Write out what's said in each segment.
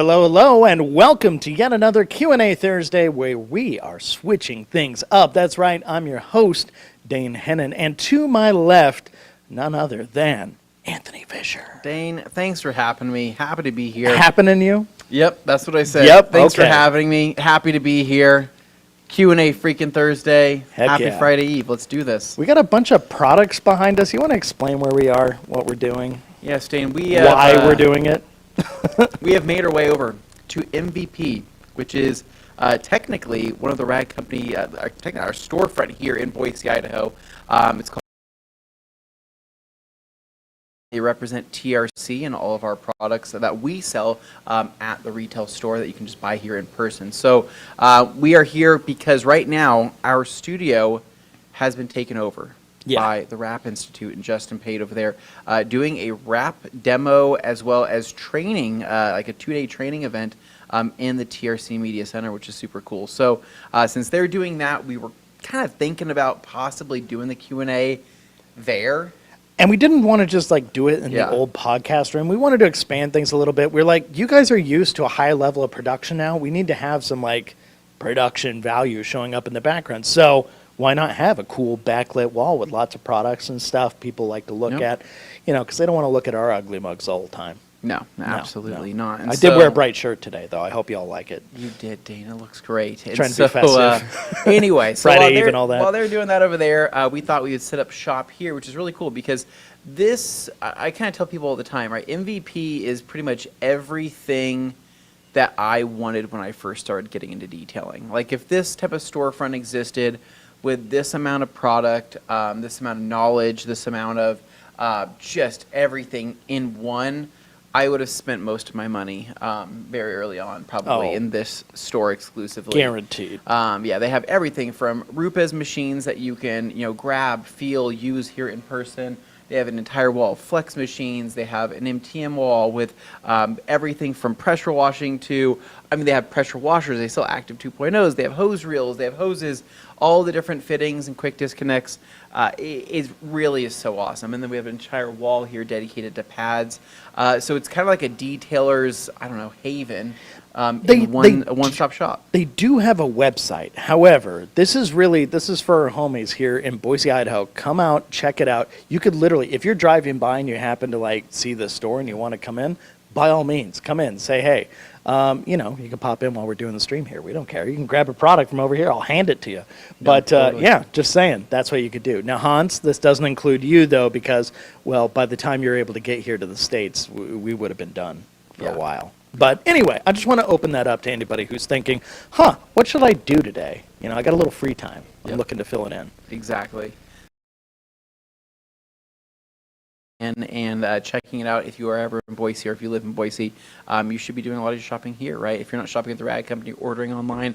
Hello, and welcome to yet another Q&A Thursday where we are switching things up. That's right, I'm your host, Dane Anthony, and to my left, none other than Anthony Fisher. Dane, thanks for having me. Happy to be here. Happening you? Yep, that's what I said. Yep, Thanks okay. for having me. Happy to be here. Q&A freaking Thursday. Heck Happy yeah. Friday Eve. Let's do this. We got a bunch of products behind us. You want to explain where we are, what we're doing, Yes, Dane, why we're doing it? we have made our way over to MVP, which is technically one of the rad company, our storefront here in Boise, Idaho. It's called. They represent TRC and all of our products that we sell at the retail store that you can just buy here in person. So we are here because right now our studio has been taken over by the Rap Institute, and Justin Pate over there doing a rap demo as well as training, like a 2-day training event in the TRC Media Center, which is super cool. So since they're doing that, we were kind of thinking about possibly doing the Q&A there. And we didn't want to just like do it in the old podcast room. We wanted to expand things a little bit. We're like, you guys are used to a high level of production now. We need to have some like production value showing up in the background. So why not have a cool backlit wall with lots of products and stuff people like to look at, you know, because they don't want to look at our ugly mugs the whole time. No, absolutely not. And I did wear a bright shirt today, though. I hope you all like it. You did, Dana. Looks great. Trying to be festive. Anyway, so Friday Eve and all that. While they're doing that over there, we thought we would set up shop here, which is really cool because this, I kind of tell people all the time, right? MVP is pretty much everything that I wanted when I first started getting into detailing. Like if this type of storefront existed with this amount of product, this amount of knowledge, this amount of just everything in one, I would have spent most of my money very early on, probably in this store exclusively. Guaranteed. Yeah, they have everything from Rupes machines that you can, grab, feel, use here in person. They have an entire wall of flex machines. They have an MTM wall with everything from pressure washing to, they have pressure washers. They sell active 2.0s. They have hose reels. They have hoses, all the different fittings and quick disconnects. It really is so awesome. And then we have an entire wall here dedicated to pads. So it's kind of like a detailer's, haven. A one-stop shop. They do have a website. However, this is for our homies here in Boise, Idaho. Come out, check it out. You could literally, if you're driving by and you happen to like see the store and you want to come in, by all means, come in. Say, hey, you can pop in while we're doing the stream here. We don't care. You can grab a product from over here. I'll hand it to you. But totally. Just saying, that's what you could do. Now, Hans, this doesn't include you though, because by the time you're able to get here to the States, we would have been done for a while. But anyway, I just want to open that up to anybody who's thinking, what should I do today? I got a little free time. I'm looking to fill it in. Exactly. And checking it out if you are ever in Boise or if you live in Boise, you should be doing a lot of your shopping here, right? If you're not shopping at the Rad Company, ordering online,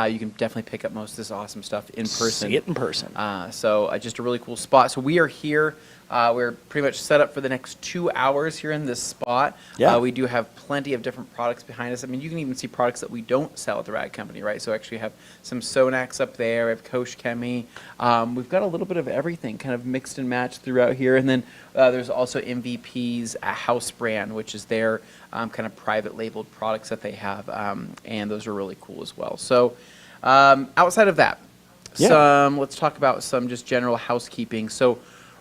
you can definitely pick up most of this awesome stuff in person. See it in person. So just a really cool spot. So we are here. We're pretty much set up for the next 2 hours here in this spot. We do have plenty of different products behind us. You can even see products that we don't sell at the Rad Company, right? So actually we have some Sonax up there. We have Kosh Chemi. We've got a little bit of everything kind of mixed and matched throughout here. And then there's also MVP's house brand, which is their kind of private labeled products that they have. And those are really cool as well. So outside of that, let's talk about some just general housekeeping. So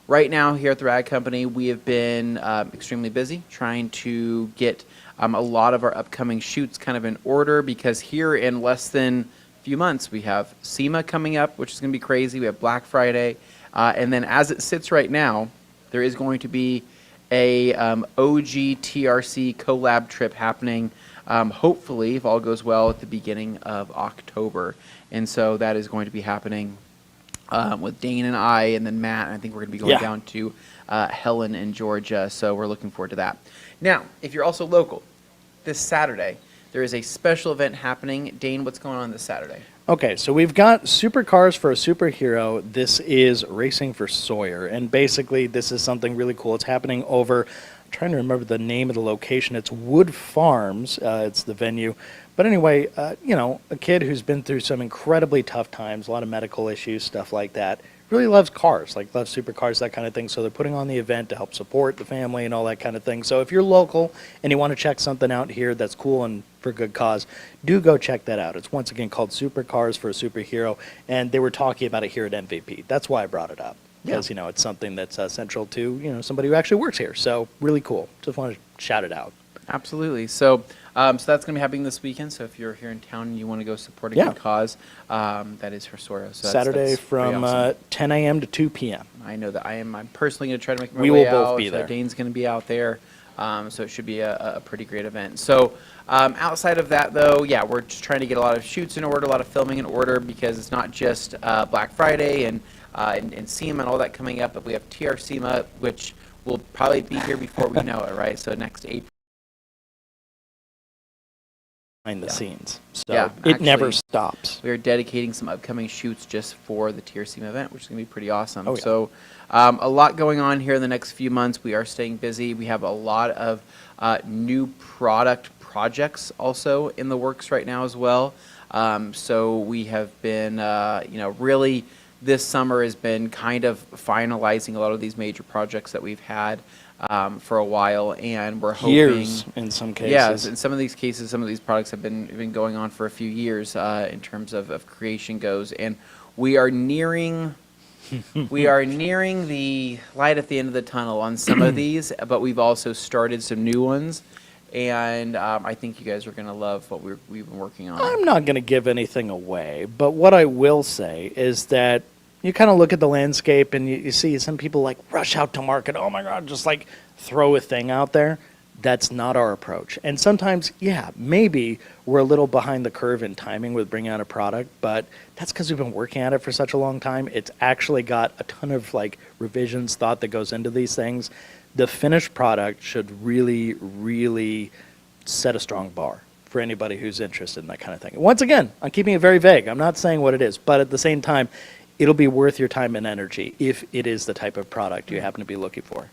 right now here at the Rad Company, we have been extremely busy trying to get a lot of our upcoming shoots kind of in order, because here in less than a few months we have SEMA coming up, which is going to be crazy. We have Black Friday. And then as it sits right now, there is going to be a OG TRC collab trip happening, hopefully, if all goes well, at the beginning of October. And so that is going to be happening with Dane and I, and then Matt. And I think we're going to be going down to Helen in Georgia. So we're looking forward to that. Now, if you're also local, this Saturday, there is a special event happening. Dane, what's going on this Saturday? Okay, so we've got Supercars for a Superhero. This is Racing for Sawyer. And basically, this is something really cool. It's happening over, I'm trying to remember the name of the location. It's Wood Farms. It's the venue. But anyway, a kid who's been through some incredibly tough times, a lot of medical issues, stuff like that, really loves cars, like loves supercars, that kind of thing. So they're putting on the event to help support the family and all that kind of thing. So if you're local and you want to check something out here that's cool and for good cause, do go check that out. It's once again called Supercars for a Superhero, and they were talking about it here at MVP. That's why I brought it up, because it's something that's central to somebody who actually works here. So really cool. Just want to shout it out. Absolutely. So, so that's going to be happening this weekend. So if you're here in town and you want to go support a good cause, that is for Soro. So Saturday that's from awesome. 10 a.m. to 2 p.m. I know that I'm personally going to try to make my We way will both out. be there. Dane's going to be out there. So it should be a pretty great event. So outside of that, though, we're just trying to get a lot of shoots in order, a lot of filming in order, because it's not just Black Friday and SEMA and all that coming up, but we have TR SEMA, which will probably be here before we know it, right? So next April. Behind the scenes. So Yeah, it never actually, stops. We are dedicating some upcoming shoots just for the TR SEMA event, which is going to be pretty awesome. Oh, yeah. So a lot going on here in the next few months. We are staying busy. We have a lot of new product projects also in the works right now as well. So we have been, really this summer has been kind of finalizing a lot of these major projects that we've had for a while, and we're hoping Years in some cases. Yes, in some of these cases, some of these products have been going on for a few years in terms of creation goes, and we are nearing the light at the end of the tunnel on some of these, but we've also started some new ones, and I think you guys are going to love what we've been working on. I'm not going to give anything away, but what I will say is that you kind of look at the landscape and you see some people like rush out to market. Oh my God, just like throw a thing out there. That's not our approach. And sometimes, maybe we're a little behind the curve in timing with bringing out a product, but that's because we've been working at it for such a long time. It's actually got a ton of like revisions, thought that goes into these things. The finished product should really, really set a strong bar for anybody who's interested in that kind of thing. Once again, I'm keeping it very vague. I'm not saying what it is, but at the same time, it'll be worth your time and energy if it is the type of product you happen to be looking for.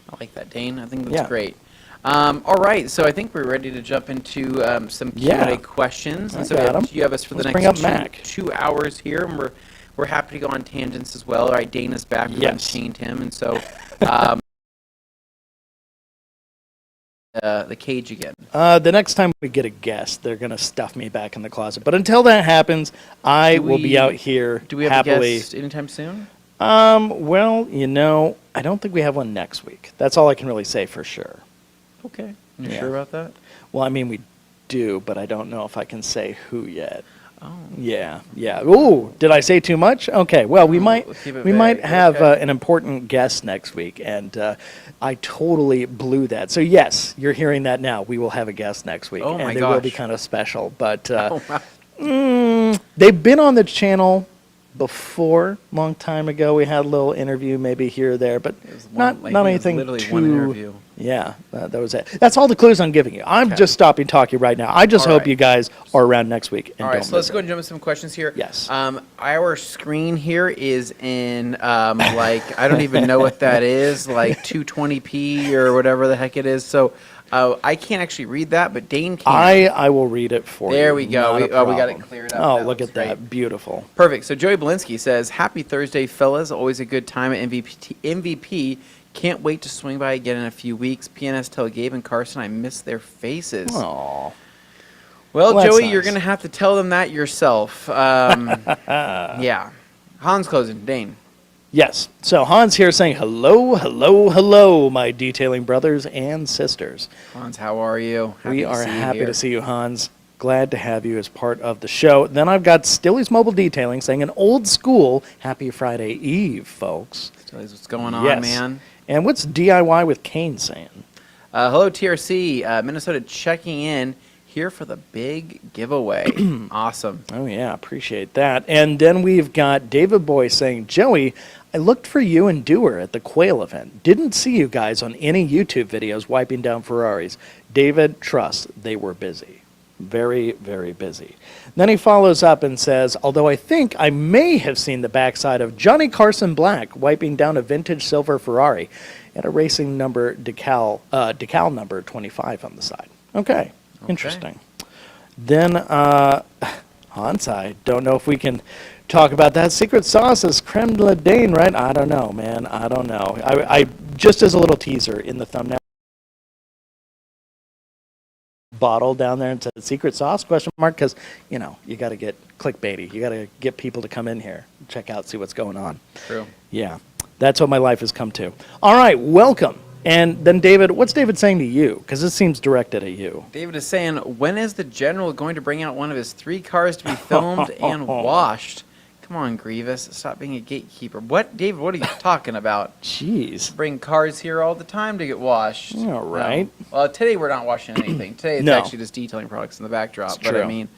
I like that, Dane. I think that's great. All right, so I think we're ready to jump into some Q&A questions. And so you have us for the next 2 hours here, and we're happy to go on tangents as well. All right, Dana's back. We haven't chained him, and so the cage again. The next time we get a guest, they're going to stuff me back in the closet. But until that happens, I will be out here happily. Do we have a guest anytime soon? Well, I don't think we have one next week. That's all I can really say for sure. Okay. You sure about that? Well, I mean, we do, but I don't know if I can say who yet. Oh. Yeah. Ooh, did I say too much? Okay. Well, we might have an important guest next week, and I totally blew that. So yes, you're hearing that now. We will have a guest next week, and they will be kind of special. But they've been on the channel before, long time ago. We had a little interview, maybe here or there, but not anything too. One interview. Yeah, that was it. That's all the clues I'm giving you. I'm just stopping talking right now. I just hope you guys are around next week. And all right, so let's go and jump into some questions here. Yes. Our screen here is in I don't even know what that is, like 220p or whatever the heck it is. So I can't actually read that, but Dane can. I will read it for you. There we go. We got it cleared up. Oh, look at that. Beautiful. Perfect. So Joey Belinsky says, "Happy Thursday, fellas. Always a good time at MVP. Can't wait to swing by again in a few weeks. PNS, tell Gabe and Carson I miss their faces." Aww. Well, Joey, you're going to have to tell them that yourself. Yeah. Hans closing. Dane. Yes. So Hans here saying, hello, my detailing brothers and sisters. Hans, how are you? We are happy to see you, Hans. Glad to have you as part of the show. Then I've got Stilly's Mobile Detailing saying an old school happy Friday Eve, folks. Stilly's, what's going on, man? And what's DIY with Kane saying? Hello, TRC. Minnesota checking in here for the big giveaway. Awesome. Oh, yeah. Appreciate that. And then we've got David Boy saying, Joey, I looked for you and Dewar at the Quail event. Didn't see you guys on any YouTube videos wiping down Ferraris. David, trust, they were busy. Very, very busy. Then he follows up and says, although I think I may have seen the backside of Johnny Carson Black wiping down a vintage silver Ferrari and a racing number decal number 25 on the side. Okay. Interesting. Then, Hans, I don't know if we can Talk about that secret sauce is creme de la Dane, right? I don't know, man. I don't know. I just as a little teaser in the thumbnail bottle down there and said secret sauce question mark, because you got to get clickbaity. You got to get people to come in here, check out, see what's going on. True. Yeah, that's what my life has come to. All right, welcome. And then David, what's David saying to you? Because this seems directed at you. David is saying, when is the general going to bring out one of his 3 cars to be filmed and washed? Come on, Grievous, stop being a gatekeeper. What, David, what are you talking about? Jeez. Bring cars here all the time to get washed. All right. Well, today we're not washing anything. Today it's actually just detailing products in the backdrop. It's but true. I mean,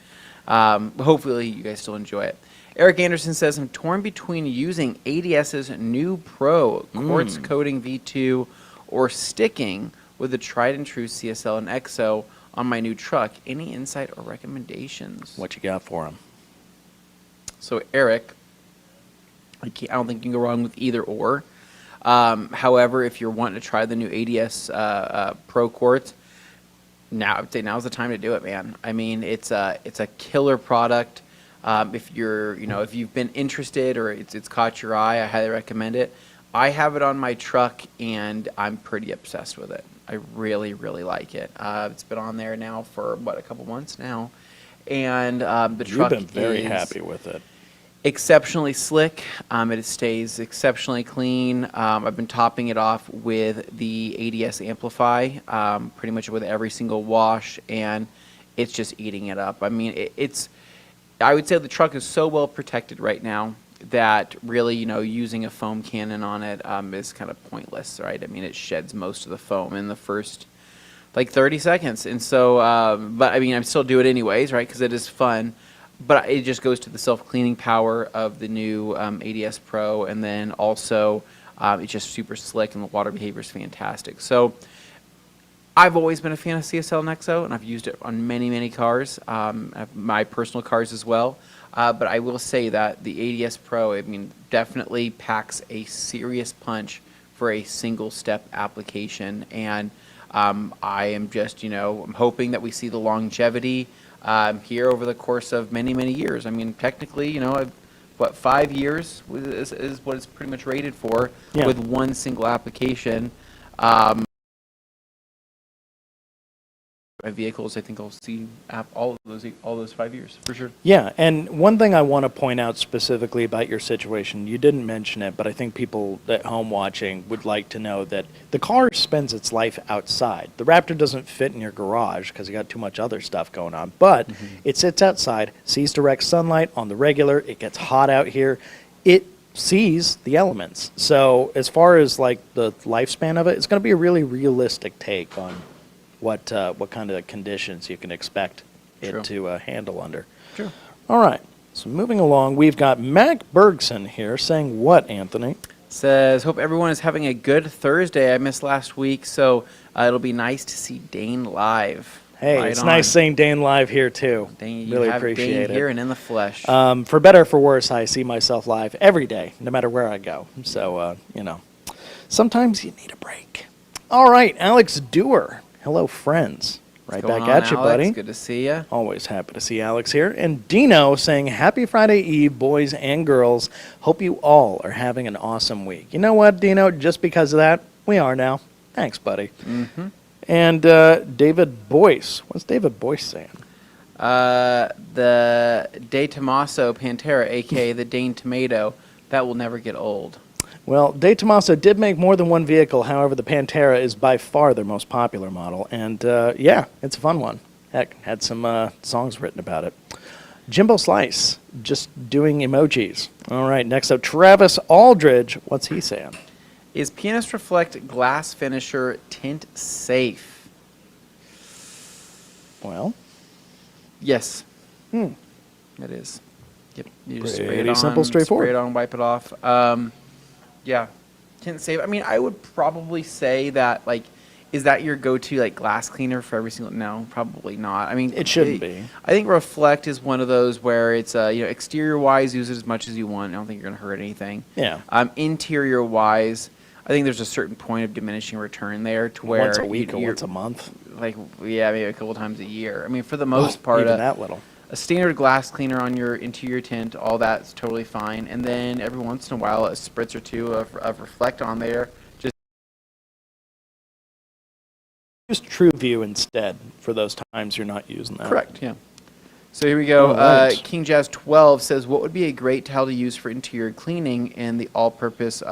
hopefully you guys still enjoy it. Eric Anderson says, I'm torn between using ADS's new Pro quartz coating V2 or sticking with the tried and true CSL and EXO on my new truck. Any insight or recommendations? What you got for him? So, Eric, I don't think you can go wrong with either or. However, if you're wanting to try the new ADS Pro Quartz, I would say now's the time to do it, man. I mean, it's a killer product. If you've been interested or it's caught your eye, I highly recommend it. I have it on my truck, and I'm pretty obsessed with it. I really, really like it. It's been on there now for, a couple months now. And the truck You've been very is happy with it. exceptionally slick. It stays exceptionally clean. I've been topping it off with the ADS Amplify, pretty much with every single wash, and it's just eating it up. I mean, I would say the truck is so well protected right now that really, using a foam cannon on it is kind of pointless, right? I mean, it sheds most of the foam in the first 30 seconds. And so, but I mean, I still do it anyways, right? Because it is fun. But it just goes to the self-cleaning power of the new ADS Pro. And then also, it's just super slick and the water behavior is fantastic. So I've always been a fan of CSL and EXO, and I've used it on many, many cars, my personal cars as well. But I will say that the ADS Pro, I mean, definitely packs a serious punch for a single-step application. And I am just, I'm hoping that we see the longevity here over the course of many, many years. I mean, technically, 5 years is what it's pretty much rated for with one single application. My vehicles, I think I'll see all those 5 years for sure. Yeah, and one thing I want to point out specifically about your situation, you didn't mention it, but I think people at home watching would like to know that the car spends its life outside. The Raptor doesn't fit in your garage because you got too much other stuff going on, but it sits outside, sees direct sunlight on the regular, it gets hot out here, it sees the elements. So as far as the lifespan of it, it's going to be a really realistic take on what kind of conditions you can expect it to handle under. Sure. All right. So moving along, we've got Mac Bergson here saying what, Anthony? Says, hope everyone is having a good Thursday. I missed last week, so it'll be nice to see Dane live. Hey, right it's on. nice seeing Dane live here, too. Dane, you really have appreciate Dane it. here and in the flesh. For better or for worse, I see myself live every day, no matter where I go. So, sometimes you need a break. All right, Alex Dewar. Hello, friends. Right back at you, Alex? buddy. Good to see you. Always happy to see Alex here. And Dino saying, Happy Friday Eve, boys and girls. Hope you all are having an awesome week. You know what, Dino? Just because of that, we are now. Thanks, buddy. Mm-hmm. And David Boyce. What's David Boyce saying? The De Tomaso Pantera, a.k.a. the Dane Tomato, that will never get old. Well, De Tomaso did make more than one vehicle. However, the Pantera is by far their most popular model. And, it's a fun one. Heck, had some songs written about it. Jimbo Slice, just doing emojis. All right, next up, Travis Aldridge. What's he saying? Is Pianist Reflect glass finisher tint safe? Well, yes. it is. Yep. You just Pretty spray it on, simple, straightforward. Spray it on, wipe it off. Yeah. Tint safe. I mean, I would probably say that, is that your go-to, glass cleaner for every single... No, probably not. I mean... It shouldn't be. I think Reflect is one of those where it's, exterior-wise, use it as much as you want. I don't think you're going to hurt anything. Yeah. Interior-wise, I think there's a certain point of diminishing return there to where... Once a week or once a month. Maybe a couple times a year. I mean, for the most part... Even that little. a standard glass cleaner on your interior tint, all that's totally fine. And then every once in a while, a spritz or two of Reflect on there. Just Use True View instead for those times you're not using that. correct, yeah. So here we go. All right. King Jazz 12 says, what would be a great towel to use for interior cleaning and the all-purpose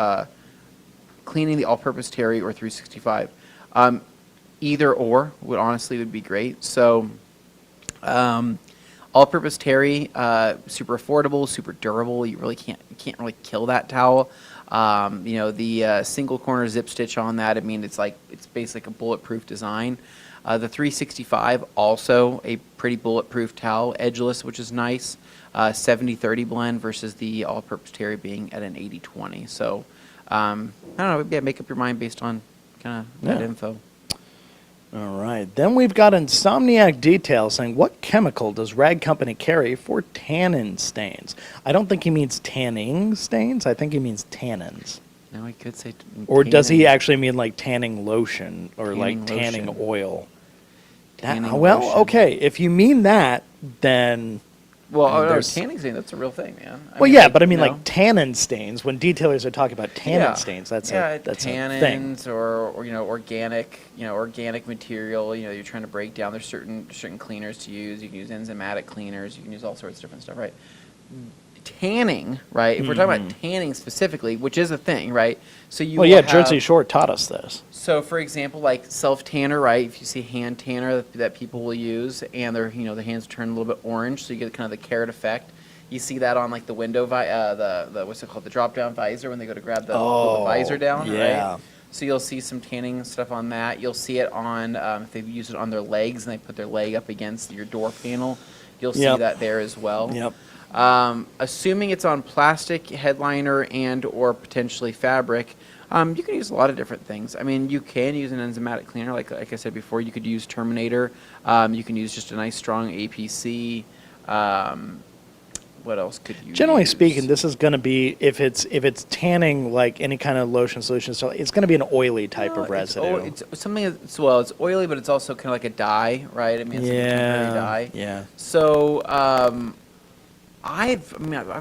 cleaning the all-purpose terry or 365? Either or would be great. So all-purpose terry, super affordable, super durable. You can't really kill that towel. The single corner zip stitch on that, I mean, it's basically a bulletproof design. The 365, also a pretty bulletproof towel, edgeless, which is nice. 70-30 blend versus the all-purpose terry being at an 80-20. So, I don't know, yeah, make up your mind based on kind of that info. All right. Then we've got Insomniac Detail saying, what chemical does Rag Company carry for tannin stains? I don't think he means tanning stains. I think he means tannins. No, I could say Or does he actually mean like tanning lotion or like Tanning tanning lotion. oil? Tanning Well, lotion. okay. If you mean that, then... Well, there's- tanning stain, that's a real thing, man. But I mean like tannin stains. When detailers are talking about tannin stains, that's a thing. tannins or organic material. You're trying to break down. There's certain cleaners to use. You can use enzymatic cleaners. You can use all sorts of different stuff, right? Tanning, right? If we're talking about tanning specifically, which is a thing, right? So you will have, Jersey Shore taught us this. So, for example, like self tanner, right? If you see hand tanner that people will use, and their hands turn a little bit orange, so you get kind of the carrot effect. You see that on like the window, the what's it called, the drop down visor when they go to grab pull the visor down, yeah. right? So you'll see some tanning stuff on that. You'll see it on if they use it on their legs and they put their leg up against your door panel. You'll see that there as well. Yep. Assuming it's on plastic, headliner, and or potentially fabric, you can use a lot of different things. I mean, you can use an enzymatic cleaner, like I said before. You could use Terminator. You can use just a nice strong APC. What else could you Generally use? speaking, this is going to be, if it's tanning like any kind of lotion solution, so it's going to be an oily type of residue. It's something. It's oily, but it's also kind of like a dye, right? I mean, it's a temporary dye. Yeah. So, I've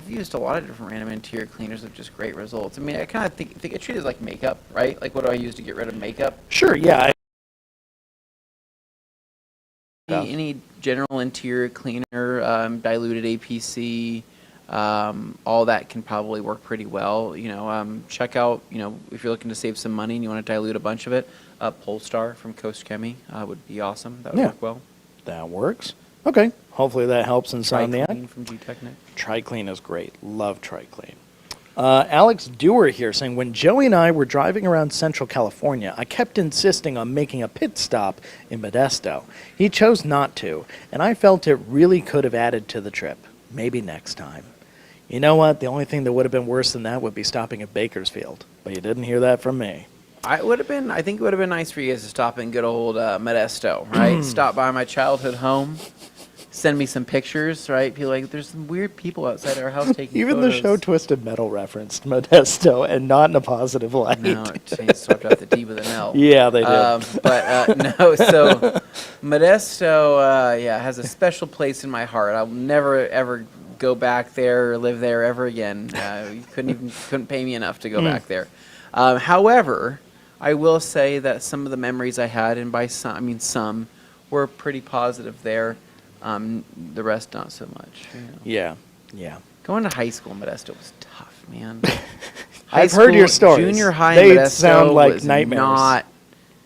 used a lot of different random interior cleaners with just great results. I mean, I kind of think I treat it as like makeup, right? Like, what do I use to get rid of makeup? Sure. Yeah. Any general interior cleaner, diluted APC, all that can probably work pretty well. Check out, if you're looking to save some money and you want to dilute a bunch of it, Polestar from Coast Chemi would be awesome. That would work well. That works. Okay. Hopefully that helps Insomniac. TriClean from G-Technic. TriClean is great. Love TriClean. Alex Dewar here saying, when Joey and I were driving around Central California, I kept insisting on making a pit stop in Modesto. He chose not to, and I felt it really could have added to the trip. Maybe next time. You know what? The only thing that would have been worse than that would be stopping at Bakersfield, but you didn't hear that from me. I think it would have been nice for you guys to stop in good old Modesto, right? Stop by my childhood home. Send me some pictures, right? Be like, there's some weird people outside our house taking Even photos. the show Twisted Metal referenced Modesto, and not in a positive light. No, it swapped out the D with an L. Yeah, they did. No, so Modesto, has a special place in my heart. I'll never, ever go back there or live there ever again. You couldn't pay me enough to go back there. However, I will say that some of the memories I had, and by some, I mean some, were pretty positive there. The rest not so much. Yeah. Going to high school in Modesto was tough, man. I've heard your stories. Junior high They in Modesto sound like was nightmares. not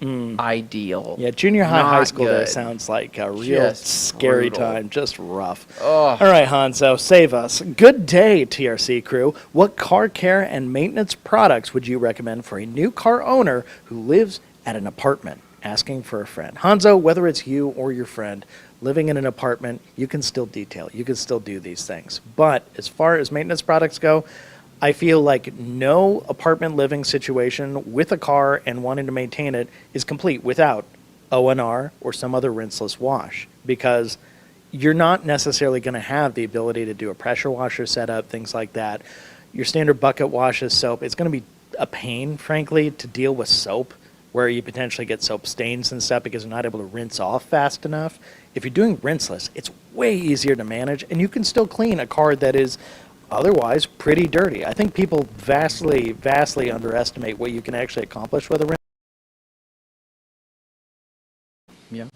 ideal. Yeah, junior high, Not high school there good. sounds like a real Just scary brutal. time, just rough. Oh. All right, Hanzo, save us. Good day, TRC crew. What car care and maintenance products would you recommend for a new car owner who lives at an apartment asking for a friend? Hanzo, whether it's you or your friend, living in an apartment, you can still detail. You can still do these things. But as far as maintenance products go, I feel like no apartment living situation with a car and wanting to maintain it is complete without O&R or some other rinseless wash, because you're not necessarily going to have the ability to do a pressure washer setup, things like that. Your standard bucket washes, soap, it's going to be a pain, frankly, to deal with soap where you potentially get soap stains and stuff because you're not able to rinse off fast enough. If you're doing rinseless, it's way easier to manage, and you can still clean a car that is otherwise pretty dirty. I think people vastly underestimate what you can actually accomplish with a rinse. Yeah.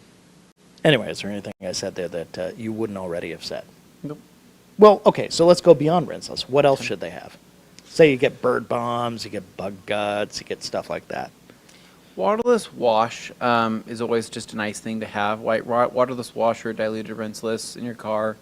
Anyway, is there anything I said there that you wouldn't already have said? Nope. Well, okay, so let's go beyond rinseless. What else should they have? Say you get bird bombs, you get bug guts, you get stuff like that. Waterless wash is always just a nice thing to have. Waterless wash or diluted rinseless in your car.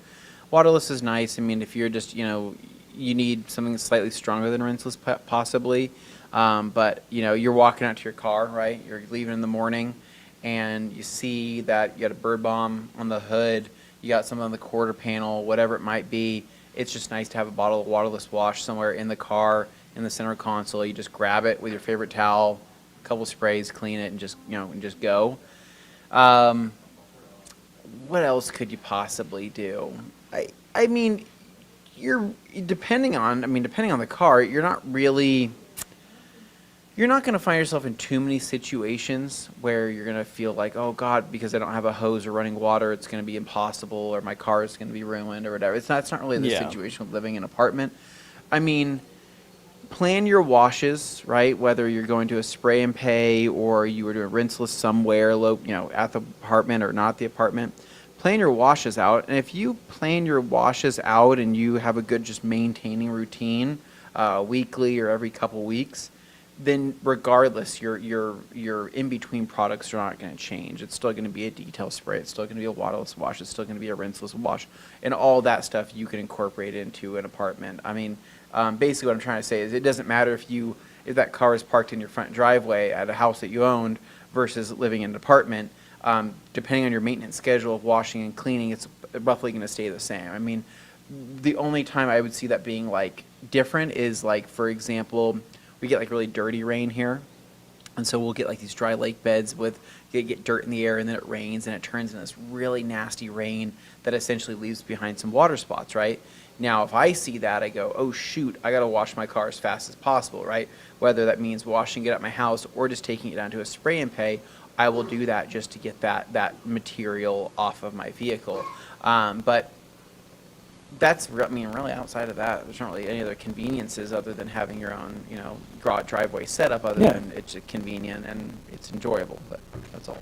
Waterless is nice. I mean, if you're just, you need something slightly stronger than rinseless possibly. But, you're walking out to your car, right? You're leaving in the morning and you see that you got a bird bomb on the hood, you got something on the quarter panel, whatever it might be. It's just nice to have a bottle of waterless wash somewhere in the car, in the center console. You just grab it with your favorite towel, a couple sprays, clean it, and just go. What else could you possibly do? I mean, depending on the car, you're not going to find yourself in too many situations where you're going to feel like, oh God, because I don't have a hose or running water, it's going to be impossible, or my car is going to be ruined or whatever. That's not really the situation of living in an apartment. I mean, plan your washes, right? Whether you're going to a spray and pay or you were doing rinseless somewhere, at the apartment or not the apartment. Plan your washes out, and if you plan your washes out and you have a good just maintaining routine, weekly or every couple weeks, then regardless, your in-between products are not going to change. It's still going to be a detail spray. It's still going to be a waterless wash. It's still going to be a rinseless wash. And all that stuff you can incorporate into an apartment. I mean, basically what I'm trying to say is it doesn't matter if that car is parked in your front driveway at a house that you owned versus living in an apartment. Depending on your maintenance schedule of washing and cleaning, it's roughly going to stay the same. I mean, the only time I would see that being different is for example, we get really dirty rain here, and so we'll get these dry lake beds with get dirt in the air, and then it rains and it turns into this really nasty rain that essentially leaves behind some water spots, right? Now, if I see that, I go, oh shoot, I got to wash my car as fast as possible, right? Whether that means washing it at my house or just taking it down to a spray and pay, I will do that just to get that material off of my vehicle. But that's, really outside of that, there's not really any other conveniences other than having your own, driveway setup, other than it's convenient and it's enjoyable, but that's all.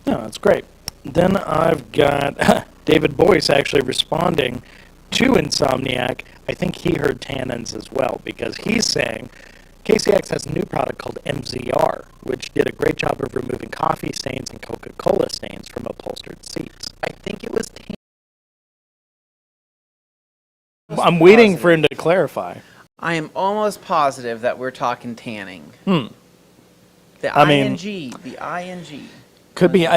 No, that's great. Then I've got David Boyce actually responding to Insomniac. I think he heard tannins as well, because he's saying KCX has a new product called MZR, which did a great job of removing coffee stains and Coca-Cola stains from upholstered seats. I think it was I'm waiting for him to clarify. I am almost positive that we're talking tanning. The ING. Could be.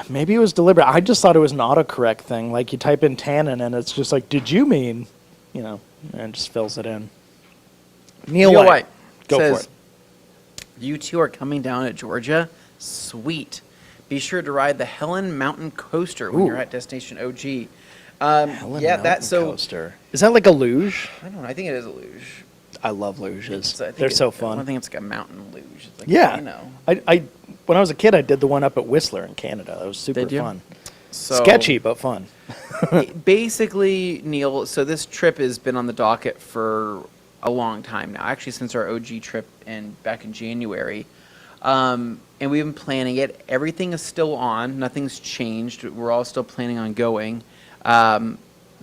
Maybe it was deliberate. I just thought it was an autocorrect thing. You type in tannin and it's just did you mean, and it just fills it in. Neil White. Go says, for it. You two are coming down at Georgia? Sweet. Be sure to ride the Helen Mountain Coaster when you're at Destination OG. Coaster. Is that like a luge? I don't know. I think it is a luge. I love luges. They're so fun. I think it's like a mountain luge. It's I when I was a kid, I did the one up at Whistler in Canada. It was super fun. Sketchy, but fun. Basically, Neil, so this trip has been on the docket for a long time now. Actually, since our OG trip back in January. And we've been planning it. Everything is still on. Nothing's changed. We're all still planning on going.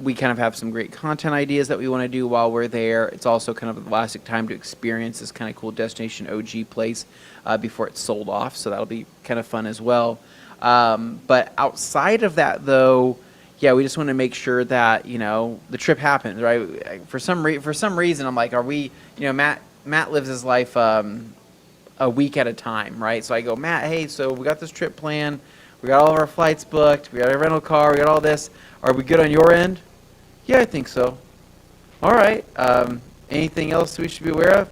We kind of have some great content ideas that we want to do while we're there. It's also kind of the last time to experience this kind of cool Destination OG place before it's sold off, so that'll be kind of fun as well. But outside of that, though, we just want to make sure that the trip happens, right? For some reason, I'm like, are we? Matt lives his life a week at a time, right? So I go, Matt, hey, so we got this trip planned. We got all of our flights booked. We got a rental car. We got all this. Are we good on your end? Yeah, I think so. All right. Anything else we should be aware of?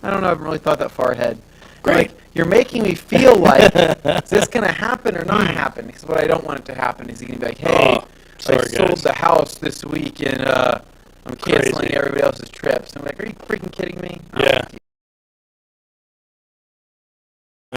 I don't know. I haven't really thought that far ahead. Great. You're making me feel like, is this going to happen or not happen? Because what I don't want it to happen is he's going to be like, hey, I sold the house this week and I'm canceling everybody else's trips. I'm like, are you freaking kidding me? Yeah.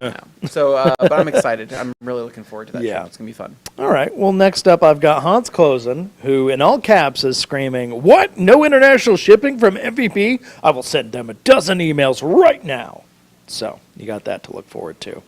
No. So, but I'm excited. I'm really looking forward to that Yeah. trip. It's going to be fun. All right. Well, next up, I've got Hans Closen, who, in all caps, is screaming, "What? No international shipping from MVP? I will send them a dozen emails right now." So, you got that to look forward to.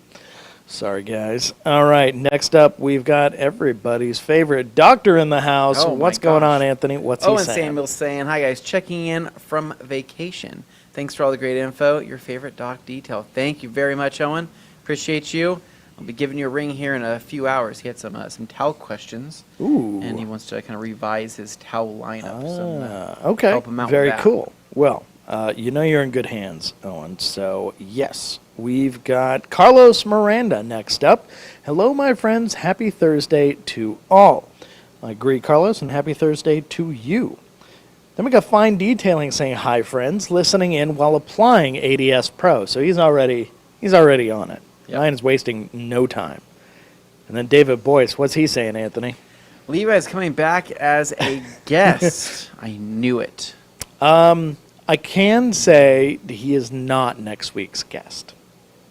Sorry, guys. All right. Next up, we've got everybody's favorite doctor in the house. Oh, my What's going gosh. on, Anthony? What's he Owen saying? Samuel's saying, "Hi guys, checking in from vacation. Thanks for all the great info. Your favorite doc detail." Thank you very much, Owen. Appreciate you. I'll be giving you a ring here in a few hours. He had some towel questions. Ooh. And he wants to kind of revise his towel lineup. So Okay. help him out Very with that. cool. Well, you know you're in good hands, Owen. So, yes, we've got Carlos Miranda next up. Hello, my friends. Happy Thursday to all. I agree, Carlos, and happy Thursday to you. Then we got Fine Detailing saying, "Hi, friends, listening in while applying ADS Pro." So he's already on it. Yep. Ryan's wasting no time. And then David Boyce, what's he saying, Anthony? Levi's coming back as a guest. I knew it. I can say that he is not next week's guest.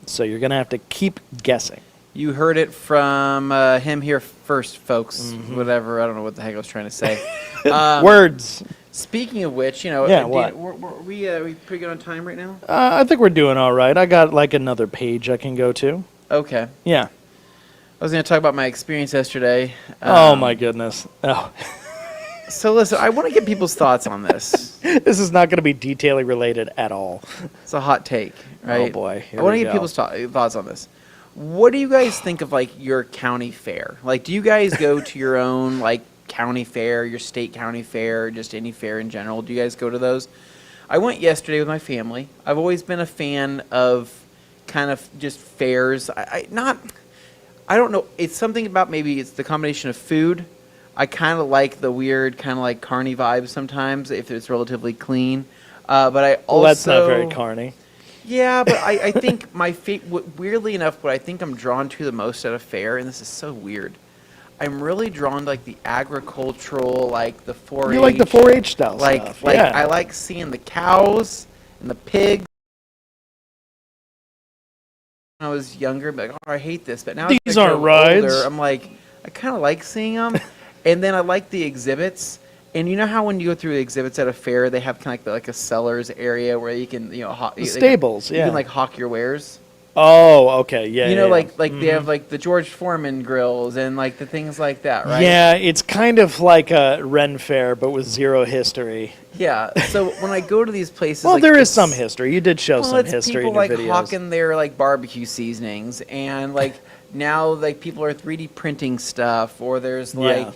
So you're going to have to keep guessing. You heard it from him here first, folks. Mm-hmm. Whatever. I don't know what the heck I was trying to say. Words. Speaking of which, Yeah, Dean, what? Were we pretty good on time right now? I think we're doing all right. I got like another page I can go to. Okay. Yeah. I was going to talk about my experience yesterday. Oh, my goodness. Oh. So listen, I want to get people's thoughts on this. This is not going to be detailing related at all. It's a hot take, right? Oh, boy. Here I want to we get go. people's thoughts on this. What do you guys think of like your county fair? Like, do you guys go to your own like county fair, your state county fair, just any fair in general? Do you guys go to those? I went yesterday with my family. I've always been a fan of kind of just fairs. I don't know. It's something about maybe it's the combination of food. I kind of like the weird kind of like carny vibes sometimes if it's relatively clean. But I also... Well, that's not very carny. Yeah, but I think weirdly enough, what I think I'm drawn to the most at a fair, and this is so weird, I'm really drawn to like the agricultural, like the 4-H. You like the 4-H style stuff. Like yeah. I like seeing the cows and the pigs. When I was younger, but like, oh, I hate this. But now These as I aren't grow rides. older, I'm like, I kind of like seeing them. And then I like the exhibits. And you know how when you go through the exhibits at a fair, they have kind of like a sellers area where you can, The stables, you yeah. can like hawk your wares. Oh, okay, yeah. You know, yeah, like they have like the George Foreman grills and like the things like that, right? Yeah, it's kind of like a Ren Fair, but with zero history. Yeah. So when I go to these places, Well, like, there is it's- some history. You did show well, some it's history people in your like videos. hawking their like barbecue seasonings, and like now like people are 3D printing stuff, or there's like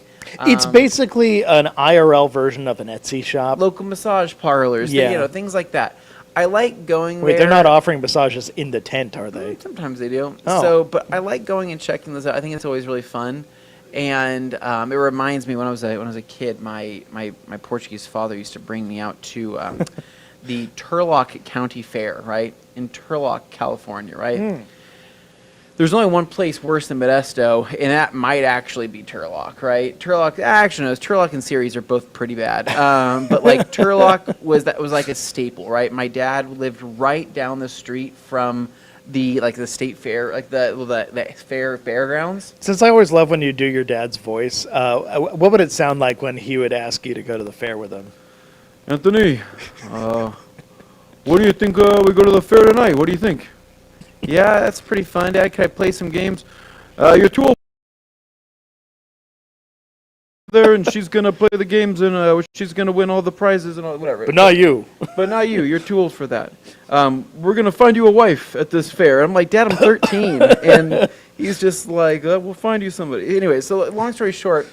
It's basically an IRL version of an Etsy shop. local massage parlors, Yeah. things like that. I like going Wait, there. they're not offering massages in the tent, are they? Sometimes they do. Oh. So, but I like going and checking those out. I think it's always really fun, and it reminds me when I was a kid, my Portuguese father used to bring me out to the Turlock County Fair, right in Turlock, California, right. There's only one place worse than Modesto, and that might actually be Turlock, right? Turlock, actually, no, Turlock and Ceres are both pretty bad. But like Turlock was like a staple, right? My dad lived right down the street from the state fair, like the fairgrounds. Since I always love when you do your dad's voice, what would it sound like when he would ask you to go to the fair with him? Anthony, what do you think? We go to the fair tonight. What do you think? Yeah, that's pretty fun, Dad. Can I play some games? You're too old there, and she's gonna play the games, and she's gonna win all the prizes and all, whatever. But not you. But not you. You're too old for that. We're gonna find you a wife at this fair. I'm like, Dad, I'm 13, and he's just like, we'll find you somebody. Anyway, so long story short,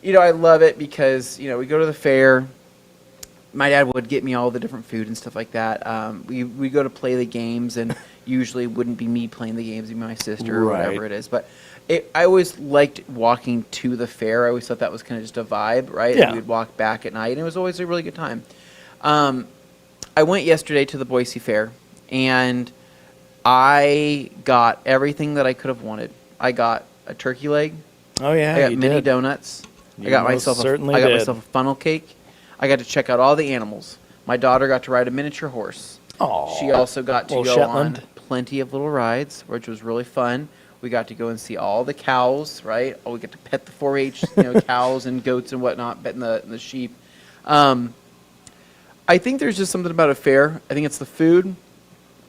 I love it because we go to the fair. My dad would get me all the different food and stuff like that. We go to play the games, and usually wouldn't be me playing the games, it'd be my sister or Right. whatever it is. But I always liked walking to the fair. I always thought that was kind of just a vibe, right? Yeah. And we would walk back at night, and it was always a really good time. I went yesterday to the Boise Fair, and I got everything that I could have wanted. I got a turkey leg. Oh, yeah, I got you mini did. donuts. You I got most myself certainly I got did. myself a funnel cake. I got to check out all the animals. My daughter got to ride a miniature horse. Aw. She also got to Little go Shetland. on plenty of little rides, which was really fun. We got to go and see all the cows, right? Oh, we got to pet the 4-H, cows and goats and whatnot, petting the sheep. I think there's just something about a fair. I think it's the food.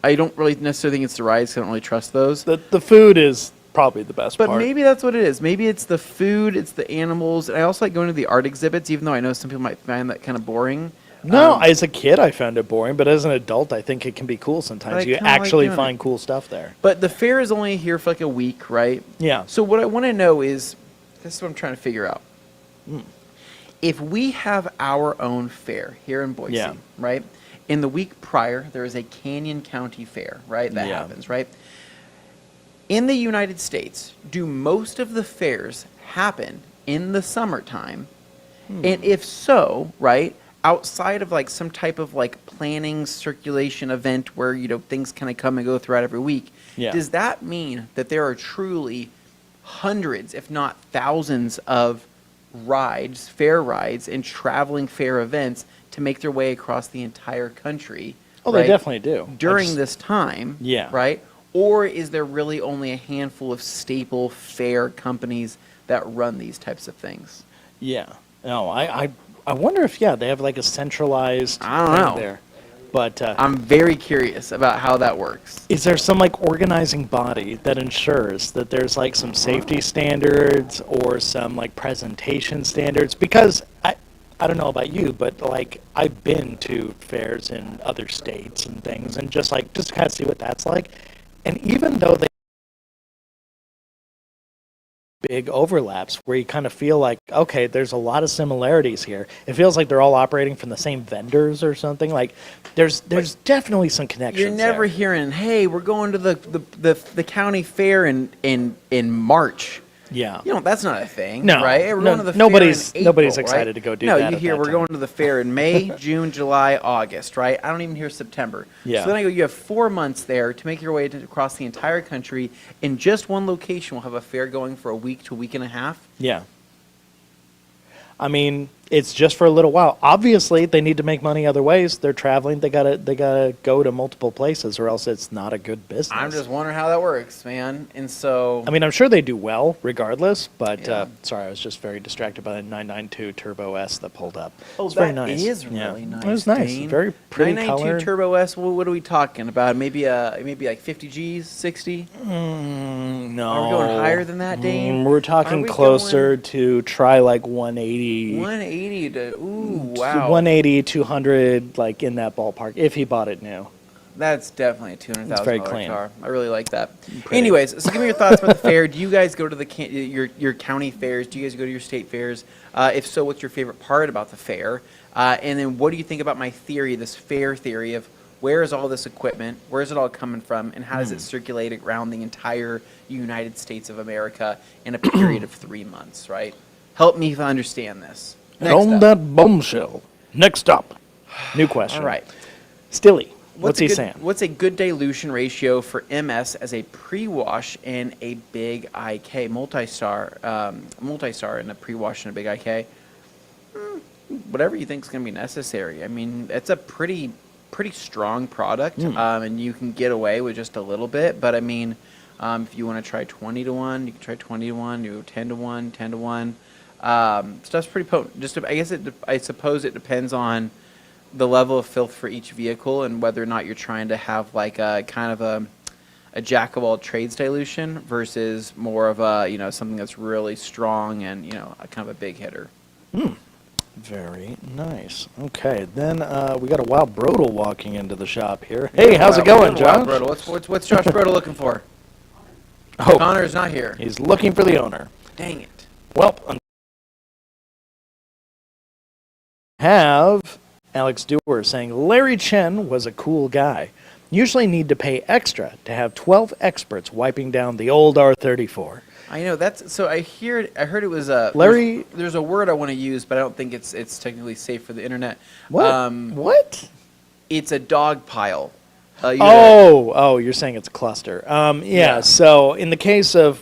I don't really necessarily think it's the rides. 'Cause I don't really trust those. The food is probably the best But part. maybe that's what it is. Maybe it's the food, it's the animals. And I also like going to the art exhibits, even though I know some people might find that kind of boring. No, as a kid I found it boring, but as an adult I think it can be cool sometimes. I You kinda like actually doing find it. cool stuff there. But the fair is only here for like a week, right? Yeah. So what I want to know is, this is what I'm trying to figure out. Hmm. If we have our own fair here in Boise, Yeah. right? In the week prior, there is a Canyon County Fair, right? That Yeah. happens, right? In the United States, do most of the fairs happen in the summertime? And if so, right, outside of like some type of like planning circulation event where, things kind of come and go throughout every week, Yeah. does that mean that there are truly hundreds, if not thousands of rides, fair rides, and traveling fair events to make their way across the entire country? Oh, right, they definitely do. during this time, Yeah. right? Or is there really only a handful of staple fair companies that run these types of things? Yeah. No, I wonder if they have like a centralized I don't thing know. there. But I'm very curious about how that works. is there some like organizing body that ensures that there's like some safety standards or some like presentation standards? Because I don't know about you, but like I've been to fairs in other states and things and just to kind of see what that's like. And even though they big overlaps where you kind of feel like, okay, there's a lot of similarities here. It feels like they're all operating from the same vendors or something. Like there's definitely some connections. You're never there. hearing, "Hey, we're going to the county fair in March." Yeah. That's not a thing, No, right? Hey, we're no, going to the nobody's- fair in nobody's April, excited right? to go do no, that you at hear that we're time. going to the fair in May, June, July, August, right? I don't even hear September. Yeah. So then I go, you have 4 months there to make your way across the entire country. In just one location, we'll have a fair going for a week to a week and a half. Yeah. I mean, it's just for a little while. Obviously, they need to make money other ways. They're traveling. They gotta go to multiple places, or else it's not a good business. I'm just wondering how that works, man. And so, I mean, I'm sure they do well, regardless. But Yeah. Sorry, I was just very distracted by the 992 Turbo S that pulled up. oh, It's very that nice. is Yeah. really nice. It was nice. Dane. Very pretty 992 color. Turbo S. What are we talking about? Maybe like 50 Gs, 60. No. Are we going higher than that, Dane? We're Are talking we closer to try like 180. 180 to wow. 180, 200, like in that ballpark, if he bought it new. That's definitely a $200,000 very clean. car. I really like that. Pretty. Anyways, so give me your thoughts about the fair. Do you guys go to your county fairs? Do you guys go to your state fairs? If so, what's your favorite part about the fair? And then what do you think about my theory, this fair theory of where is all this equipment? Where is it all coming from? And how does it circulate around the entire United States of America in a period of 3 months, right? Help me understand this. Next On up. that bombshell. Next up. New question. All right. Stilly. What's he a good, saying? What's a good dilution ratio for MS as a pre-wash and a big IK multi-star and a pre-wash and a big IK? Whatever you think is going to be necessary. I mean, it's a pretty strong product, and you can get away with just a little bit. But I mean, if you want to try 20 to 1, you can try 20 to 1. You go 10 to 1, 10 to 1. Stuff's pretty potent. I suppose it depends on the level of filth for each vehicle and whether or not you're trying to have like a kind of a jack of all trades dilution versus more of a something that's really strong and a kind of a big hitter. Very nice. Okay, then we got a Wild Brodel walking into the shop here. Hey, how's it going, Josh? What's Josh Brodel looking for? Oh, Connor's not here. he's looking for the owner. Dang it. Well, have Alex Dewar saying Larry Chen was a cool guy. Usually need to pay extra to have 12 experts wiping down the old R34. I know that's so. I heard it was Larry- There's a word I want to use, but I don't think it's technically safe for the internet. What? What? It's a dog pile. You're saying it's a cluster. Yeah. So in the case of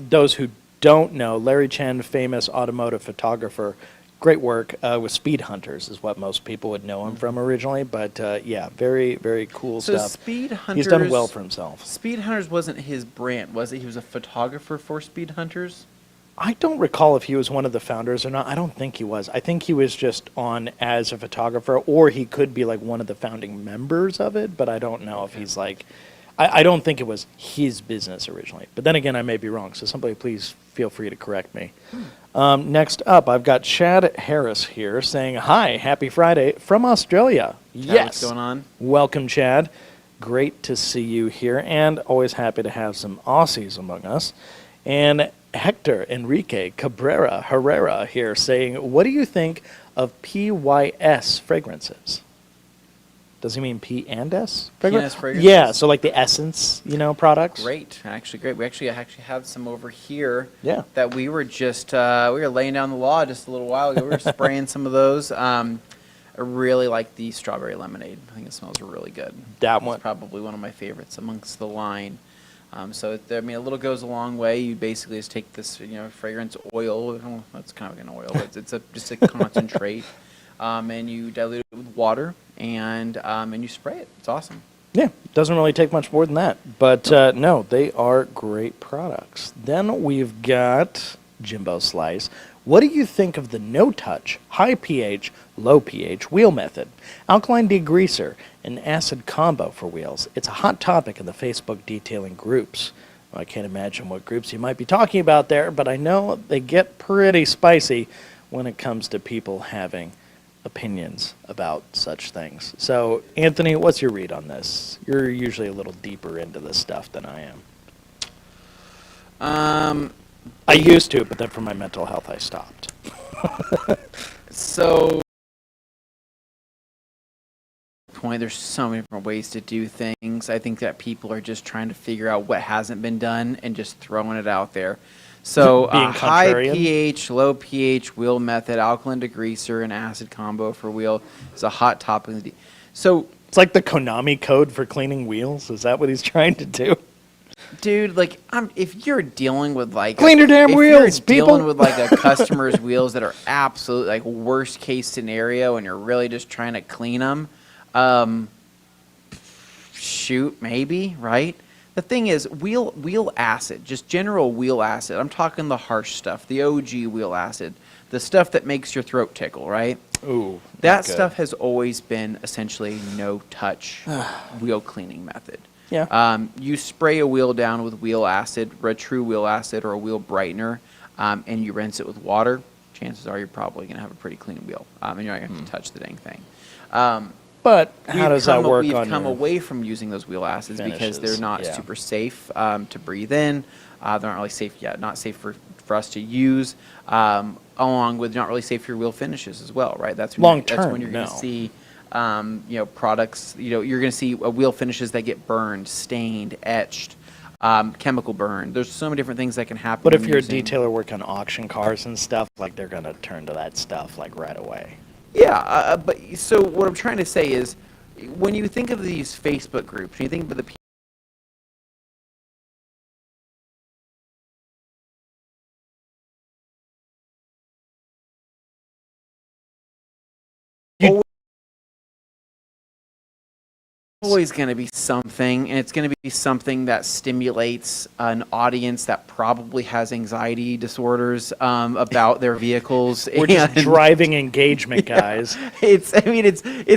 those who don't know, Larry Chen, famous automotive photographer, great work with Speed Hunters is what most people would know him from originally. But yeah, very, very cool So stuff. Speed Hunters, He's done well for himself. Speed Hunters wasn't his brand, was it? He was a photographer for Speed Hunters? I don't recall if he was one of the founders or not. I don't think he was. I think he was just on as a photographer, or he could be like one of the founding members of it, but I don't know if he's like, I don't think it was his business originally. But then again, I may be wrong, so somebody please feel free to correct me. Next up, I've got Chad Harris here saying, hi, happy Friday from Australia. Chad, Yes. what's going on? Welcome, Chad. Great to see you here, and always happy to have some Aussies among us. And Hector Enrique Cabrera Herrera here saying, what do you think of PYS fragrances? Does he mean P and S? P&S fragrances? Yeah, so like the essence, products. Great, actually great. We actually have some over here. Yeah. That we were just we were laying down the law just a little while ago. We were spraying some of those. I really like the strawberry lemonade. I think it smells really good. That It's one. probably one of my favorites amongst the line. So I mean, a little goes a long way. You basically just take this, fragrance oil. Well, that's kind of like an oil, but it's just a concentrate, and you dilute it with water, and you spray it. It's awesome. Yeah, doesn't really take much more than that. But no, they are great products. Then we've got Jimbo Slice. What do you think of the no-touch, high pH, low pH wheel method? Alkaline degreaser, an acid combo for wheels. It's a hot topic in the Facebook detailing groups. Well, I can't imagine what groups you might be talking about there, but I know they get pretty spicy when it comes to people having opinions about such things. So, Anthony, what's your read on this? You're usually a little deeper into this stuff than I am. I used to, but then for my mental health, I stopped. So, there's so many different ways to do things. I think that people are just trying to figure out what hasn't been done and just throwing it out there. So, Being high contrarian? pH, low pH wheel method, alkaline degreaser, and acid combo for wheel is a hot topic. So, It's like the Konami code for cleaning wheels. Is that what he's trying to do? dude, like, if you're dealing with like Clean your damn if wheels, you're dealing people. with like a customer's wheels that are absolute like worst case scenario, and you're really just trying to clean them, shoot, maybe, right? The thing is, wheel acid, just general wheel acid. I'm talking the harsh stuff, the OG wheel acid, the stuff that makes your throat tickle, right? Ooh, That not good. stuff has always been essentially no touch wheel cleaning method. Yeah. You spray a wheel down with wheel acid, or a true wheel acid, or a wheel brightener, and you rinse it with water. Chances are you're probably going to have a pretty clean wheel, and you're not going to have to touch the dang thing. But how does that work We've on come your away from using those wheel acids because finishes? they're not Yeah. super safe to breathe in. They're not really safe yet, not safe for us to use, along with not really safe for your wheel finishes as well, right? That's when Long that's when term, you're going to no. see products, you're going to see wheel finishes that get burned, stained, etched, chemical burn. There's so many different things that can happen. But if when you're a using- detailer working on auction cars and stuff, like they're gonna turn to that stuff like right away. Yeah, but so what I'm trying to say is, when you think of these Facebook groups, when you think of the people always going to be something, and it's going to be something that stimulates an audience that probably has anxiety disorders about their vehicles. We're just and driving engagement, guys. it's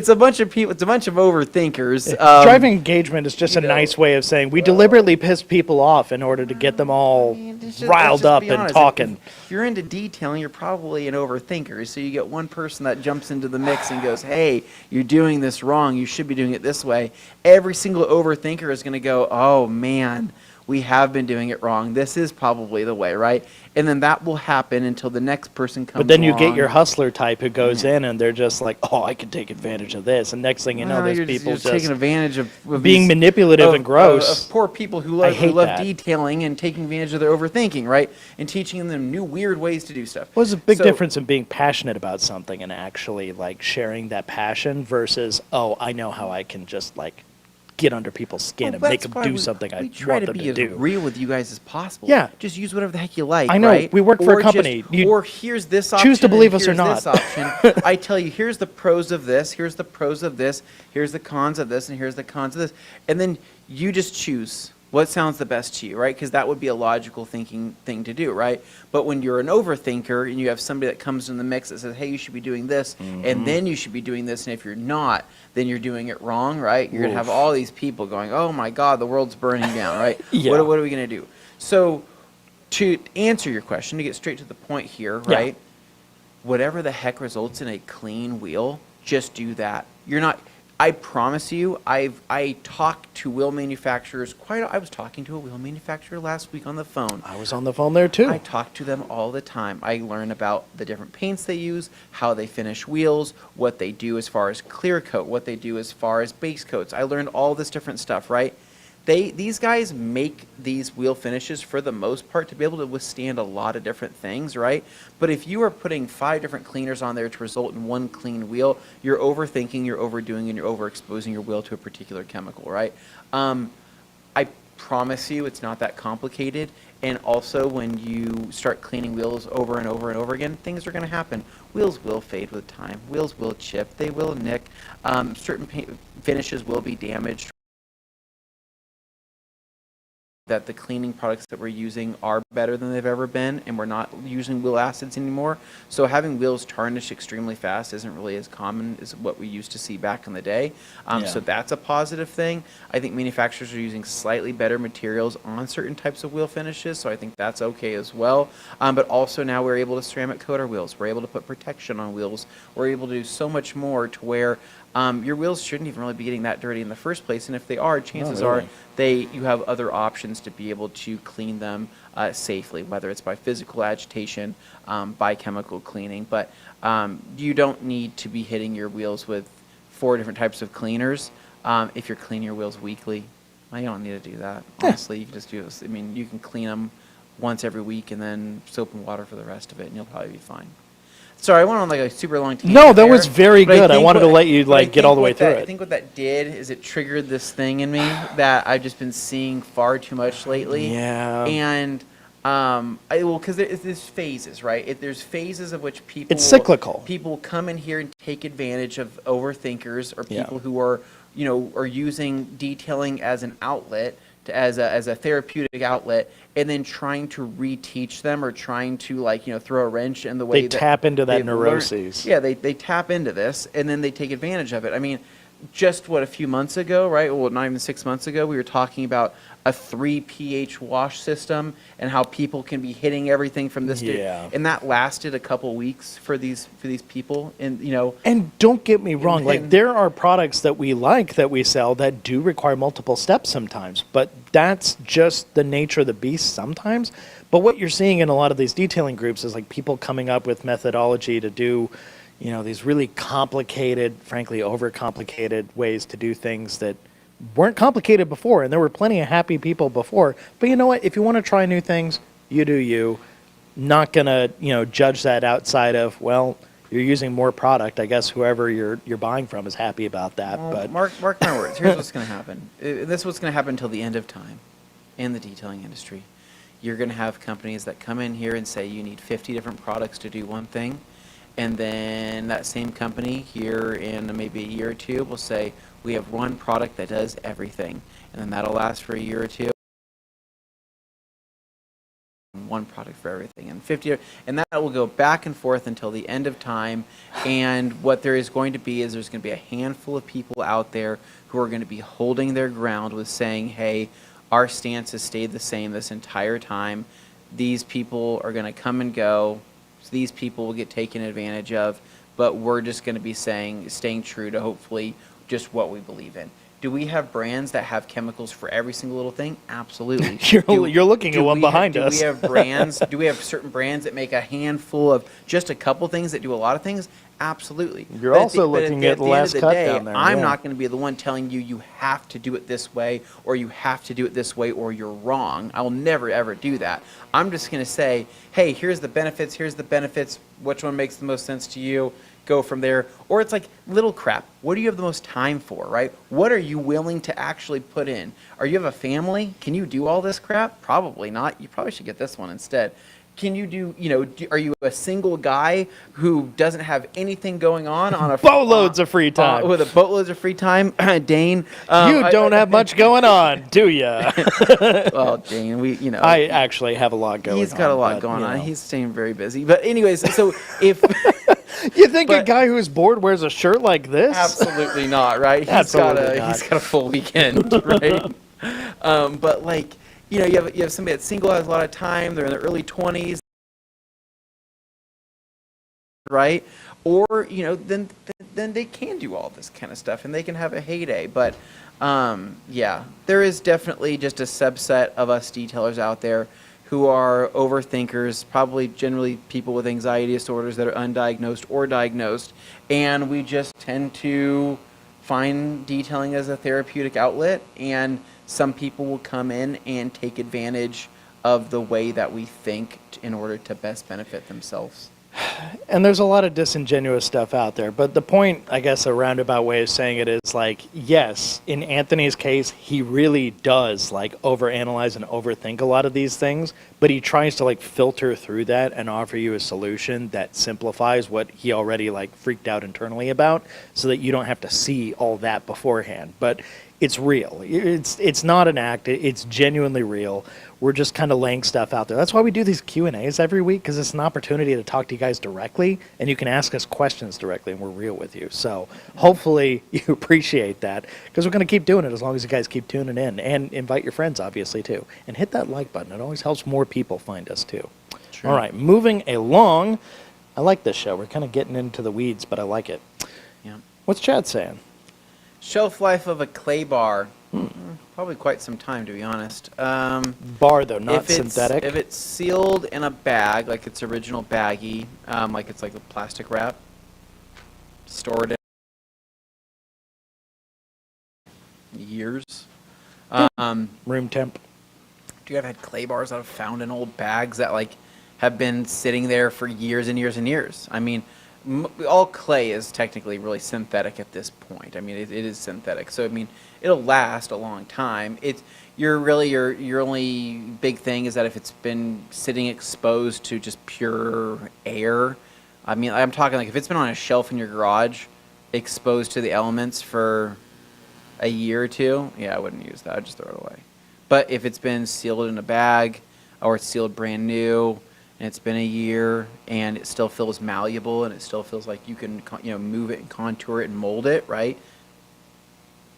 a bunch of people. It's a bunch of overthinkers. Driving engagement is just a nice way of saying we deliberately piss people off in order to get them all riled up and talking. If you're into detailing, you're probably an overthinker. So you get one person that jumps into the mix and goes, "Hey, you're doing this wrong. You should be doing it this way." Every single overthinker is going to go, "Oh man, we have been doing it wrong. This is probably the way, right?" And then that will happen until the next person comes But then you get along. your hustler type who goes in and they're just like, "Oh, I can take advantage of this," and next thing you know, Well, there's you're people just taking advantage of being these- manipulative and gross. Of poor people who I love hate that. detailing and taking advantage of their overthinking, right? And teaching them new weird ways to do stuff. Well, there's a big So- difference in being passionate about something and actually like sharing that passion versus, "Oh, I know how I can just like get under people's skin and make them do something I try want to them be to as do. real with you guys as possible. Yeah. Just use whatever the heck you like. I know. Right? We work for a Or company. or here's this option. choose to believe and us or here's not. This option. I tell you, here's the pros of this. Here's the pros of this. Here's the cons of this, and here's the cons of this. And then you just choose what sounds the best to you, right? Because that would be a logical thinking thing to do, right? But when you're an overthinker and you have somebody that comes in the mix that says, hey, you should be doing this, and then you should be doing this, and if you're not, then you're doing it wrong, right? You're going to have all these people going, oh my God, the world's burning down, right? Yeah. What are we going to do? So to answer your question, to get straight to the point here, right? Whatever the heck results in a clean wheel, just do that. You're not... I promise you, I talk to wheel manufacturers I was talking to a wheel manufacturer last week on the phone. I was on the phone there too. I talk to them all the time. I learn about the different paints they use, how they finish wheels, what they do as far as clear coat, what they do as far as base coats. I learned all this different stuff, right? These guys make these wheel finishes for the most part to be able to withstand a lot of different things, right? But if you are putting 5 different cleaners on there to result in one clean wheel, you're overthinking, you're overdoing, and you're overexposing your wheel to a particular chemical, right? I promise you it's not that complicated. And also when you start cleaning wheels over and over and over again, things are going to happen. Wheels will fade with time. Wheels will chip. They will nick. Certain finishes will be damaged. That the cleaning products that we're using are better than they've ever been, and we're not using wheel acids anymore. So having wheels tarnish extremely fast isn't really as common as what we used to see back in the day. So that's a positive thing. I think manufacturers are using slightly better materials on certain types of wheel finishes, so I think that's okay as well. But also now we're able to ceramic coat our wheels. We're able to put protection on wheels. We're able to do so much more to where your wheels shouldn't even really be getting that dirty in the first place, and if they are, chances are you have other options to be able to clean them safely, whether it's by physical agitation, by chemical cleaning. But you don't need to be hitting your wheels with 4 different types of cleaners if you're cleaning your wheels weekly. Well, you don't need to do that. Honestly, you can just do this. I mean, you can clean them once every week and then soap and water for the rest of it, and you'll probably be fine. Sorry, I went on like a super long tangent. No, that was very good. I wanted to let you get all the way through it. I think what that did is it triggered this thing in me that I've just been seeing far too much lately. Yeah. And because there's phases, right? There's phases of which people it's cyclical. People come in here and take advantage of overthinkers or people who are using detailing as an outlet. As a therapeutic outlet, and then trying to reteach them or trying to throw a wrench in the way they tap into that neuroses. They tap into this and then they take advantage of it. I mean, just a few months ago, right? Well, not even 6 months ago, we were talking about a 3 pH wash system and how people can be hitting everything from this. And that lasted a couple weeks for these people. And don't get me wrong, like there are products that we sell that do require multiple steps sometimes, but that's just the nature of the beast sometimes. But what you're seeing in a lot of these detailing groups is like people coming up with methodology to do these really complicated, frankly, overcomplicated ways to do things that weren't complicated before. And there were plenty of happy people before. But you know what? If you want to try new things, you do you. Not going to, judge that outside of, well, you're using more product. I guess whoever you're buying from is happy about that. Well, but mark my words. Here's what's going to happen. This is what's going to happen until the end of time in the detailing industry. You're going to have companies that come in here and say you need 50 different products to do one thing. And then that same company here in maybe a year or two will say, we have one product that does everything. And then that'll last for a year or two. One product for everything. And 50, and that will go back and forth until the end of time. And what there is going to be is there's going to be a handful of people out there who are going to be holding their ground with saying, hey, our stance has stayed the same this entire time. These people are going to come and go. These people will get taken advantage of, but we're just going to be staying true to hopefully just what we believe in. Do we have brands that have chemicals for every single little thing? Absolutely. You're looking at one behind us. Do we have brands? Do we have certain brands that make a handful of just a couple things that do a lot of things? Absolutely. You're also looking at the last cut down there. I'm not going to be the one telling you you have to do it this way or you have to do it this way or you're wrong. I will never, ever do that. I'm just going to say, hey, here's the benefits. Which one makes the most sense to you? go from there. Or it's like little crap. What do you have the most time for, right? What are you willing to actually put in? Are you have a family? Can you do all this crap? Probably not. You probably should get this one instead. Can you do, are you a single guy who doesn't have anything going on a boatloads of free time? With a boatloads of free time, Dane. You don't have much going on, do ya? Well, Dane, I actually have a lot going on. He's got a lot going on. He's staying very busy. But anyways, so if... You think a guy who's bored wears a shirt like this? Absolutely not, right? He's got a full weekend, right? But like, you have somebody that's single, has a lot of time, they're in their early 20s, right? Or, then they can do all this kind of stuff and they can have a heyday. But yeah, there is definitely just a subset of us detailers out there who are overthinkers, probably generally people with anxiety disorders that are undiagnosed or diagnosed, and we just tend to find detailing as a therapeutic outlet, and some people will come in and take advantage of the way that we think in order to best benefit themselves. And there's a lot of disingenuous stuff out there. But the point, I guess, a roundabout way of saying it is like, yes, in Anthony's case, he really does like overanalyze and overthink a lot of these things, but he tries to like filter through that and offer you a solution that simplifies what he already like freaked out internally about so that you don't have to see all that beforehand. But it's real. It's not an act. It's genuinely real. We're just kind of laying stuff out there. That's why we do these Q&As every week, because it's an opportunity to talk to you guys directly, and you can ask us questions directly, and we're real with you. So hopefully you appreciate that, because we're going to keep doing it as long as you guys keep tuning in, and invite your friends, obviously, too. And hit that like button. It always helps more people find us, too. True. All right, moving along. I like this show. We're kind of getting into the weeds, but I like it. Yeah. What's Chad saying? Shelf life of a clay bar. Probably quite some time, to be honest. Bar, though, not synthetic? If it's sealed in a bag, like its original baggie, like it's like a plastic wrap, stored in years. Room temp. Do you have had clay bars that have found in old bags that like have been sitting there for years and years and years? I mean, all clay is technically really synthetic at this point. I mean, it is synthetic. So, I mean, it'll last a long time. Your only big thing is that if it's been sitting exposed to just pure air, I mean, I'm talking like if it's been on a shelf in your garage, exposed to the elements for a year or two, yeah, I wouldn't use that. I'd just throw it away. But if it's been sealed in a bag or it's sealed brand new, and it's been a year, and it still feels malleable, and it still feels like you can, move it and contour it and mold it, right?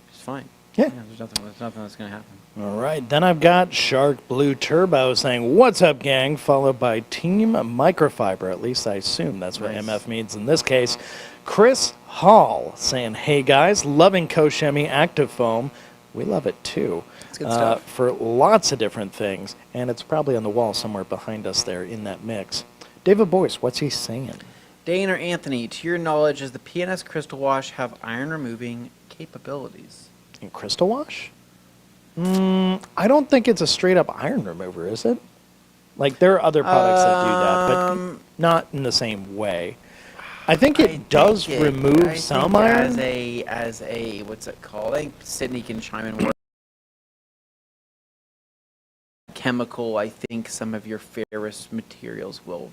It's fine. Yeah. There's nothing that's going to happen. All right. Then I've got Shark Blue Turbo saying, "What's up, gang?" Followed by Team Microfiber. At least I assume that's what MF means in this case. Chris Hall saying, "Hey, guys, loving Koshemi Active Foam. We love it, too. It's good stuff. For lots of different things, and it's probably on the wall somewhere behind us there in that mix." David Boyce, what's he saying? Dane or Anthony, to your knowledge, does the PNS Crystal Wash have iron removing capabilities? In Crystal Wash? I don't think it's a straight up iron remover, is it? Like, there are other products that do that, but not in the same way. I think it does remove some iron. As a what's it called? I think Sydney can chime in more. Chemical, I think some of your ferrous materials will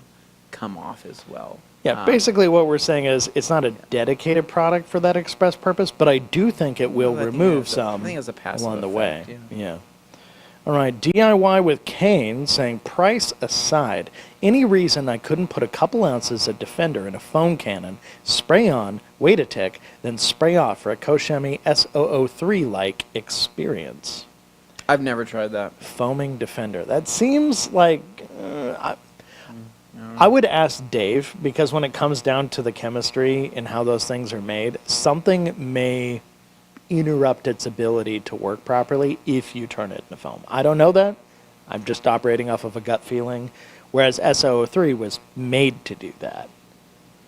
come off as well. Yeah, basically what we're saying is it's not a dedicated product for that express purpose, but I do think it will remove some along the way. Yeah. All right, DIY with Kane saying, "Price aside, any reason I couldn't put a couple ounces of Defender in a foam cannon, spray on, wait a tick, then spray off for a Koshemi S003-like experience?" I've never tried that. Foaming Defender. That seems like... I would ask Dave, because when it comes down to the chemistry and how those things are made, something may interrupt its ability to work properly if you turn it into foam. I don't know that. I'm just operating off of a gut feeling, whereas S003 was made to do that.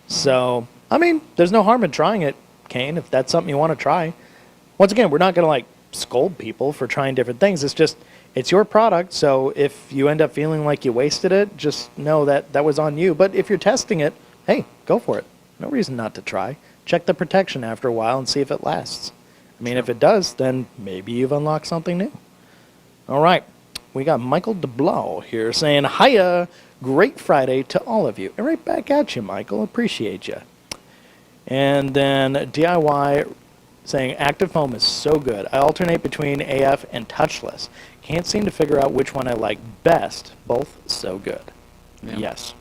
So, I mean, there's no harm in trying it, Kane, if that's something you want to try. Once again, we're not going to, like, scold people for trying different things. It's just, it's your product, so if you end up feeling like you wasted it, just know that that was on you. But if you're testing it, hey, go for it. No reason not to try. Check the protection after a while and see if it lasts. I mean, if it does, then maybe you've unlocked something new. All right. We got Michael DeBlau here saying, hiya, great Friday to all of you. And right back at you, Michael. Appreciate you. And then DIY saying, Active Foam is so good. I alternate between AF and touchless. Can't seem to figure out which one I like best. Both so good. Yeah. Yes.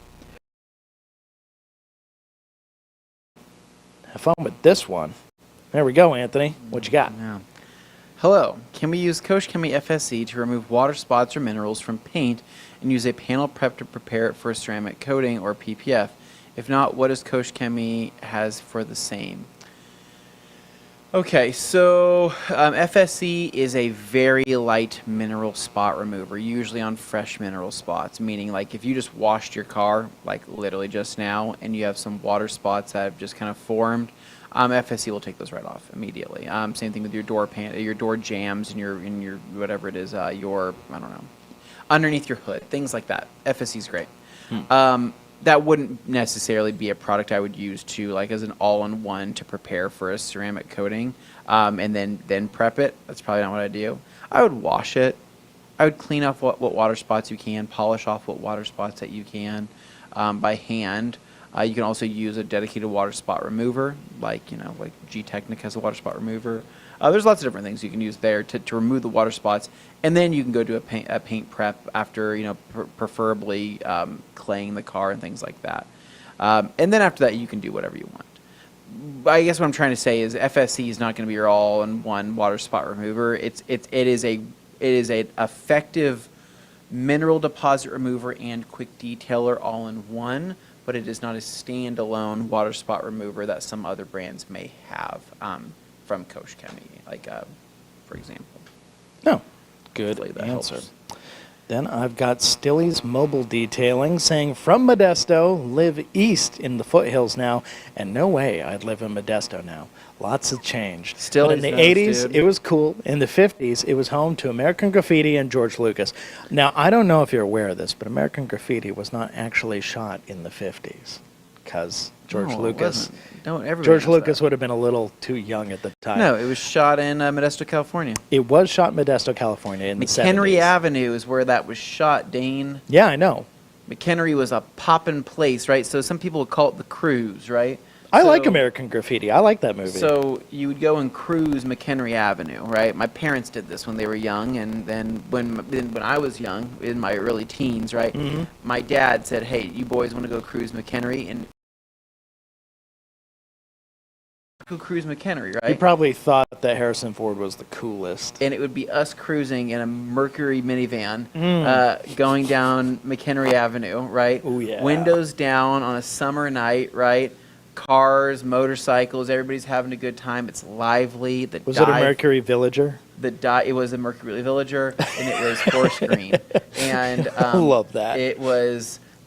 Have fun with this one. There we go, Anthony. What you got? Yeah. Hello. Can we use Kosh Chemi FSC to remove water spots or minerals from paint and use a panel prep to prepare it for a ceramic coating or PPF? If not, what does Kosh Chemi has for the same? Okay, so FSC is a very light mineral spot remover, usually on fresh mineral spots, meaning like if you just washed your car, like literally just now, and you have some water spots that have just kind of formed, FSC will take those right off immediately. Same thing with your your door jams and your whatever it is, I don't know, underneath your hood, things like that. FSC is great. That wouldn't necessarily be a product I would use to like as an all-in-one to prepare for a ceramic coating, and then prep it. That's probably not what I do. I would wash it. I would clean off what water spots you can, polish off what water spots that you can by hand. You can also use a dedicated water spot remover, like G-Technic has a water spot remover. There's lots of different things you can use there to remove the water spots, and then you can go do a paint prep after, preferably claying the car and things like that. And then after that, you can do whatever you want. I guess what I'm trying to say is FSC is not going to be your all-in-one water spot remover. It is a effective mineral deposit remover and quick detailer all in one, but it is not a standalone water spot remover that some other brands may have from Kosh Chemi, for example. No, good answer. Helps. Then I've got Stilly's Mobile Detailing saying, from Modesto, live east in the foothills now, and no way I'd live in Modesto now. Lots have changed. Still in the 80s, it was cool. In the 50s, it was home to American Graffiti and George Lucas. Now, I don't know if you're aware of this, but American Graffiti was not actually shot in the 50s because George Lucas would have been a little too young at the time. No, it was shot in Modesto, California. It was shot in Modesto, California in the 70s. McHenry Avenue is where that was shot, Dane. Yeah, I know. McHenry was a poppin' place, right? So some people would call it the cruise, right? I like American Graffiti. I like that movie. So you would go and cruise McHenry Avenue, right? My parents did this when they were young, and then when I was young, in my early teens, right? Mm-hmm. My dad said, "Hey, you boys want to go cruise McHenry?" And go cruise McHenry, right? You probably thought that Harrison Ford was the coolest. And it would be us cruising in a Mercury minivan, going down McHenry Avenue, right? Oh yeah. Windows down on a summer night, right? Cars, motorcycles, everybody's having a good time. It's lively. Was it a Mercury Villager? It was a Mercury Villager, and it was forest green. And I love that.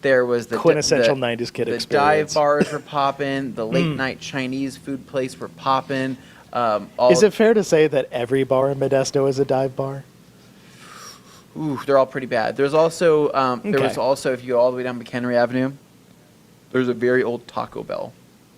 There was the quintessential 90s kid the experience. Dive bars were popping. The late night Chinese food place were popping. Is it fair to say that every bar in Modesto is a dive bar? Ooh, they're all pretty bad. There's also if you go all the way down McHenry Avenue, there's a very old Taco Bell.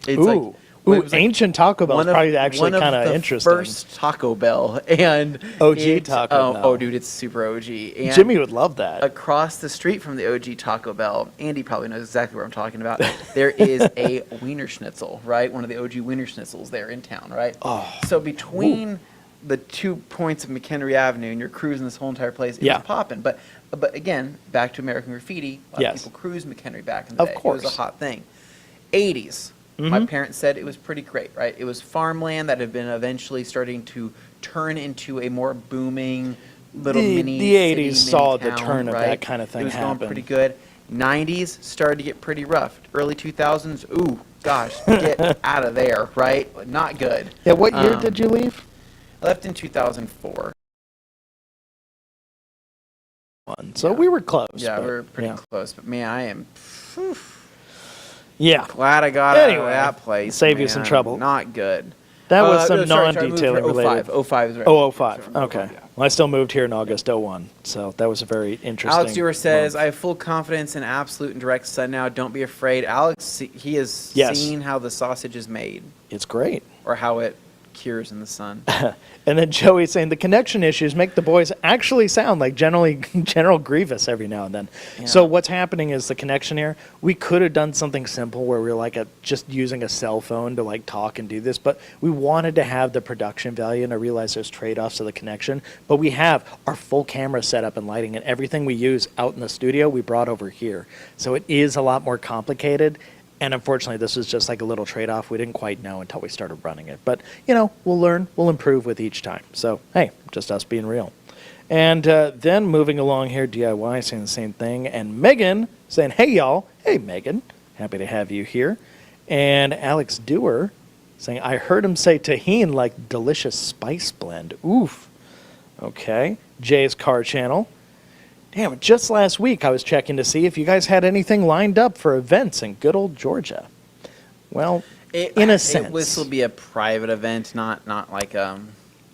It's ancient Taco Bell is probably actually kind of interesting. First Taco Bell and OG Taco Bell. Oh, dude, it's super OG. And Jimmy would love that. Across the street from the OG Taco Bell, Andy probably knows exactly what I'm talking about. There is a Wiener Schnitzel, right? One of the OG Wiener Schnitzels there in town, right? Oh, so between the 2 points of McHenry Avenue, and you're cruising this whole entire place, it was popping. But again, back to American Graffiti, a lot of people cruised McHenry back in the day. Of course. It was a hot thing. 80s. My parents said it was pretty great, right? It was farmland that had been eventually starting to turn into a more booming little mini The 80s saw the town, turn of that kind of thing happen. It was happen. going pretty good. 90s started to get pretty rough. Early 2000s, ooh, gosh, get out of there, right? Not good. Yeah, what year did you leave? I left in 2004. So we were close. Yeah, we were pretty close. But man, I am... Yeah. Glad I got out of that place. Save you some trouble. Not good. That was some non-detailing related. 05 is right. Oh, 05. Okay. Yeah. Well, I still moved here in August '01, so that was a very interesting. Alex Dewar says, month. I have full confidence in absolute and direct sun now. Don't be afraid. Alex, he has Yes. seen how the sausage is made It's great. or how it cures in the sun. And then Joey's saying the connection issues make the boys actually sound like General Grievous every now and then. Yeah. So what's happening is the connection here. We could have done something simple where we were like just using a cell phone to like talk and do this, but we wanted to have the production value, and I realize there's trade-offs to the connection. But we have our full camera setup and lighting, and everything we use out in the studio we brought over here. So it is a lot more complicated. And unfortunately, this is just like a little trade-off. We didn't quite know until we started running it. But, we'll learn, we'll improve with each time. So, hey, just us being real. And then moving along here, DIY saying the same thing. And Megan saying, hey, y'all. Hey, Megan. Happy to have you here. And Alex Dewar saying, I heard him say tahini like delicious spice blend. Oof. Okay. Jay's Car Channel. Damn, just last week I was checking to see if you guys had anything lined up for events in good old Georgia. Well, in a sense. This will be a private event, not like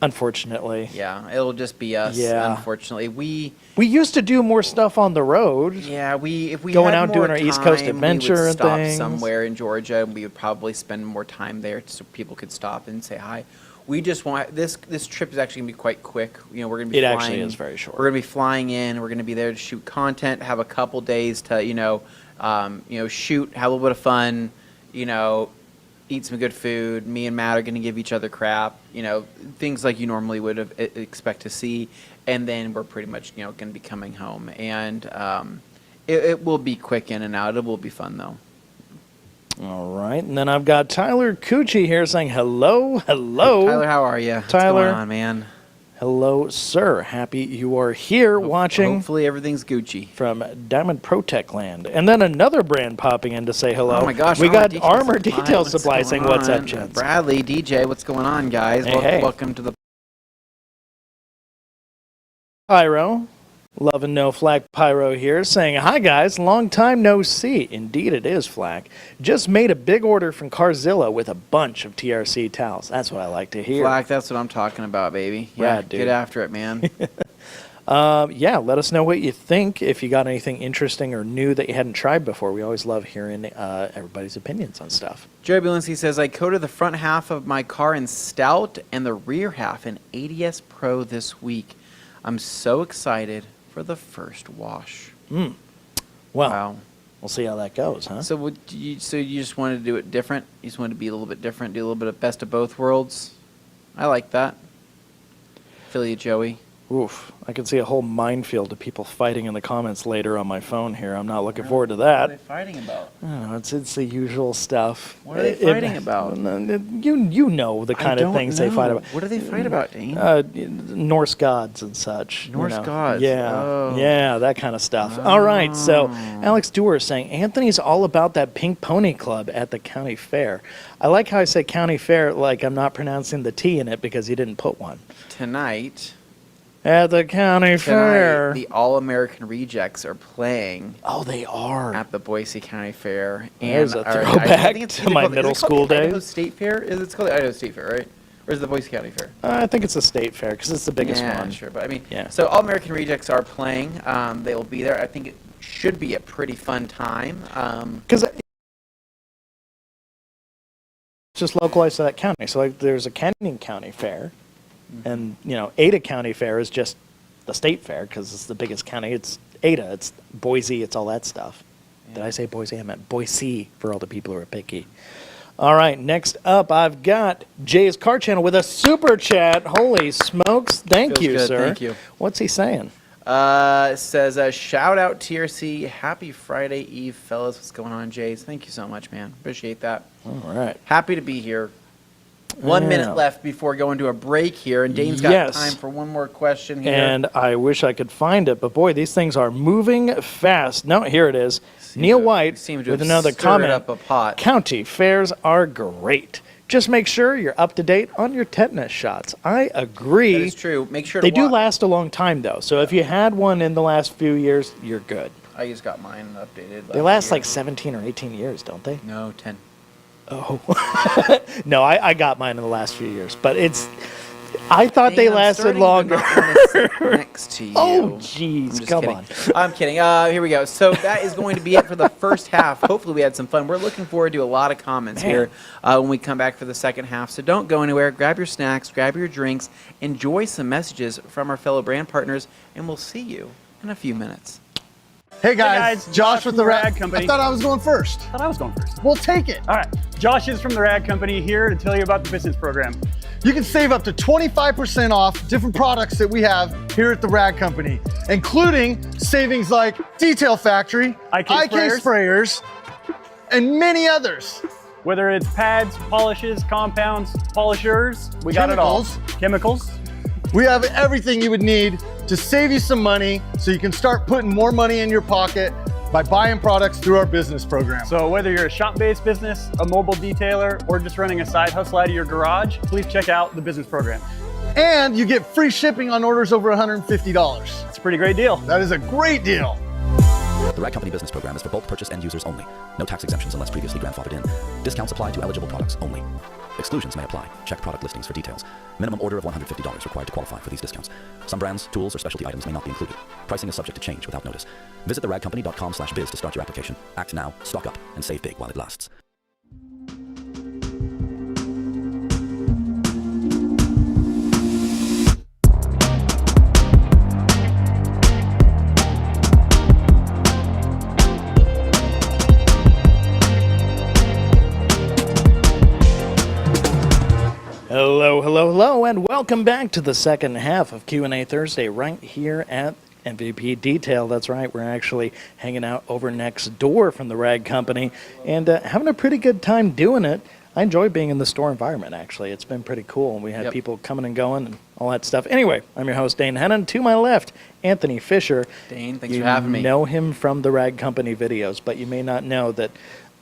unfortunately. Yeah, it'll just be us. Yeah. Unfortunately, we used to do more stuff on the road. Yeah, if we going had out more doing our East Coast time, adventure we would and stop things. somewhere in Georgia, and we would probably spend more time there so people could stop and say hi. We just want this trip is actually gonna be quite quick. We're gonna be. It flying, actually is very short. We're gonna be flying in. We're gonna be there to shoot content. Have a couple days to shoot, have a little bit of fun. Eat some good food. Me and Matt are gonna give each other crap. Things like you normally would expect to see. And then we're pretty much gonna be coming home. And it will be quick in and out. It will be fun though. All right, and then I've got Tyler Cucci here saying hello. Tyler, how are you? Tyler. What's going on, man? Hello, sir. Happy you are here watching. Hopefully everything's Gucci. From Diamond Protech Land. And then another brand popping in to say hello. Oh my gosh. We got Armor Detail Supply saying what's up, gents. Bradley, DJ, what's going on, guys? Hey. Welcome to the Pyro. Love and No Flack Pyro here saying, hi guys, long time no see. Indeed it is, Flack. Just made a big order from Carzilla with a bunch of TRC towels. That's what I like to hear. Flack, that's what I'm talking about, baby. Yeah, Yeah, dude. get after it, man. Yeah, let us know what you think. If you got anything interesting or new that you hadn't tried before, we always love hearing everybody's opinions on stuff. Joe Bielinski says, I coated the front half of my car in Stout and the rear half in ADS Pro this week. I'm so excited for the first wash. Well, Wow. we'll see how that goes, huh? So you just wanted to do it different? You just wanted to be a little bit different, do a little bit of best of both worlds? I like that. Feel you, Joey. Oof, I can see a whole minefield of people fighting in the comments later on my phone here. I'm not looking forward to What are that. they fighting about? I don't know, it's the usual stuff. What are they fighting about? You know the kind of things they fight about. What do they fight about, Dane? Norse gods and such. Norse gods. Yeah, Oh. yeah, that kind of stuff. All right, so Alex Dewar is saying, Anthony's all about that Pink Pony Club at the county fair. I like how I say county fair like I'm not pronouncing the T in it because he didn't put one. Tonight, At the county fair. the All-American Rejects are playing Oh, they are. at the Boise County Fair. There's a I throwback think it's to either my called- is it middle called school the Idaho days. State Fair? It's called the Idaho State Fair, right? Or is it the Boise County Fair? I think it's a state fair because it's the biggest Yeah, one. sure. But I mean, Yeah. so All-American Rejects are playing. They will be there. I think it should be a pretty fun time. Because it's just localized to that county. So like, there's a Canyon County Fair, and Ada County Fair is just the state fair because it's the biggest county. It's Ada, it's Boise, it's all that stuff. Yeah. Did I say Boise? I meant Boise for all the people who are picky. All right, next up, I've got Jay's Car Channel with a super chat. Holy smokes! Thank Feels you, good, sir. thank you. What's he saying? It says, shout out TRC. Happy Friday Eve, fellas. What's going on, Jays? Thank you so much, man. Appreciate that. All right. Happy to be here. 1 minute left before going to a break here, and Dane's got Yes. time for one more question here. And I wish I could find it, but boy, these things are moving fast. No, here it is. Neil White seem to with have another stirred comment. up a pot. County fairs are great. Just make sure you're up to date on your tetanus shots. I agree. That is true. Make sure to They do watch. last a long time, though. So if you had one in the last few years, you're good. I just got mine updated. They last year. like 17 or 18 years, don't they? No, 10. Oh. No, I got mine in the last few years. But I thought they Dang, I'm lasted starting to longer. not wanna sit next to you. Oh, I'm jeez, just come kidding. on. I'm kidding. Here we go. So that is going to be it for the first half. Hopefully we had some fun. We're looking forward to a lot of comments here when we come back for the second half. So don't go anywhere. Grab your snacks, grab your drinks, enjoy some messages from our fellow brand partners, and we'll see you in a few minutes. Hey guys, Josh with the Rag Company. I thought I was going first. I thought I was going first. We'll take it. All right, Josh is from the Rag Company here to tell you about the business program. You can save up to 25% off different products that we have here at the Rag Company, including savings like Detail Factory, IK sprayers, and many others. Whether it's pads, polishes, compounds, polishers, we got it all. Chemicals. We have everything you would need to save you some money so you can start putting more money in your pocket by buying products through our business program. So whether you're a shop-based business, a mobile detailer, or just running a side hustle out of your garage, please check out the business program. And you get free shipping on orders over $150. It's a pretty great deal. That is a great deal. The Rag Company Business Program is for bulk purchase end users only. No tax exemptions unless previously grandfathered in. Discounts apply to eligible products only. Exclusions may apply. Check product listings for details. Minimum order of $150 required to qualify for these discounts. Some brands, tools, or specialty items may not be included. Pricing is subject to change without notice. Visit theragcompany.com/biz to start your application. Act now, stock up, and save big while it lasts. Hello, and welcome back to the second half of Q&A Thursday right here at MVP Detail. That's right, we're actually hanging out over next door from the Rag Company and having a pretty good time doing it. I enjoy being in the store environment, actually. It's been pretty cool. We had people coming and going and all that stuff. Anyway, I'm your host, Dane Anthony. To my left, Anthony Fisher. Dane, thanks for having me. You know him from the Rag Company videos, but you may not know that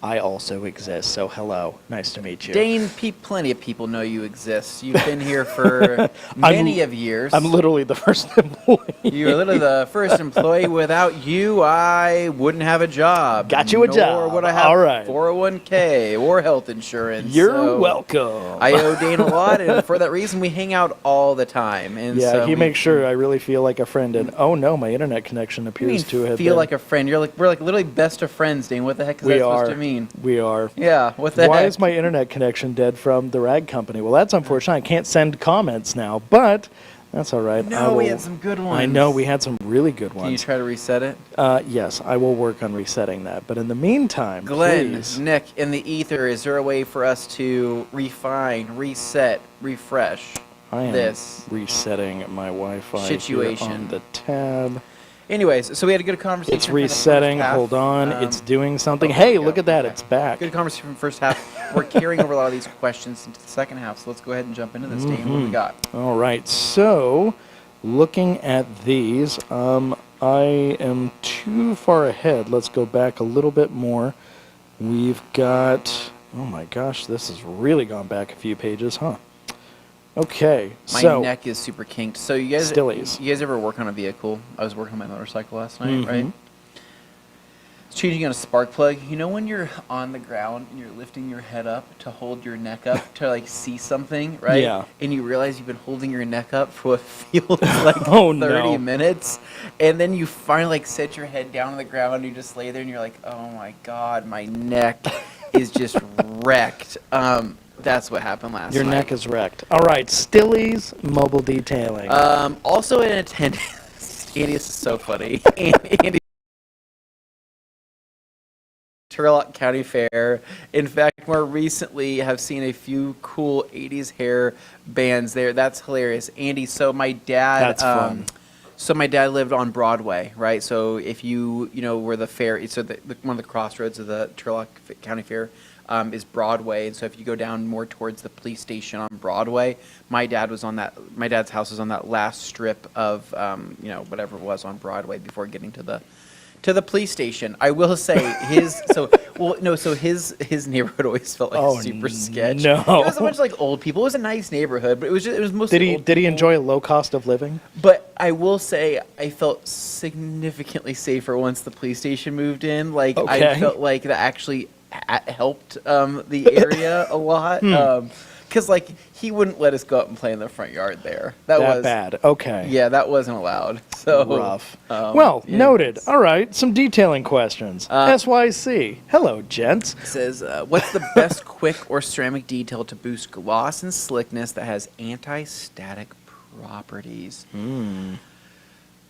I also exist, so hello. Nice to meet you. Dane, plenty of people know you exist. You've been here for many of years. I'm literally the first employee. You're literally the first employee. Without you, I wouldn't have a job. Got you a job. Or would I have All right. 401k or health insurance. You're welcome. I owe Dane a lot, and for that reason, we hang out all the time. And yeah, so he makes sure I really feel like a friend. And oh no, my internet connection appears to have feel been... like a friend. We're like literally best of friends, Dane. What the heck is that supposed to mean? We are. Yeah, what the heck? Why is my internet connection dead from the Rag Company? Well, that's unfortunate. I can't send comments now, but that's all right. No, we had some good ones. I know, we had some really good ones. Can you try to reset it? Yes, I will work on resetting that. But in the meantime, Glenn, please. Nick, in the ether, is there a way for us to refine, reset, refresh I am this resetting my Wi-Fi situation here on the tab. Anyways, so we had a good conversation. It's from the first resetting. half. Hold on. It's doing something. okay, Hey, there we look go. at that. Okay. It's back. Good conversation from the first half. We're carrying over a lot of these questions into the second half, so let's go ahead and jump into this, Dane. What do we got? All right. So, looking at these, I am too far ahead. Let's go back a little bit more. We've got... Oh my gosh, this has really gone back a few pages, huh? Okay, My neck is super kinked. So you guys ever work on a vehicle? I was working on my motorcycle last night, right? It's changing on a spark plug. You know when you're on the ground and you're lifting your head up to hold your neck up to like see something, right? Yeah. And you realize you've been holding your neck up for what feels like Oh, 30 no. minutes, and then you finally like set your head down on the ground and you just lay there and you're like, oh my god, my neck is just wrecked. That's what happened last night. Your neck is wrecked. All right, Stilly's Mobile Detailing. Also in attendance, Andy, this is so funny. Andy, Turlock County Fair. In fact, more recently, have seen a few cool 80s hair bands there. That's hilarious. Andy, so my dad... That's fun. So my dad lived on Broadway, right? So if you know where the fair... So one of the crossroads of the Turlock County Fair is Broadway. And so if you go down more towards the police station on Broadway, my dad's house is on that last strip of, whatever it was on Broadway before getting to the police station. I will say his neighborhood always felt like super sketch. No. It was a bunch of like old people. It was a nice neighborhood, but it was mostly Did he enjoy a low cost of living? But I will say I felt significantly safer once the police station moved in. Like I felt like that actually helped the area a lot. because like he wouldn't let us go out and play in the front yard there. That was bad. Okay. Yeah, that wasn't allowed. So Rough. Well, yeah, noted. All right, some detailing questions. SYC. Hello, gents. Says, what's the best quick or ceramic detail to boost gloss and slickness that has anti-static properties?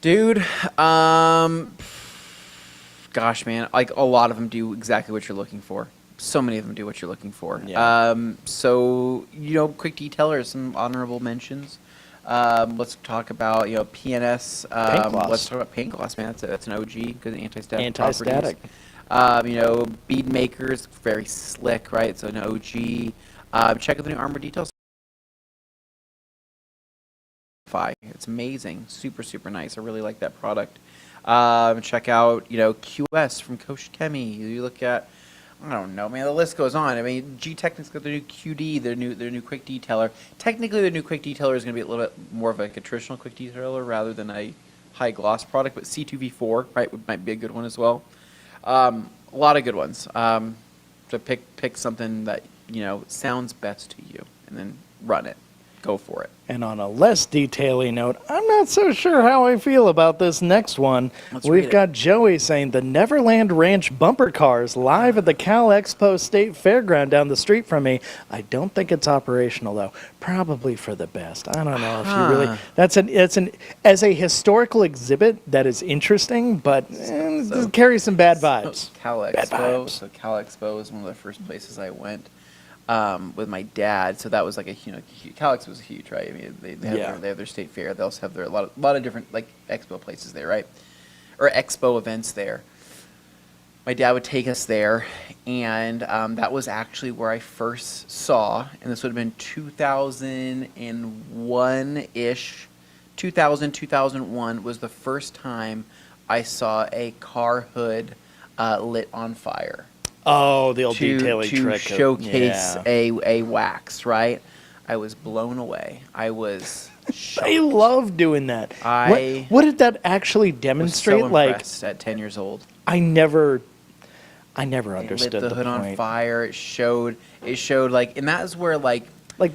Dude, gosh, man, like a lot of them do exactly what you're looking for. So many of them do what you're looking for. Yeah. So, quick detailers, some honorable mentions. Let's talk about, PNS. Paint gloss. Let's talk about paint gloss, man. That's an OG because anti-static. Anti-static. Properties. Bead makers, very slick, right? So an OG. Check out the new Armor Details. It's amazing. Super, super nice. I really like that product. Check out, QS from Kosh Chemi. You look at, I don't know, man. The list goes on. I mean, G-Technic's got their new QD, their new quick detailer. Technically, their new quick detailer is going to be a little bit more of like a traditional quick detailer rather than a high gloss product. But C2V4, right, might be a good one as well. A lot of good ones. So pick something that sounds best to you, and then run it. Go for it. And on a less detailing note, I'm not so sure how I feel about this next one. We've got Joey saying the Neverland Ranch bumper cars live at the Cal Expo State Fairground down the street from me. I don't think it's operational though. Probably for the best. I don't know if you really. That's an as a historical exhibit that is interesting, but it carries some bad vibes. Cal Expo. Bad vibes. So Cal Expo was one of the first places I went. With my dad, so that was like Cal Expo was huge, right? I mean, they have their state fair. They also have their a lot of different like expo places there, right? Or expo events there. My dad would take us there, and that was actually where I first saw, and this would have been 2001-ish. 2001 was the first time I saw a car hood lit on fire. Oh, the old detailing trick. To showcase a wax, right? I was blown away. I was shocked. I love doing that. What did that actually demonstrate? Was so impressed at 10 years old. I never understood lit the hood on fire. It showed like, and that is where like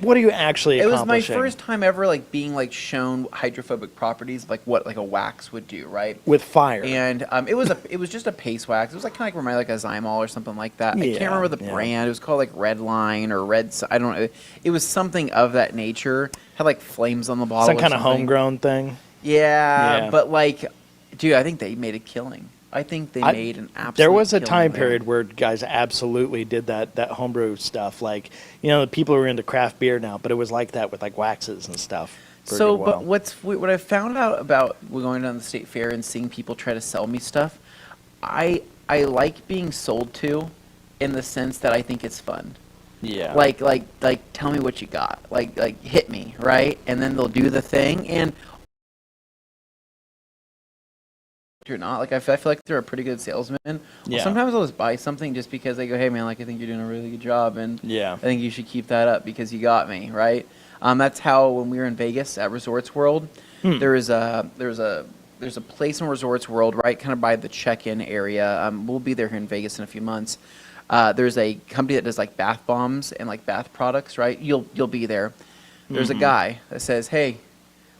what are you actually it accomplishing? was my first time ever like being like shown hydrophobic properties, like what like a wax would do, right? With fire. And it was just a paste wax. It was like kind of like reminded like a Zymol or something like that. I can't remember the brand. It was called like Red Line or Red. I don't know. It was something of that nature. Had like flames on the bottle. Some kind of homegrown thing. Yeah, but like, dude, I think they made a killing. I think they made an absolute. There was a killing time there. period where guys absolutely did that homebrew stuff. Like, the people are into craft beer now, but it was like that with like waxes and stuff. So, but what I found out about going down the state fair and seeing people try to sell me stuff, I like being sold to, in the sense that I think it's fun. Yeah. Like tell me what you got. Like hit me, right? And then they'll do the thing and. Or not, like I feel like they're a pretty good salesman. Well, sometimes I'll just buy something just because they go, "Hey man, like I think you're doing a really good job, and I think you should keep that up because you got me right." That's how when we were in Vegas at Resorts World, there's a place in Resorts World right kind of by the check-in area. We'll be there here in Vegas in a few months. There's a company that does like bath bombs and like bath products, right? You'll be there. There's a guy that says, "Hey,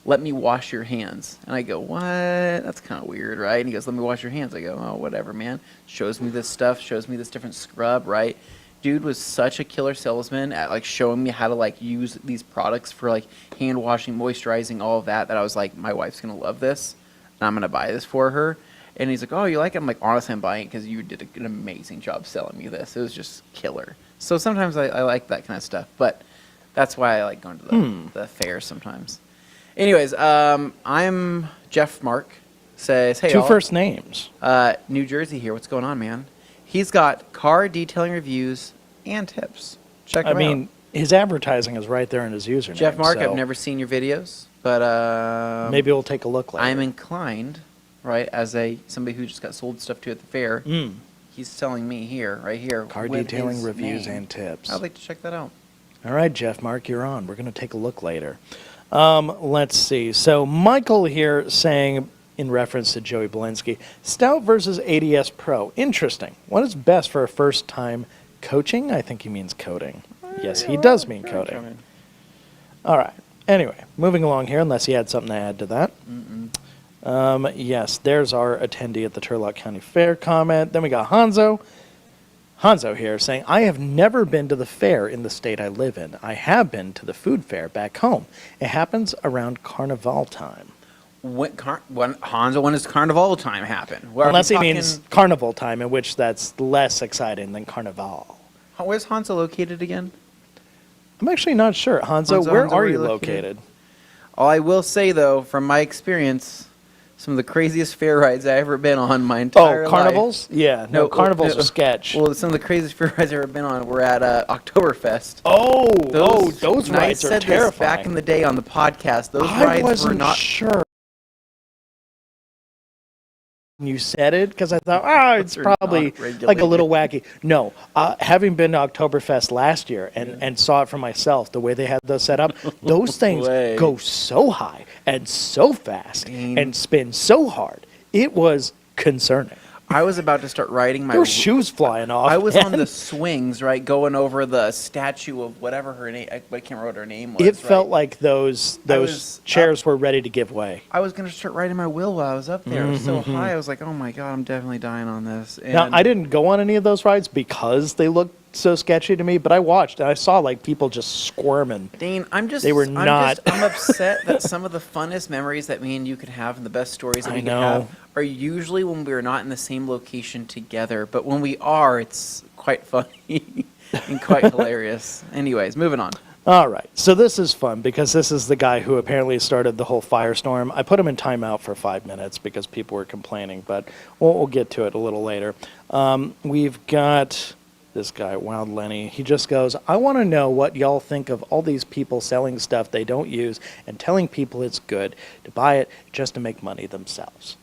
let me wash your hands." And I go, "What? That's kind of weird, right?" And he goes, "Let me wash your hands." I go, "Oh, whatever, man." Shows me this stuff, shows me this different scrub, right? Dude was such a killer salesman at like showing me how to like use these products for like hand washing, moisturizing, all of that I was like, my wife's going to love this and I'm going to buy this for her. And he's like, "Oh, you like it?" I'm like, "Honestly, I'm buying it because you did an amazing job selling me this. It was just killer." So sometimes I like that kind of stuff, but that's why I like going to the fair sometimes. Anyways, I'm Jeff Mark. Says, "Hey, two first names. New Jersey here. What's going on, man?" He's got car detailing reviews and tips. Check him out. I mean, his advertising is right there in his username. Jeff Mark, so I've never seen your videos, but maybe we'll take a look later. I'm inclined, right, as somebody who just got sold stuff to at the fair. He's telling me right here. Car detailing reviews and tips. I'd like to check that out. All right, Jeff Mark, you're on. We're going to take a look later. Let's see. So Michael here saying, in reference to Joey Belinsky, Stout versus ADS Pro. Interesting. What is best for a first-time coaching? I think he means coding. Yes, he does mean coding. All right. Anyway, moving along here, unless you had something to add to that. Yes, there's our attendee at the Turlock County Fair comment. Then we got Hanzo. Hanzo here saying, I have never been to the fair in the state I live in. I have been to the food fair back home. It happens around Carnival time. Hanzo, when does Carnival time happen? Unless he means Carnival time, in which that's less exciting than Carnival. Where's Hanzo located again? I'm actually not sure. Hanzo, where are you located? All I will say, though, from my experience, some of the craziest fair rides I've ever been on my entire life. Oh, carnivals? Yeah, no, carnivals are sketch. Well, some of the craziest fair rides I've ever been on were at Oktoberfest. Those rides are I said terrifying. this back in the day on the podcast. Those rides were not sure. You said it because I thought, it's probably like a little wacky. No, having been to Oktoberfest last year and saw it for myself, the way they had those set up, those things go so high and so fast and spin so hard. It was concerning. I was about to start riding my... There were shoes flying off. I was on the swings, right, going over the statue of whatever her name... I can't remember what her name was. It felt like those chairs were ready to give way. I was going to start riding my wheel while I was up there. It was so high. I was like, oh, my God, I'm definitely dying on this. And now, I didn't go on any of those rides because they looked so sketchy to me, but I watched and I saw like people just squirming. Dane, I'm upset that some of the funnest memories that me and you could have and the best stories that we could have are usually when we're not in the same location together. But when we are, it's quite funny and quite hilarious. Anyways, moving on. All right. So this is fun because this is the guy who apparently started the whole firestorm. I put him in timeout for 5 minutes because people were complaining, but we'll get to it a little later. We've got this guy, Wild Lenny. He just goes, I want to know what y'all think of all these people selling stuff they don't use and telling people it's good to buy it just to make money themselves.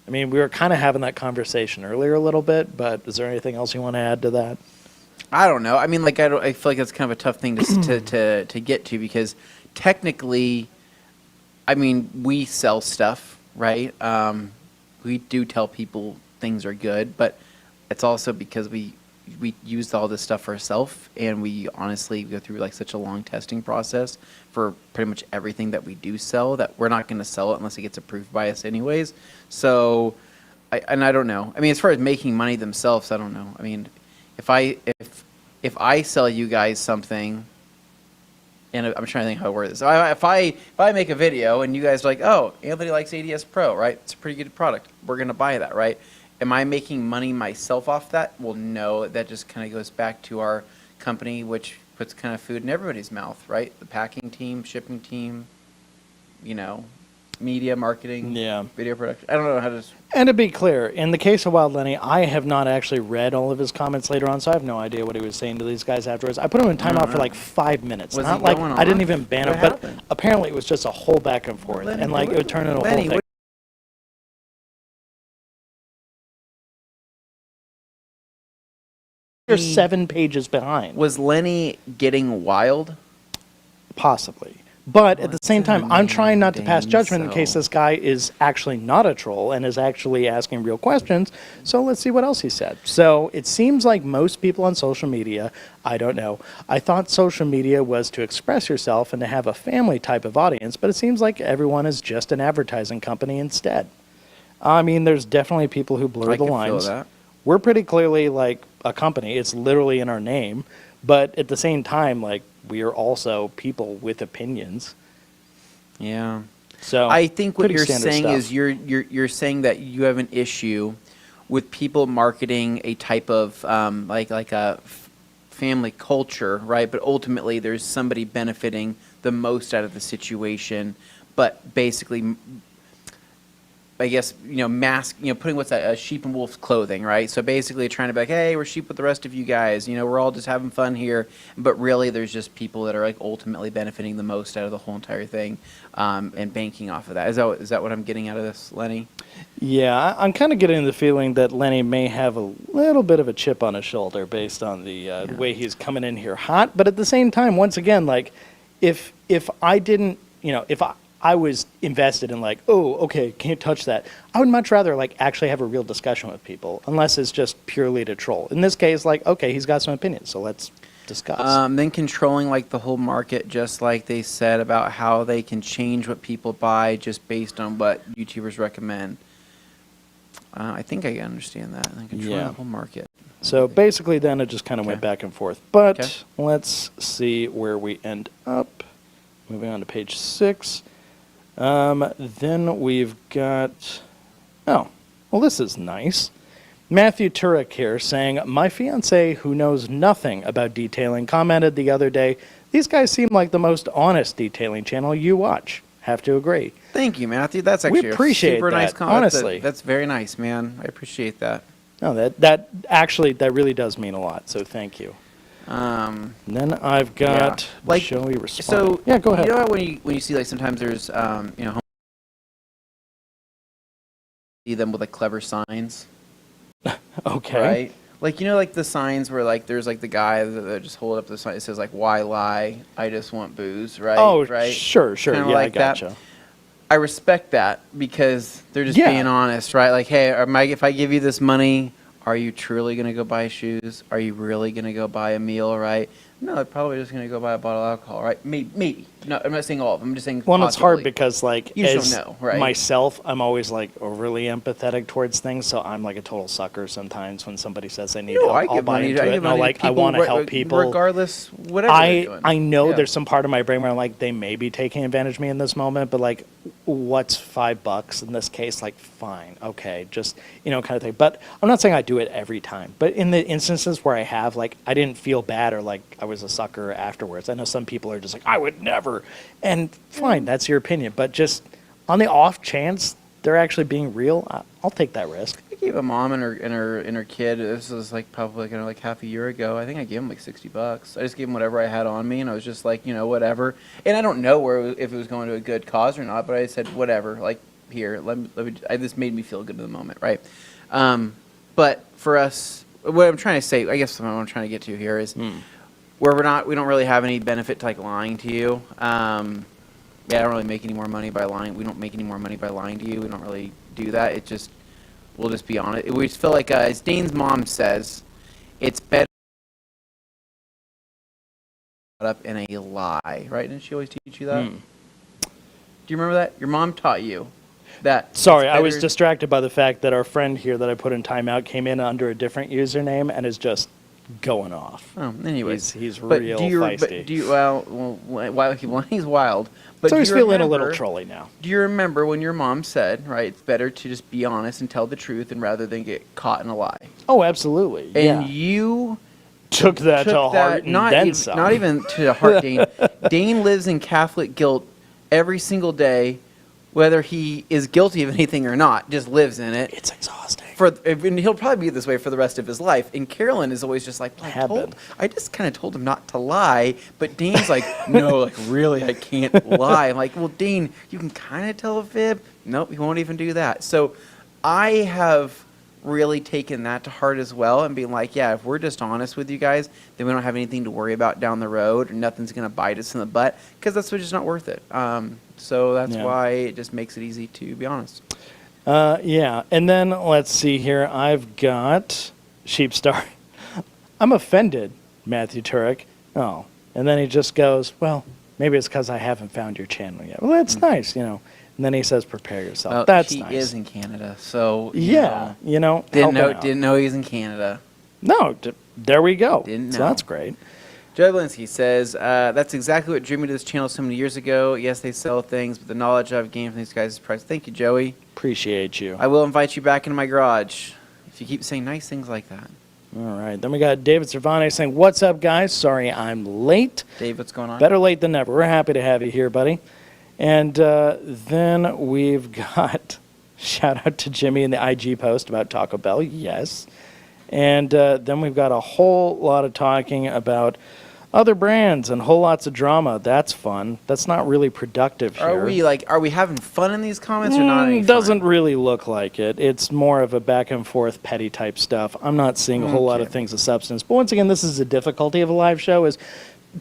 I mean, we were kind of having that conversation earlier a little bit, but is there anything else you want to add to that? I don't know. I mean, like, I feel like that's kind of a tough thing to get to because technically, I mean, we sell stuff, right? We do tell people things are good, but it's also because we used all this stuff ourselves, and we honestly go through like such a long testing process for pretty much everything that we do sell that we're not going to sell it unless it gets approved by us anyways. So, I don't know. I mean, as far as making money themselves, I don't know. I mean, if I sell you guys something, and I'm trying to think how to word this. So if I make a video and you guys are like, oh, Anthony likes ADS Pro, right? It's a pretty good product. We're going to buy that, right? Am I making money myself off that? Well, no. That just kind of goes back to our company, which puts kind of food in everybody's mouth, right? The packing team, shipping team, media, marketing, video production. I don't know how to... And to be clear, in the case of Wild Lenny, I have not actually read all of his comments later on, so I have no idea what he was saying to these guys afterwards. I put him in timeout for like 5 minutes. Was not like going I didn't on? even ban him, What but happened? apparently it was just a whole back and forth, Lenny, and like it would turn into a Lenny, whole thing. You're 7 pages behind. Was Lenny getting wild? Possibly. But at the same time, I'm trying not to pass Dane, judgment in case this guy is actually not a troll and is actually asking real questions. So let's see what else he said. So it seems like most people on social media, I don't know. I thought social media was to express yourself and to have a family type of audience, but it seems like everyone is just an advertising company instead. I mean, there's definitely people who blur the lines. Feel that. We're pretty clearly like a company. It's literally in our name. But at the same time, like, we are also people with opinions. Yeah. So I think what pretty you're standard saying stuff. is you're saying that you have an issue with people marketing a type of like a family culture, right? But ultimately, there's somebody benefiting the most out of the situation. But basically, I guess, mask, putting what's that, sheep and wolf clothing, right? So basically trying to be like, hey, we're sheep with the rest of you guys, we're all just having fun here. But really there's just people that are like ultimately benefiting the most out of the whole entire thing and banking off of that. Is that what I'm getting out of this, Lenny? Yeah, I'm kind of getting the feeling that Lenny may have a little bit of a chip on his shoulder based on the way he's coming in here hot. But at the same time, once again, like, if I didn't, if I was invested in like, oh, okay, can't touch that. I would much rather like actually have a real discussion with people, unless it's just purely to troll. In this case, like, okay, he's got some opinions, so let's Discuss. Then controlling like the whole market, just like they said about how they can change what people buy just based on what YouTubers recommend. I think I understand that. And controlling the whole market. So basically then it just kind of went back and forth. But let's see where we end up. Moving on to page 6. Then we've got, oh, well, this is nice. Matthew Turek here saying, my fiance, who knows nothing about detailing, commented the other day, these guys seem like the most honest detailing channel you watch. Have to agree. Thank you, Matthew. That's actually we appreciate a super that, nice comment. honestly. That's very nice, man. I appreciate that. No, that actually, that really does mean a lot, so thank you. And then I've got like Joey respond. So yeah, go ahead. You know how when you see like sometimes there's you know, see them with like clever signs. Okay. Right. Like, you know, like the signs where like there's like the guy that just hold up the sign. It says like, "Why lie? I just want booze." Right. Oh, right. Sure. Kinda Yeah, like I gotcha. that. I respect that because they're just being honest, right? Like, hey, if I give you this money, are you truly going to go buy shoes? Are you really going to go buy a meal, right? No, I'm probably just going to go buy a bottle of alcohol, right? Maybe. No, I'm not saying all of them. I'm just saying Well, it's hard possibly. because, like, You as just don't know, right? myself, I'm always, like, overly empathetic towards things, so I'm, like, a total sucker sometimes when somebody says they need help. I I'll give buy money. into I it. give No, money to like, I people want to help people. regardless, whatever they're doing. I know Yeah. there's some part of my brain where I'm like, they may be taking advantage of me in this moment, but, like, what's $5 in this case? Like, fine, okay, just, kind of thing. But I'm not saying I do it every time. But in the instances where I have, like, I didn't feel bad or, like, I was a sucker afterwards. I know some people are just like, I would never. And fine, that's your opinion. But just on the off chance they're actually being real, I'll take that risk. I gave a mom and her kid. This was like probably like half a year ago. I think I gave them like $60. I just gave them whatever I had on me, and I was just like, whatever. And I don't know if it was going to a good cause or not, but I said whatever. Like, here, let me. This made me feel good in the moment, right? But for us, what I'm trying to say, I guess what I'm trying to get to here is where we don't really have any benefit to like lying to you. I don't really make any more money by lying. We don't make any more money by lying to you. We don't really do that. We'll just be honest. We just feel like, as Dane's mom says, it's better up in a lie, right? Didn't she always teach you that? Do you remember that? Your mom taught you that. Sorry, I was distracted by the fact that our friend here that I put in timeout came in under a different username and is just going off. Oh, anyways, he's real feisty. Well, he's wild. But so he's feeling a little trolly now. Do you remember when your mom said, right, it's better to just be honest and tell the truth and rather than get caught in a lie? Oh, absolutely. And you took that to heart and then some. Not even to heart, Dane. Dane lives in Catholic guilt every single day, whether he is guilty of anything or not, just lives in it. It's exhausting. And he'll probably be this way for the rest of his life. And Carolyn is always just like, I just kind of told him not to lie. But Dane's like, no, like, really, I can't lie. I'm like, well, Dane, you can kind of tell a fib. Nope, he won't even do that. So I have really taken that to heart as well and being like, yeah, if we're just honest with you guys, then we don't have anything to worry about down the road and nothing's going to bite us in the butt because that's just not worth it. So that's why it just makes it easy to be honest. And then let's see here. I've got Sheepstar. I'm offended, Matthew Turek. Oh, and then he just goes, well, maybe it's because I haven't found your channel yet. Well, that's nice, And then he says, prepare yourself. Well, that's he nice. He is in Canada, so didn't know he's in Canada. No, there we go. Didn't know. So that's great. Joe Blinsky says, that's exactly what drew me to this channel so many years ago. Yes, they sell things, but the knowledge I've gained from these guys is priceless. Thank you, Joey. Appreciate you. I will invite you back into my garage if you keep saying nice things like that. All right. Then we got David Cervante saying, what's up, guys? Sorry I'm late. Dave, what's going on? Better late than never. We're happy to have you here, buddy. And then we've got shout out to Jimmy in the IG post about Taco Bell. Yes. And then we've got a whole lot of talking about other brands and whole lots of drama. That's fun. That's not really productive here. Are we having fun in these comments or not? Any Doesn't fun? really look like it. It's more of a back and forth petty type stuff. I'm not seeing a whole lot of things of substance. But once again, this is the difficulty of a live show is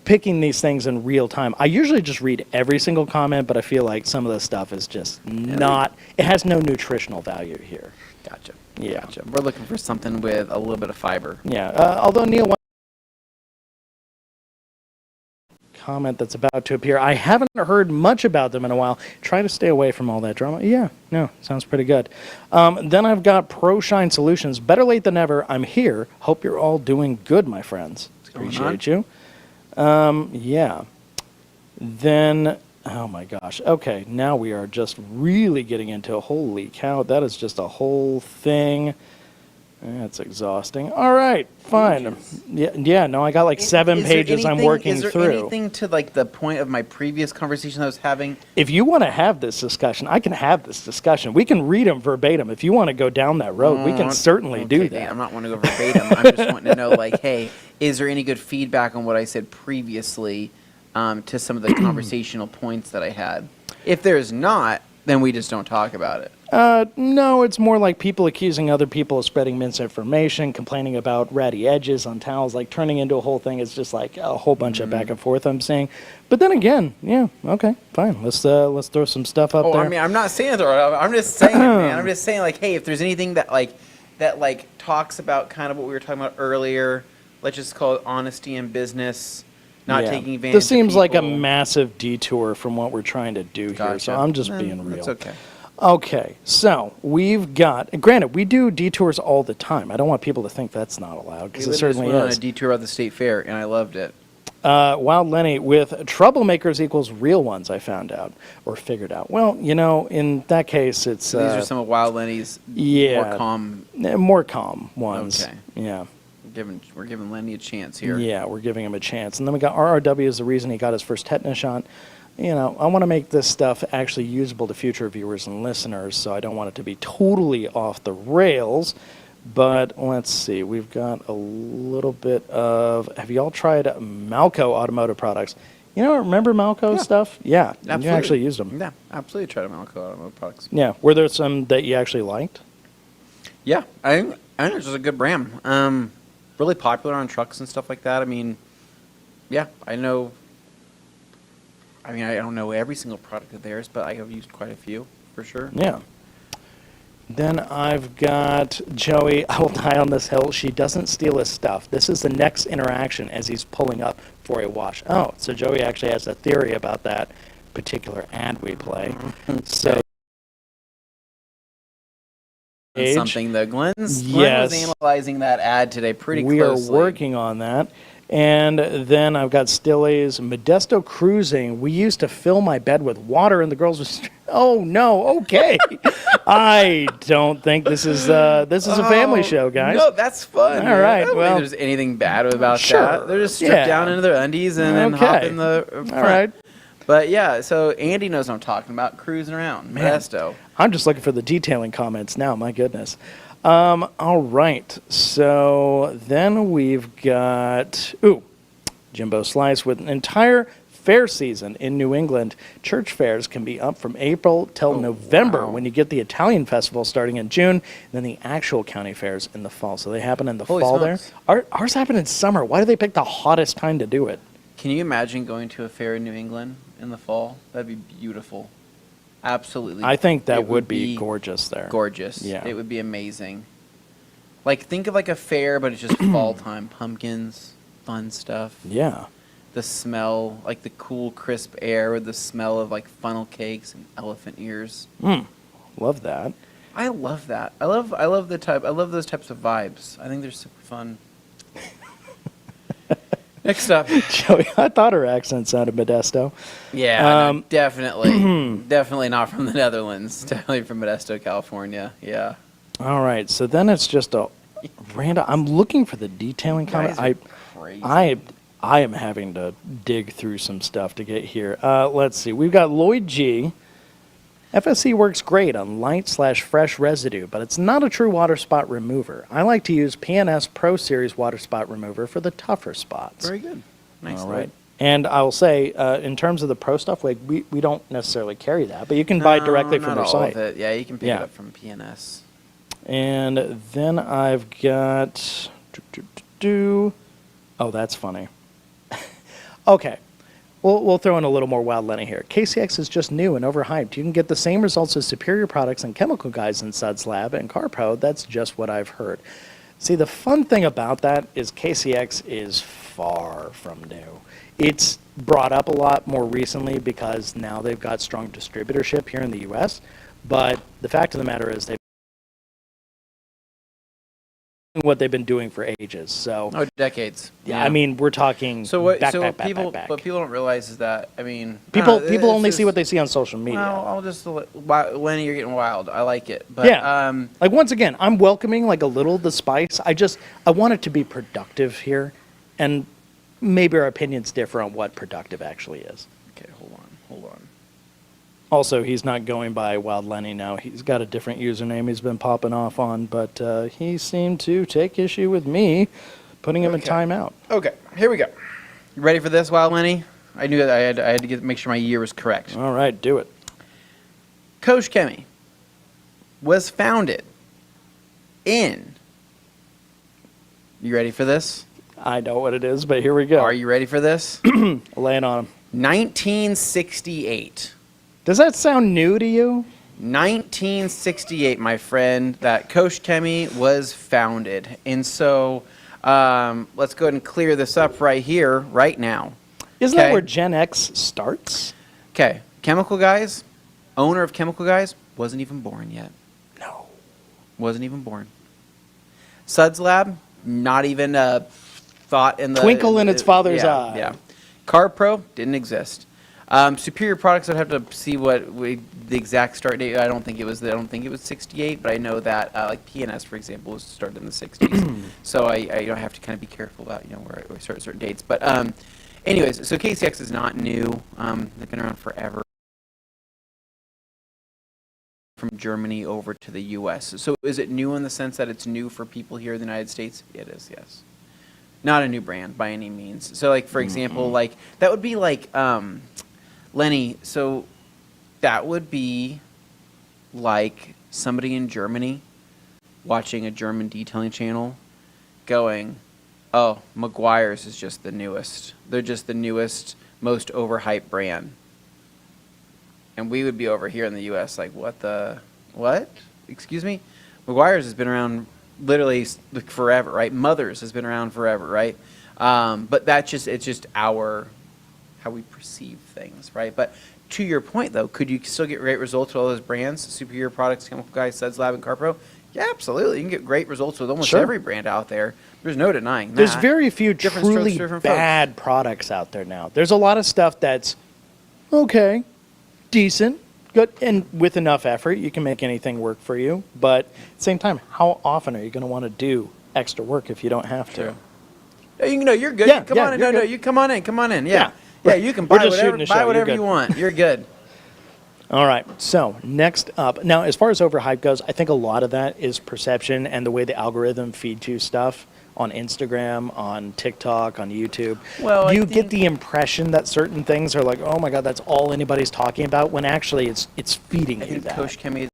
picking these things in real time. I usually just read every single comment, but I feel like some of the stuff is just not, it has no nutritional value here. Gotcha. Yeah. Gotcha. We're looking for something with a little bit of fiber. Yeah. Although Neil comment that's about to appear. I haven't heard much about them in a while. Try to stay away from all that drama. Yeah, no, sounds pretty good. Then I've got ProShine Solutions. Better late than never. I'm here. Hope you're all doing good, my friends. Appreciate you. Yeah. Then, oh my gosh. Okay, now we are just really getting into, holy cow, that is just a whole thing. That's exhausting. All right, fine. Yeah, no, I got like 7 pages I'm working through. Is there anything to like the point of my previous conversation I was having? If you want to have this discussion, I can have this discussion. We can read them verbatim. If you want to go down that road, we can certainly do that. I'm not wanting to go verbatim. I'm just wanting to know, like, hey, is there any good feedback on what I said previously to some of the conversational points that I had? If there's not, then we just don't talk about it. No, it's more like people accusing other people of spreading misinformation, complaining about ratty edges on towels, like turning into a whole thing. It's just like a whole bunch of back and forth, I'm saying. But then again, yeah, okay, fine. Let's throw some stuff up there. I mean, I'm not saying it. I'm just saying, man. I'm just saying, like, hey, if there's anything that talks about kind of what we were talking about earlier, let's just call it honesty in business, not taking advantage. This seems of like a people. massive detour from what we're trying to do here, so I'm just being real. That's okay. Okay, so we've got, granted, we do detours all the time. I don't want people to think that's not allowed, because it certainly went on is. a detour of the state fair, and I loved it. Wild Lenny, with troublemakers equals real ones, I found out, or figured out. Well, you know, in that case, it's... So these are some of Wild Lenny's more calm ones. Okay. Yeah. We're giving Lenny a chance here. Yeah, we're giving him a chance. And then we got RRW is the reason he got his first tetanus shot. You know, I want to make this stuff actually usable to future viewers and listeners, so I don't want it to be totally off the rails. But let's see, we've got a little bit of, have you all tried Malco automotive products? You know, remember Malco stuff? Yeah, Absolutely. you actually used them. Yeah, absolutely tried Malco automotive products. Yeah, were there some that you actually liked? Yeah, I think it's just a good brand. Really popular on trucks and stuff like that. I mean, yeah, I know. I mean, I don't know every single product of theirs, but I have used quite a few for sure. Yeah. Then I've got Joey, I will die on this hill. She doesn't steal his stuff. This is the next interaction as he's pulling up for a wash. Oh, so Joey actually has a theory about that particular ad we play. So something that Glenn was analyzing that ad today pretty closely. We are working on that. And then I've got Stilly's Modesto Cruising. We used to fill my bed with water, and the girls were, oh no, okay. I don't think this is a family show, guys. No, that's fun. All right, I don't think there's anything bad about that. They're just stripped down into their undies and then hop in the front. All right. But yeah, so Andy knows what I'm talking about, cruising around, Modesto. I'm just looking for the detailing comments now, my goodness. All right, so then we've got, Jimbo Slice with an entire fair season in New England. Church fairs can be up from April till November when you get the Italian festival starting in June, and then the actual county fairs in the fall. So they happen in the fall smokes. there. Ours happen in summer. Why do they pick the hottest time to do it? Can you imagine going to a fair in New England in the fall? That'd be beautiful. Absolutely. I think that would be gorgeous there. Gorgeous. Yeah. It would be amazing. Like, think of like a fair, but it's just fall time. Pumpkins, fun stuff. Yeah. The smell, like the cool, crisp air with the smell of like funnel cakes and elephant ears. Love that. I love that. I love those types of vibes. I think they're super fun. Next up. Joey, I thought her accent sounded Modesto. Yeah, no, definitely not from the Netherlands. Definitely from Modesto, California. Yeah. All right, so then it's just a random. I'm looking for the detailing comment. I am having to dig through some stuff to get here. Let's see. We've got Lloyd G. FSC works great on light/fresh residue, but it's not a true water spot remover. I like to use PNS Pro Series water spot remover for the tougher spots. Very good. Nice. All right. And I will say, in terms of the Pro stuff, like we don't necessarily carry that, but you can buy it directly from their site. Of it. Yeah, you can pick it up from PNS. And then I've got... Oh, that's funny. Okay. We'll throw in a little more Wild Lenny here. KCX is just new and overhyped. You can get the same results as superior products and chemical guys in Suds Lab and CarPro. That's just what I've heard. See, the fun thing about that is KCX is far from new. It's brought up a lot more recently because now they've got strong distributorship here in the U.S. But the fact of the matter is they've what they've been doing for ages. So decades. yeah, I mean, we're talking So what? back. What people don't realize is that I mean, People I don't know, only it's see what they see on social media. Well, I'll just Lenny, you're getting wild. I like it, but Yeah. Like once again, I'm welcoming like a little the spice. I want it to be productive here, and maybe our opinions differ on what productive actually is. okay, hold on. Also, he's not going by Wild Lenny now. He's got a different username he's been popping off on, but he seemed to take issue with me putting him in timeout. Okay, here we go. You ready for this, Wild Lenny? I knew that I had to make sure my year was correct. All right, do it. Coach Chemi was founded in. You ready for this? I know what it is, but here we go. Are you ready for this? Lay it on him. 1968. Does that sound new to you? 1968, my friend, that Coach Chemi was founded. And so let's go ahead and clear this up right here, right now. Isn't that where Gen X starts? Okay, Chemical Guys, owner of Chemical Guys, wasn't even born yet. No. Wasn't even born. Suds Lab, not even a thought in the... Twinkle in its father's eye. Yeah. Carb Pro, didn't exist. Superior Products, I'd have to see the exact start date. I don't think it was 68, but I know that like PNS, for example, was started in the 60s. So I don't have to kind of be careful about where I start certain dates. But anyways, so KCX is not new. They've been around forever. From Germany over to the U.S. So is it new in the sense that it's new for people here in the United States? It is, yes. Not a new brand by any means. So like, for example, like that would be like Lenny, so that would be like somebody in Germany watching a German detailing channel going, oh, Meguiar's is just the newest. They're just the newest, most overhyped brand. And we would be over here in the U.S. like, what? Excuse me? Meguiar's has been around literally forever, right? Mother's has been around forever, right? But it's just how we perceive things, right? But to your point, though, could you still get great results with all those brands, Superior Products, Chemical Guys, Suds Lab, and CarPro? Yeah, absolutely. You can get great results with almost every brand out there. There's no denying that. There's very few Different truly strokes, different bad products out there now. There's a lot of stuff that's okay, decent, good, and with enough effort, you can make anything work for you. But at the same time, how often are you going to want to do extra work if you don't have to? You're good. Yeah, Come on in. you're good. You come on in. Yeah. Yeah, You can we're buy just whatever, shooting a show. You're whatever good. you want. You're good. All right. So next up, now as far as overhype goes, I think a lot of that is perception and the way the algorithm feeds you stuff on Instagram, on TikTok, on YouTube. Well, you get the impression that certain things are like, oh my God, that's all anybody's talking about, when actually it's feeding I you think that. Coach Chemi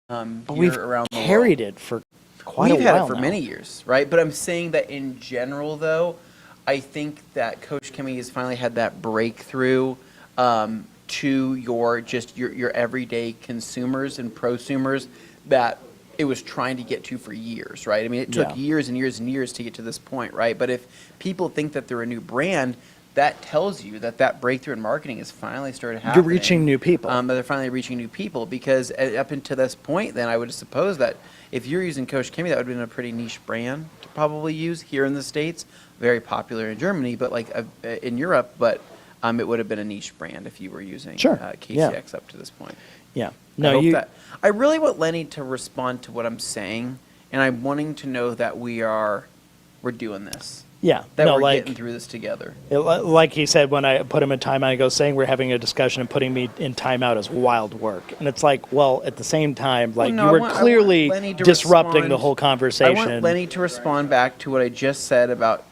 But we've around the carried world. it for quite a while We've had it for now. many years, right? But I'm saying that in general, though, I think that Coach Chemi has finally had that breakthrough to your everyday consumers and prosumers that it was trying to get to for years, right? I mean, it took years and years and years to get to this point, right? But if people think that they're a new brand, that tells you that breakthrough in marketing is finally started happening. You're reaching new people. But they're finally reaching new people because up until this point, then I would suppose that if you're using Coach Chemi, that would have been a pretty niche brand to probably use here in the States. Very popular in Germany, but like in Europe, but it would have been a niche brand if you were using KCX up to this point. Yeah. I really want Lenny to respond to what I'm saying, and I'm wanting to know that we're doing this. Yeah. That no, we're like, getting through this together. Like he said, when I put him in timeout, I go, saying we're having a discussion and putting me in timeout is wild work. And it's like, well, at the same time, like you were clearly disrupting the whole conversation. I want Lenny to respond back to what I just said about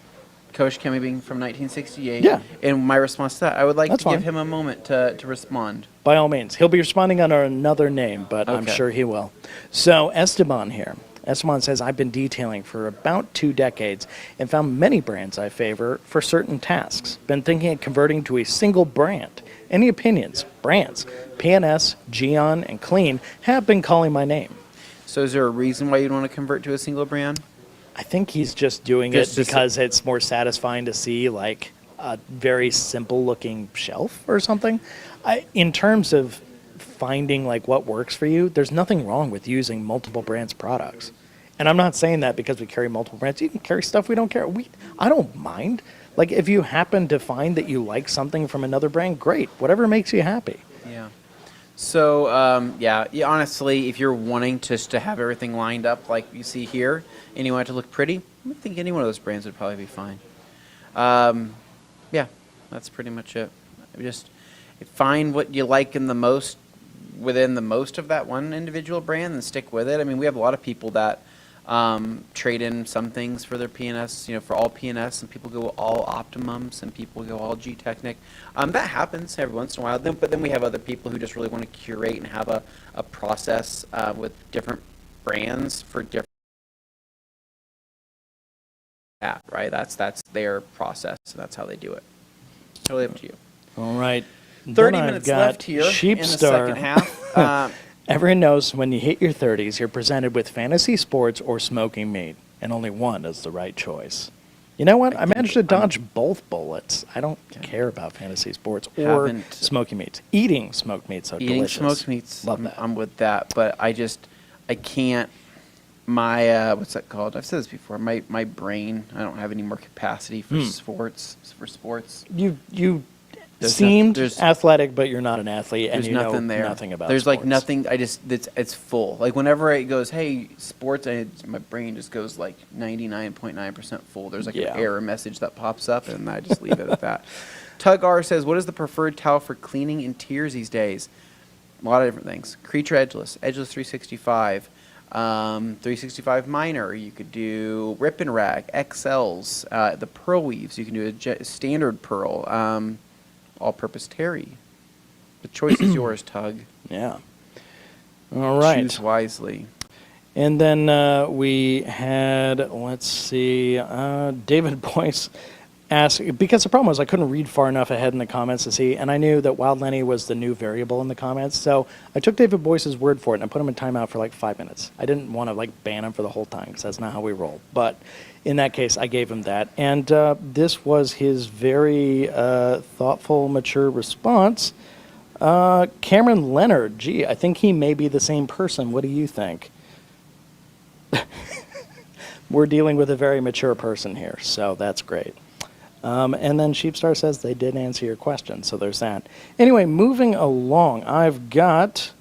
Coach Chemi being from 1968. Yeah. And my response to that, I would like That's to give fine. him a moment to respond. By all means. He'll be responding under another name, but I'm Okay. sure he will. So Esteban here. Esteban says, I've been detailing for about 2 decades and found many brands I favor for certain tasks. Been thinking of converting to a single brand. Any opinions? Brands, PNS, Geon, and Clean have been calling my name. So is there a reason why you'd want to convert to a single brand? I think he's just doing Just- it because it's more satisfying to see like a very simple looking shelf or something. In terms of finding like what works for you, there's nothing wrong with using multiple brands products. And I'm not saying that because we carry multiple brands. You can carry stuff we don't carry. I don't mind. Like if you happen to find that you like something from another brand, great. Whatever makes you happy. Yeah. So, yeah, honestly, if you're wanting to have everything lined up like you see here, and you want it to look pretty, I think any one of those brands would probably be fine. Yeah, that's pretty much it. Just find what you like in the most, within the most of that one individual brand, and stick with it. I mean, we have a lot of people that trade in some things for their PNS, for all PNS, and people go all Optimum, and people go all G-Technic. That happens every once in a while, but then we have other people who just really want to curate and have a process with different brands for different right? That's their process, and that's how they do it. Totally up to you. All right. 30 Then I've minutes got left here in the Sheepstar. second half. Everyone knows when you hit your 30s, you're presented with fantasy sports or smoking meat, and only one is the right choice. You know what? I managed to dodge both bullets. I don't care about fantasy sports or Haven't- smoky meats. Eating smoked meats are Eating delicious. smoked meats, Love that. I'm with that, but I can't. My what's that called? I've said this before. My brain. I don't have any more capacity for sports. You There's seemed there's- athletic, but you're not an athlete, and There's you know nothing there. nothing about There's like sports. nothing. It's full. Like whenever it goes, hey, sports, my brain just goes like 99.9% full. There's like Yeah. an error message that pops up, and I just leave it at that. Tug R says, what is the preferred towel for cleaning interiors these days? A lot of different things. Creature Edgeless 365. 365 minor, you could do rip and rag, XLs, the pearl weaves, you can do a standard pearl, all-purpose terry. The choice is yours, Tug. Yeah. All right. Choose wisely. And then we had, let's see, David Boyce asked, because the problem was I couldn't read far enough ahead in the comments to see, and I knew that Wild Lenny was the new variable in the comments, so I took David Boyce's word for it and I put him in timeout for like 5 minutes. I didn't want to like ban him for the whole time because that's not how we roll. But in that case, I gave him that. And this was his very thoughtful, mature response. Cameron Leonard, gee, I think he may be the same person. What do you think? We're dealing with a very mature person here, so that's great. And then Sheepstar says they did answer your question, so there's that. Anyway, moving along, I've got,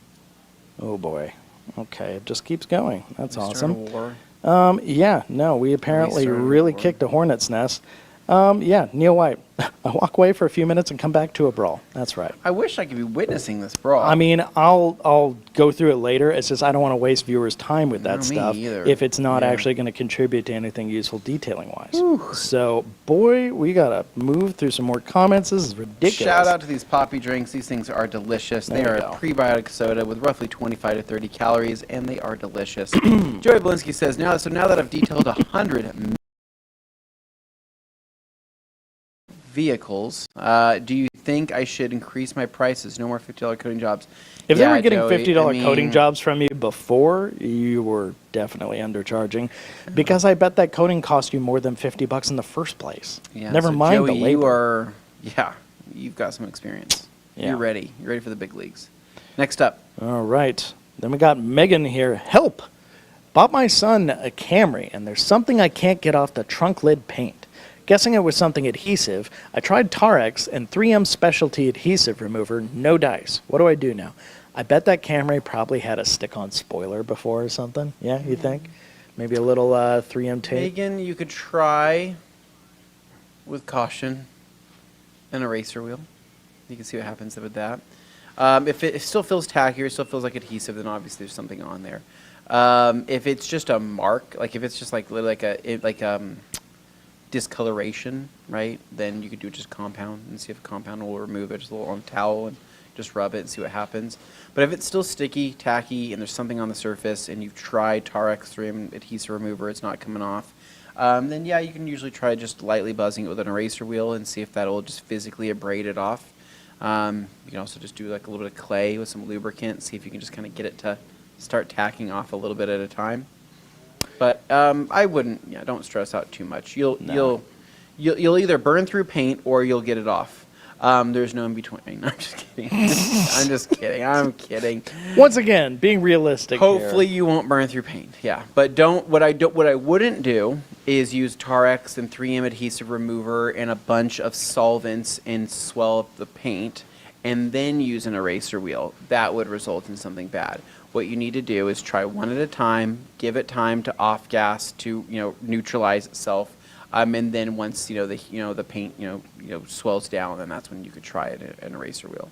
oh boy, okay, it just keeps going. That's We start awesome. a war. Yeah, no, we apparently started a really war. kicked a hornet's nest. Yeah, Neil White. I walk away for a few minutes and come back to a brawl. That's right. I wish I could be witnessing this brawl. I mean, I'll go through it later. It's just I don't want to waste viewers' time with that No, me stuff either. if it's not Yeah. actually going to contribute to anything useful detailing-wise. So, boy, we got to move through some more comments. This is ridiculous. Shout out to these poppy drinks. These things are delicious. They There are we a go. prebiotic soda with roughly 25 to 30 calories, and they are delicious. Joey Belinsky says, now that I've detailed 100 vehicles, do you think I should increase my prices? No more $50 coating jobs. If they Yeah, were getting Joey, $50 I coating mean, jobs from you before, you were definitely undercharging. Because I bet that coating cost you more than $50 in the first place. Yeah, Never so mind Joey, the labor. you are, you've got some experience. Yeah. You're ready. You're ready for the big leagues. Next up. All right. Then we got Megan here. Help! Bought my son a Camry, and there's something I can't get off the trunk lid paint. Guessing it was something adhesive, I tried Tarex and 3M specialty adhesive remover, no dice. What do I do now? I bet that Camry probably had a stick-on spoiler before or something. Yeah, you think? Maybe a little 3M tape? Megan, you could try with caution an eraser wheel. You can see what happens with that. If it still feels tacky or still feels like adhesive, then obviously there's something on there. If it's just a mark, like if it's just like discoloration, right? Then you could do just compound and see if a compound will remove it. Just a little on a towel and just rub it and see what happens. But if it's still sticky, tacky, and there's something on the surface, and you've tried Tarex 3M adhesive remover, it's not coming off, then yeah, you can usually try just lightly buzzing it with an eraser wheel and see if that'll just physically abrade it off. You can also just do like a little bit of clay with some lubricant, see if you can just kind of get it to start tacking off a little bit at a time. But I wouldn't. Yeah, don't stress out too much. You'll either burn through paint or you'll get it off. There's no in between. I'm just kidding. I'm just kidding. I'm kidding. Once again, being realistic. Hopefully here. you won't burn through paint. Yeah, but what I wouldn't do is use Tarex and 3M adhesive remover and a bunch of solvents and swell up the paint and then use an eraser wheel. That would result in something bad. What you need to do is try one at a time, give it time to off gas to neutralize itself. And then once the paint swells down, then that's when you could try an eraser wheel.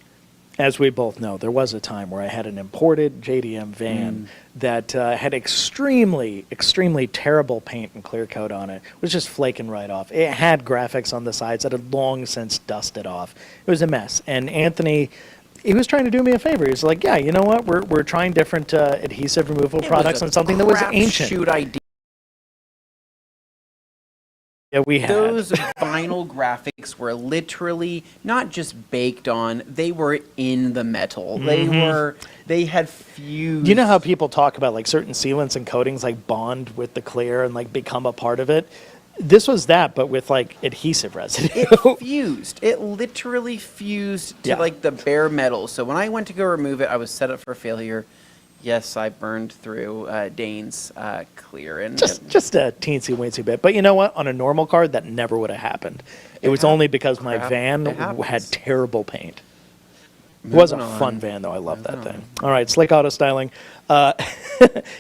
As we both know, there was a time where I had an imported JDM van that had extremely, extremely terrible paint and clear coat on it. It was just flaking right off. It had graphics on the sides that had long since dusted off. It was a mess. And Anthony, he was trying to do me a favor. He was like, yeah, you know what? We're trying different adhesive removal products on something that was ancient. Shoot idea. Yeah, we had. Those vinyl graphics were literally not just baked on, they were in the metal. They had fused. You know how people talk about like certain sealants and coatings like bond with the clear and like become a part of it? This was that, but with like adhesive residue. It fused. It literally fused to like the bare metal. So when I went to go remove it, I was set up for failure. Yes, I burned through Dane's clear. And just a teensy-weensy bit. But you know what? On a normal car, that never would have happened. It was only because my van had terrible paint. It was a fun van, though. I love that thing. All right, Slick Auto Styling. Yeah,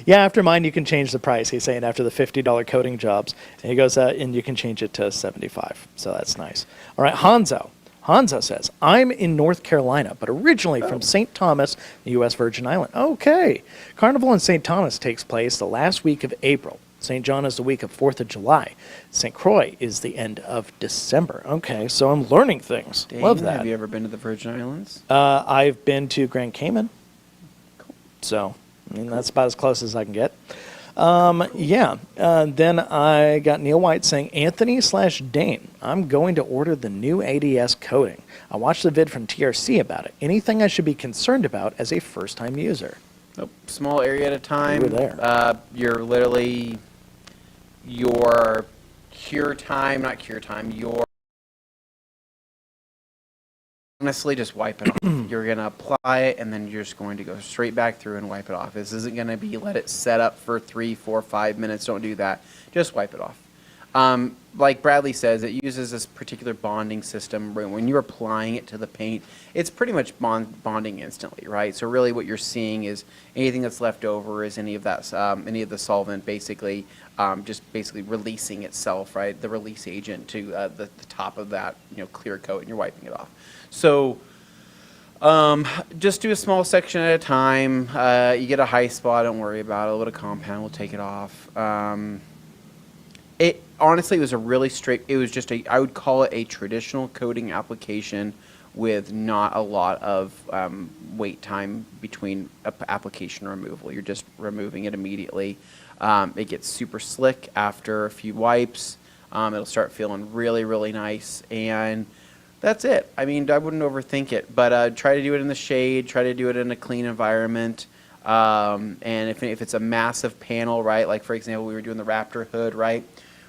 after mine, you can change the price. He's saying after the $50 coating jobs. And he goes, and you can change it to $75. So that's nice. All right, Hanzo. Hanzo says, I'm in North Carolina, but originally from St. Thomas, the U.S. Virgin Island. Okay. Carnival in St. Thomas takes place the last week of April. St. John is the week of 4th of July. St. Croix is the end of December. Okay, so I'm learning things. Dane, love that. Have you ever been to the Virgin Islands? I've been to Grand Cayman. Cool. So, I mean, that's about as close as I can get. Then I got Neil White saying, Anthony/Dane, I'm going to order the new ADS coating. I watched the vid from TRC about it. Anything I should be concerned about as a first-time user? Nope. Small area at a time. You were there. You're literally, your cure time, not cure time, your honestly, just wipe it off. You're going to apply it, and then you're just going to go straight back through and wipe it off. This isn't going to be let it set up for 3, 4, 5 minutes. Don't do that. Just wipe it off. Like Bradley says, it uses this particular bonding system. When you're applying it to the paint, it's pretty much bonding instantly, right? So really what you're seeing is anything that's left over is any of the solvent basically just basically releasing itself, right? The release agent to the top of that clear coat, and you're wiping it off. So just do a small section at a time. You get a high spot, don't worry about it. A little bit of compound, we'll take it off. It honestly was a really straight, it was just I would call it a traditional coating application with not a lot of wait time between application and removal. You're just removing it immediately. It gets super slick after a few wipes. It'll start feeling really, really nice, and that's it. I mean, I wouldn't overthink it, but try to do it in the shade, try to do it in a clean environment. And if it's a massive panel, right, like for example, we were doing the Raptor hood, right?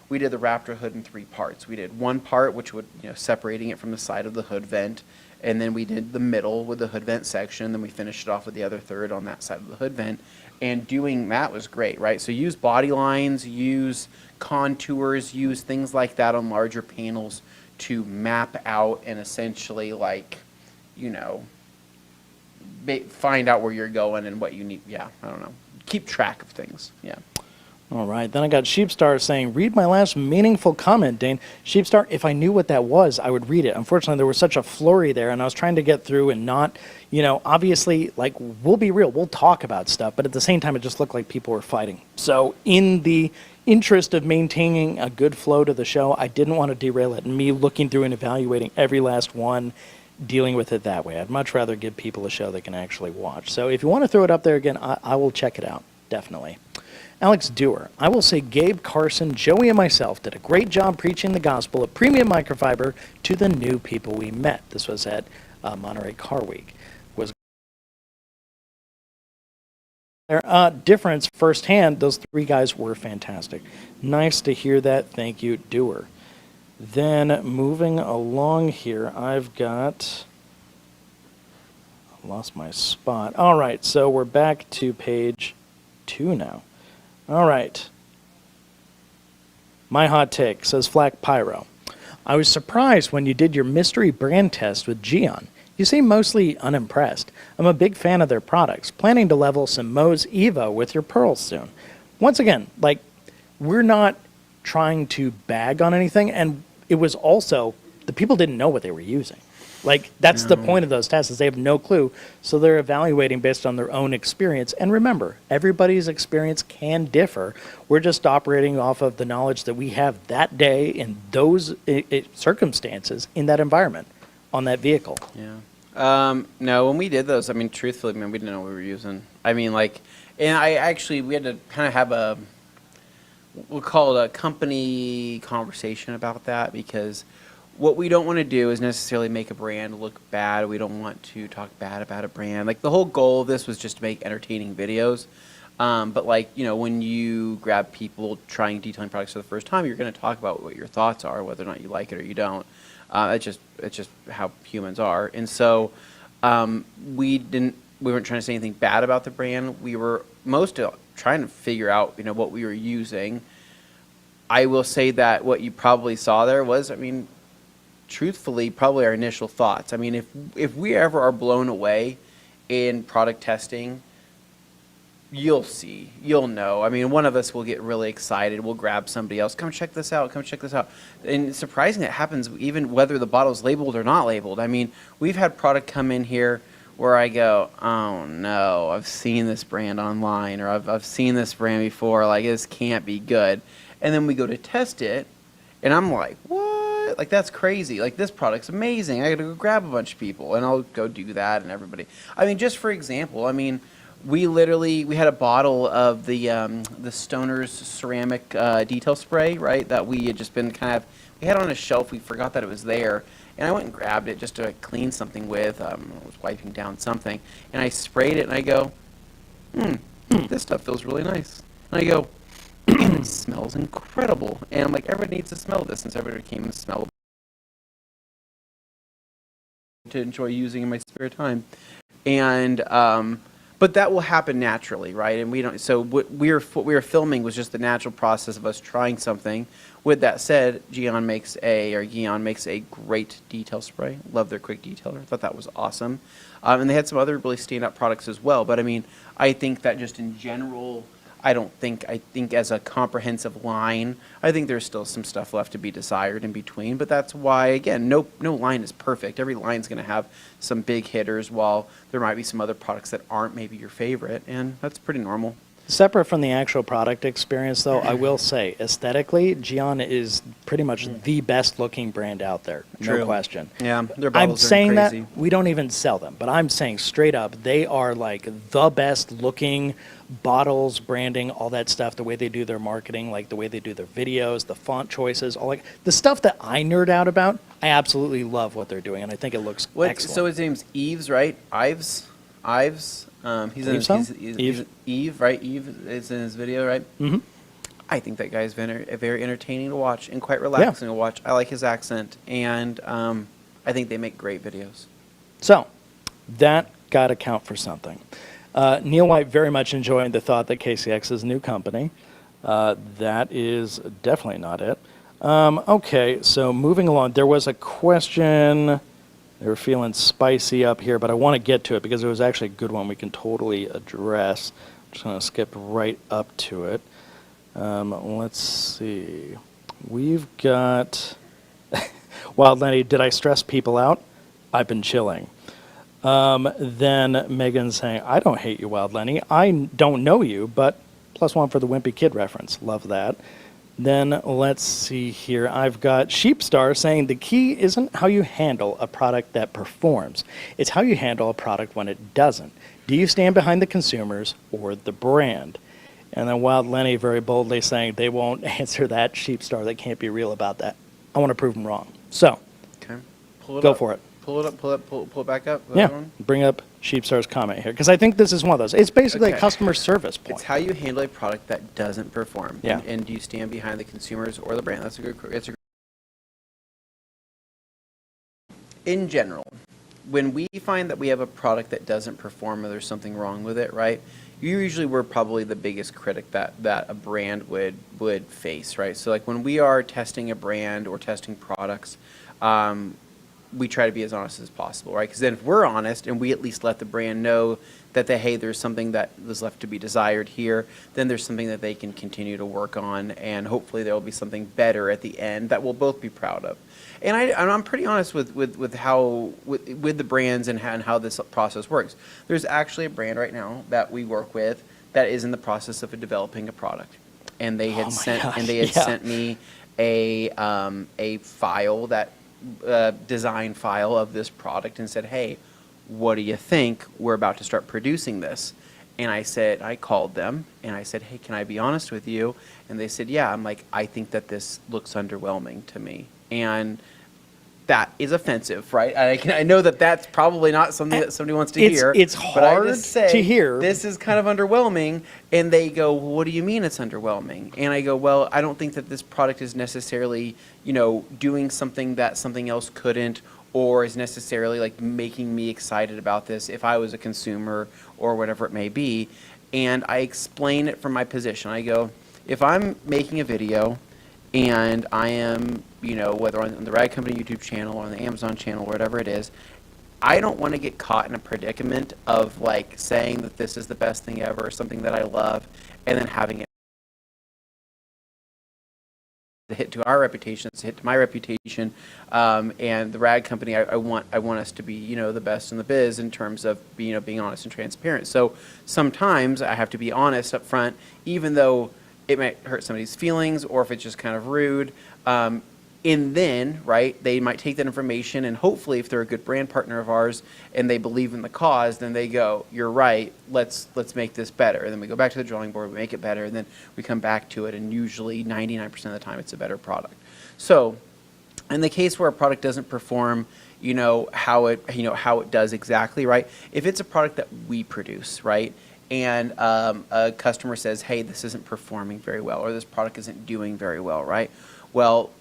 We did the Raptor hood in 3 parts. We did one part, which would, separating it from the side of the hood vent, and then we did the middle with the hood vent section, then we finished it off with the other third on that side of the hood vent, and doing that was great, right? So use body lines, use contours, use things like that on larger panels to map out and essentially find out where you're going and what you need. Yeah, I don't know. Keep track of things. Yeah. All right. Then I got Sheepstar saying, read my last meaningful comment, Dane. Sheepstar, if I knew what that was, I would read it. Unfortunately, there was such a flurry there, and I was trying to get through and not, obviously, we'll be real. We'll talk about stuff, but at the same time, it just looked like people were fighting. So in the interest of maintaining a good flow to the show, I didn't want to derail it. And me looking through and evaluating every last one, dealing with it that way. I'd much rather give people a show they can actually watch. So if you want to throw it up there again, I will check it out, definitely. Alex Dewar, I will say Gabe, Carson, Joey, and myself did a great job preaching the gospel of premium microfiber to the new people we met. This was at Monterey Car Week. difference firsthand. Those three guys were fantastic. Nice to hear that. Thank you, Doer. Then moving along here, I've got... I lost my spot. All right, so we're back to page 2 now. All right. My hot take, says Flak Pyro. I was surprised when you did your mystery brand test with Geon. You seem mostly unimpressed. I'm a big fan of their products. Planning to level some Moe's Evo with your pearls soon. Once again, like, we're not trying to bag on anything, and it was also, the people didn't know what they were using. Like, that's the point of those tests, is they have no clue, so they're evaluating based on their own experience. And remember, everybody's experience can differ. We're just operating off of the knowledge that we have that day in those circumstances in that environment on that vehicle. Yeah. No, when we did those, I mean, truthfully, man, we didn't know what we were using. I mean, like, and we had to kind of have we'll call it a company conversation about that, because what we don't want to do is necessarily make a brand look bad. We don't want to talk bad about a brand. Like, the whole goal of this was just to make entertaining videos. But, like, you know, when you grab people trying detailing products for the first time, you're going to talk about what your thoughts are, whether or not you like it or you don't. It's just how humans are. And so we weren't trying to say anything bad about the brand. We were trying to figure out, you know, what we were using. I will say that what you probably saw there was, I mean, truthfully, probably our initial thoughts. I mean, if we ever are blown away in product testing, you'll see, you'll know. I mean, one of us will get really excited. We'll grab somebody else. Come check this out. Come check this out. And surprisingly, it happens even whether the bottle's labeled or not labeled. I mean, we've had product come in here where I go, oh no, I've seen this brand online, or I've seen this brand before. Like, this can't be good. And then we go to test it, and I'm like, what? Like, that's crazy. Like, this product's amazing. I got to go grab a bunch of people, and I'll go do that, and everybody. I mean, just for example, I mean, we had a bottle of the Stoner's ceramic detail spray, right? That we had just been we had on a shelf. We forgot that it was there, and I went and grabbed it just to clean something with. I was wiping down something, and I sprayed it, and I go, this stuff feels really nice. And I go, and it smells incredible. And I'm like, everybody needs to smell this, since everybody came and smelled to enjoy using in my spare time. And but that will happen naturally, right? And we don't. So what we were filming was just the natural process of us trying something. With that said, Geon makes a great detail spray. Love their quick detailer. Thought that was awesome. And they had some other really stand-up products as well. But I mean, I think that just in general, I think as a comprehensive line, I think there's still some stuff left to be desired in between. But that's why, again, no line is perfect. Every line's going to have some big hitters, while there might be some other products that aren't maybe your favorite, and that's pretty normal. Separate from the actual product experience, though, I will say, aesthetically, Geon is pretty much the best-looking brand out there. True. No question. Yeah, their I'm bottles are saying crazy. that we don't even sell them, but I'm saying straight up, they are like the best-looking bottles, branding, all that stuff, the way they do their marketing, like the way they do their videos, the font choices, all like the stuff that I nerd out about. I absolutely love what they're doing, and I think it looks excellent. So his name's Eves, right? Ives. He's Eve, right? Eve is in his video, right? Mm-hmm. I think that guy's very entertaining to watch and quite relaxing to watch. I like his accent, and I think they make great videos. So that got to count for something. Neil White very much enjoying the thought that KCX is a new company. That is definitely not it. Okay, so moving along, there was a question. They were feeling spicy up here, but I want to get to it because it was actually a good one we can totally address. I'm just going to skip right up to it. Let's see. We've got... Wild Lenny, did I stress people out? I've been chilling. Then Megan saying, I don't hate you, Wild Lenny. I don't know you, but +1 for the Wimpy Kid reference. Love that. Then let's see here. I've got Sheepstar saying the key isn't how you handle a product that performs. It's how you handle a product when it doesn't. Do you stand behind the consumers or the brand? And then Wild Lenny very boldly saying they won't answer that. Sheepstar, they can't be real about that. I want to prove them wrong. So, Okay. Pull it go up. for it. pull it back up. Yeah, bring up Sheepstar's comment here, because I think this is one of those. It's basically a Okay. customer service point. It's how you handle a product that doesn't perform. Yeah. And do you stand behind the consumers or the brand? That's a good. In general, when we find that we have a product that doesn't perform or there's something wrong with it, right? Usually we're probably the biggest critic that a brand would face, right? So like when we are testing a brand or testing products, we try to be as honest as possible, right? Because then if we're honest and we at least let the brand know that hey, there's something that was left to be desired here, then there's something that they can continue to work on, and hopefully there will be something better at the end that we'll both be proud of. And I'm pretty honest with the brands and how this process works. There's actually a brand right now that we work with that is in the process of developing a product, and they had sent me a file, that design file of this product, and said, hey, what do you think? We're about to start producing this. And I called them and I said, hey, can I be honest with you? And they said, yeah. I'm like, I think that this looks underwhelming to me. And that is offensive, right? I know that that's probably not something that somebody wants to hear. It's but I hard just say, to hear. This is kind of underwhelming. And they go, well, what do you mean it's underwhelming? And I go, well, I don't think that this product is necessarily, doing something that something else couldn't, or is necessarily like making me excited about this if I was a consumer or whatever it may be. And I explain it from my position. I go, if I'm making a video and I am, whether on the Rag Company YouTube channel or on the Amazon channel, whatever it is, I don't want to get caught in a predicament of like saying that this is the best thing ever or something that I love, and then having it hit to our reputation, it's a hit to my reputation, and the Rag Company. I want us to be, the best in the biz in terms of being honest and transparent. So sometimes I have to be honest up front, even though it might hurt somebody's feelings, or if it's just kind of rude. And then, right, they might take that information, and hopefully if they're a good brand partner of ours and they believe in the cause, then they go, you're right, let's make this better. And then we go back to the drawing board, we make it better, and then we come back to it, and usually 99% of the time it's a better product. So in the case where a product doesn't perform, how it does exactly, right? If it's a product that we produce, right, and a customer says, hey, this isn't performing very well, or this product isn't doing very well, right? Well,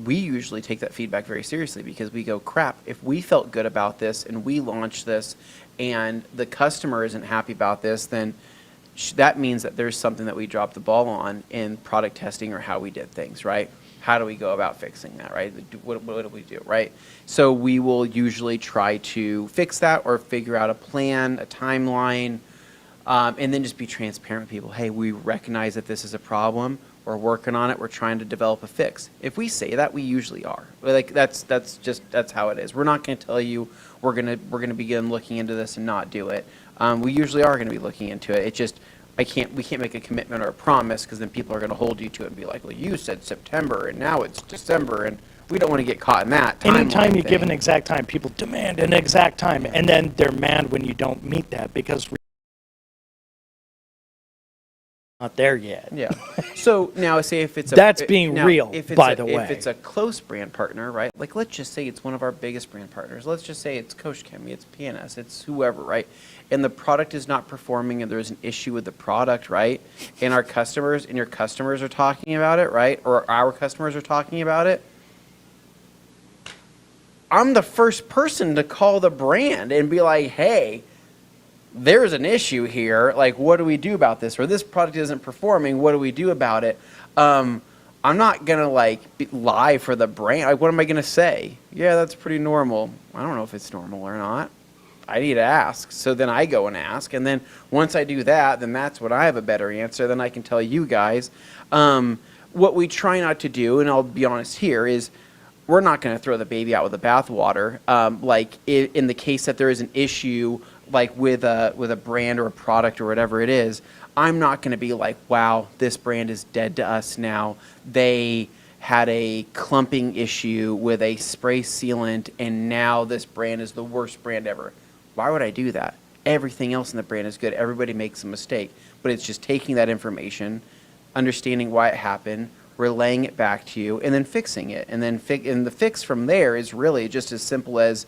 we usually take that feedback very seriously, because we go, crap, if we felt good about this and we launched this and the customer isn't happy about this, then that means that there's something that we dropped the ball on in product testing or how we did things, right? How do we go about fixing that, right? What do we do, right? So we will usually try to fix that or figure out a plan, a timeline, and then just be transparent with people. Hey, we recognize that this is a problem. We're working on it. We're trying to develop a fix. If we say that, we usually are. Like that's how it is. We're not going to tell you we're gonna begin looking into this and not do it. We usually are going to be looking into it. It just we can't make a commitment or a promise, because then people are going to hold you to it and be like, well, you said September and now it's December, and we don't want to get caught in that. Anytime you give an exact time, people demand an exact time, and then they're mad when you don't meet that, because not there yet. Yeah. So now, say if it's That's being real, by the way. If it's a close brand partner, right? Like, let's just say it's one of our biggest brand partners. Let's just say it's Coach Chemi, it's PNS, it's whoever, right? And the product is not performing, and there's an issue with the product, right? And your customers are talking about it, right? Or our customers are talking about it. I'm the first person to call the brand and be like, hey, there's an issue here. Like, what do we do about this? Or this product isn't performing. What do we do about it? I'm not going to lie for the brand. Like, what am I going to say? Yeah, that's pretty normal. I don't know if it's normal or not. I need to ask. So then I go and ask. And then once I do that, then that's when I have a better answer. Then I can tell you guys. What we try not to do, and I'll be honest here, is we're not going to throw the baby out with the bathwater. Like in the case that there is an issue, like with a brand or a product or whatever it is, I'm not going to be like, wow, this brand is dead to us now. They had a clumping issue with a spray sealant, and now this brand is the worst brand ever. Why would I do that? Everything else in the brand is good. Everybody makes a mistake. But it's just taking that information, understanding why it happened, relaying it back to you, and then fixing it. And then and the fix from there is really just as simple as,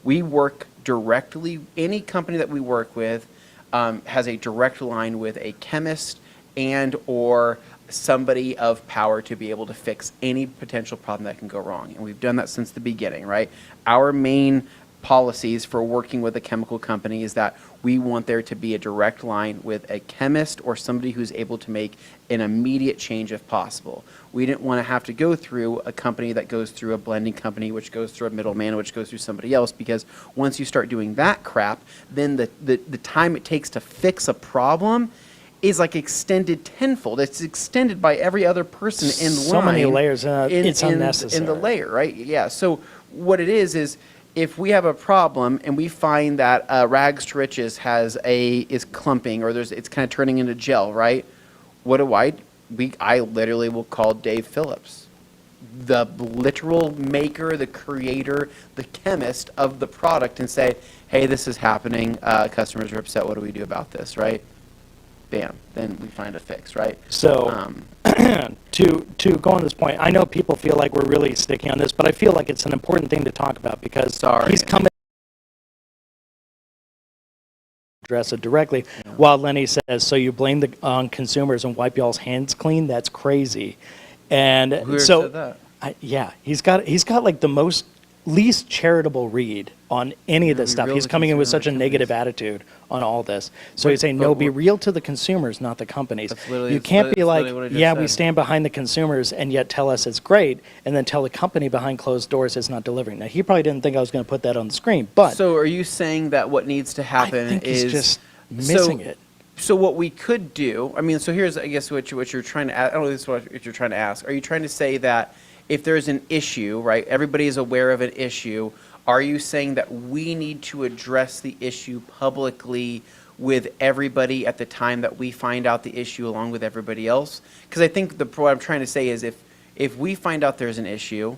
We work directly, any company that we work with has a direct line with a chemist and or somebody of power to be able to fix any potential problem that can go wrong. And we've done that since the beginning, right? Our main policies for working with a chemical company is that we want there to be a direct line with a chemist or somebody who's able to make an immediate change if possible. We didn't want to have to go through a company that goes through a blending company, which goes through a middleman, which goes through somebody else, because once you start doing that crap, then the time it takes to fix a problem is like extended tenfold. It's extended by every other person in line. So many layers, it's unnecessary. In the layer, right? Yeah, so what it is if we have a problem and we find that Rags to Riches is clumping or it's kind of turning into gel, right? What do I literally will call Dave Phillips, the literal maker, the creator, the chemist of the product, and say, hey, this is happening. Customers are upset. What do we do about this, right? Bam. Then we find a fix, right? So to go on this point, I know people feel like we're really sticking on this, but I feel like it's an important thing to talk about because he's coming address it directly. Yeah. While Lenny says, so you blame on consumers and wipe y'all's hands clean? That's crazy. And who so said that? Yeah, he's got like the least charitable read on any of this stuff. He's coming in with such a negative attitude on all this. So he's saying, no, be real to the consumers, not the companies. You can't be like, yeah, we stand behind the consumers and yet tell us it's great, and then tell the company behind closed doors it's not delivering. Now, he probably didn't think I was going to put that on the screen, but... So are you saying that what needs to happen I think is... he's just missing it. So what we could do, I mean, so here's, I guess, what you're trying to ask. I don't know if this is what you're trying to ask. Are you trying to say that if there's an issue, right, everybody is aware of an issue, are you saying that we need to address the issue publicly with everybody at the time that we find out the issue along with everybody else? Because I think what I'm trying to say is if we find out there's an issue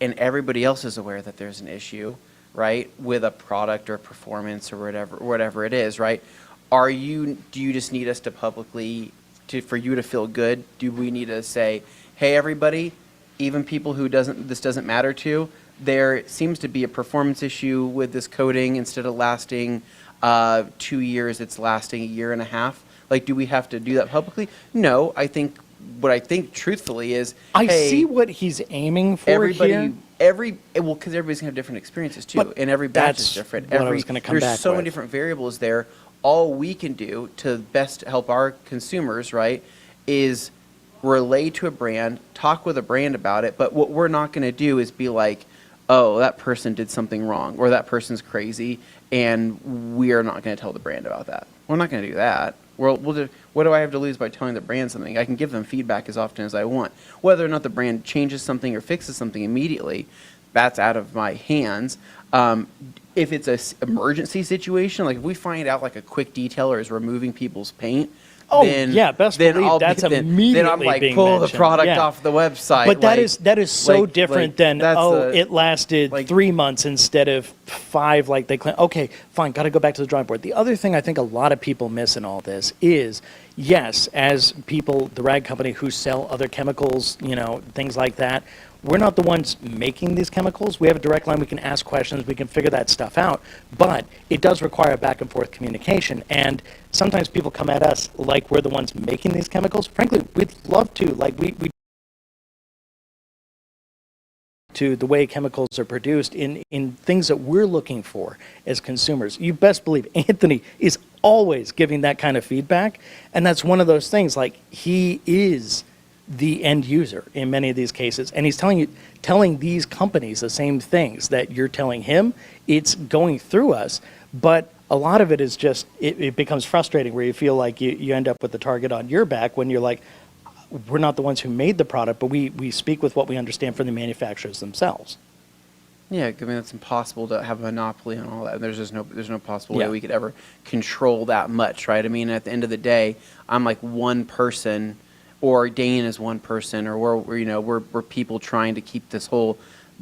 and everybody else is aware that there's an issue, right, with a product or performance or whatever it is, right, do you just need us to publicly, for you to feel good, do we need to say, hey, everybody, even people who this doesn't matter to, there seems to be a performance issue with this coating. Instead of lasting 2 years, it's lasting a year and a half. Like, do we have to do that publicly? No, I think truthfully is, I see what he's aiming for here. Because everybody's gonna have different experiences too, and every batch is different. What I was gonna come back There's so with. many different variables there. All we can do to best help our consumers, right, is relay to a brand, talk with a brand about it. But what we're not gonna do is be like, oh, that person did something wrong, or that person's crazy, and we are not going to tell the brand about that. We're not going to do that. We'll do, what do I have to lose by telling the brand something? I can give them feedback as often as I want. Whether or not the brand changes something or fixes something immediately, that's out of my hands. If it's an emergency situation, like if we find out like a quick detailer is removing people's paint, best believe that's immediately then I'm like, being pull mentioned. the product off the website. But that is so different than, it lasted like, 3 months instead of 5 like they claim. Okay, fine, got to go back to the drawing board. The other thing I think a lot of people miss in all this is, yes, as people, the rag company who sell other chemicals, things like that, we're not the ones making these chemicals. We have a direct line. We can ask questions. We can figure that stuff out. But it does require a back and forth communication. And sometimes people come at us like we're the ones making these chemicals. Frankly, we'd love to. Like we to the way chemicals are produced in things that we're looking for as consumers. You best believe Anthony is always giving that kind of feedback. And that's one of those things, like he is the end user in many of these cases, and he's telling these companies the same things that you're telling him. It's going through us, but a lot of it is just it becomes frustrating where you feel like you end up with the target on your back when you're like, we're not the ones who made the product, but we speak with what we understand from the manufacturers themselves. Yeah, I mean, it's impossible to have a monopoly on all that. There's no possible way we could ever control that much, right? I mean, at the end of the day, I'm like one person, or Dane is one person, or we're people trying to keep the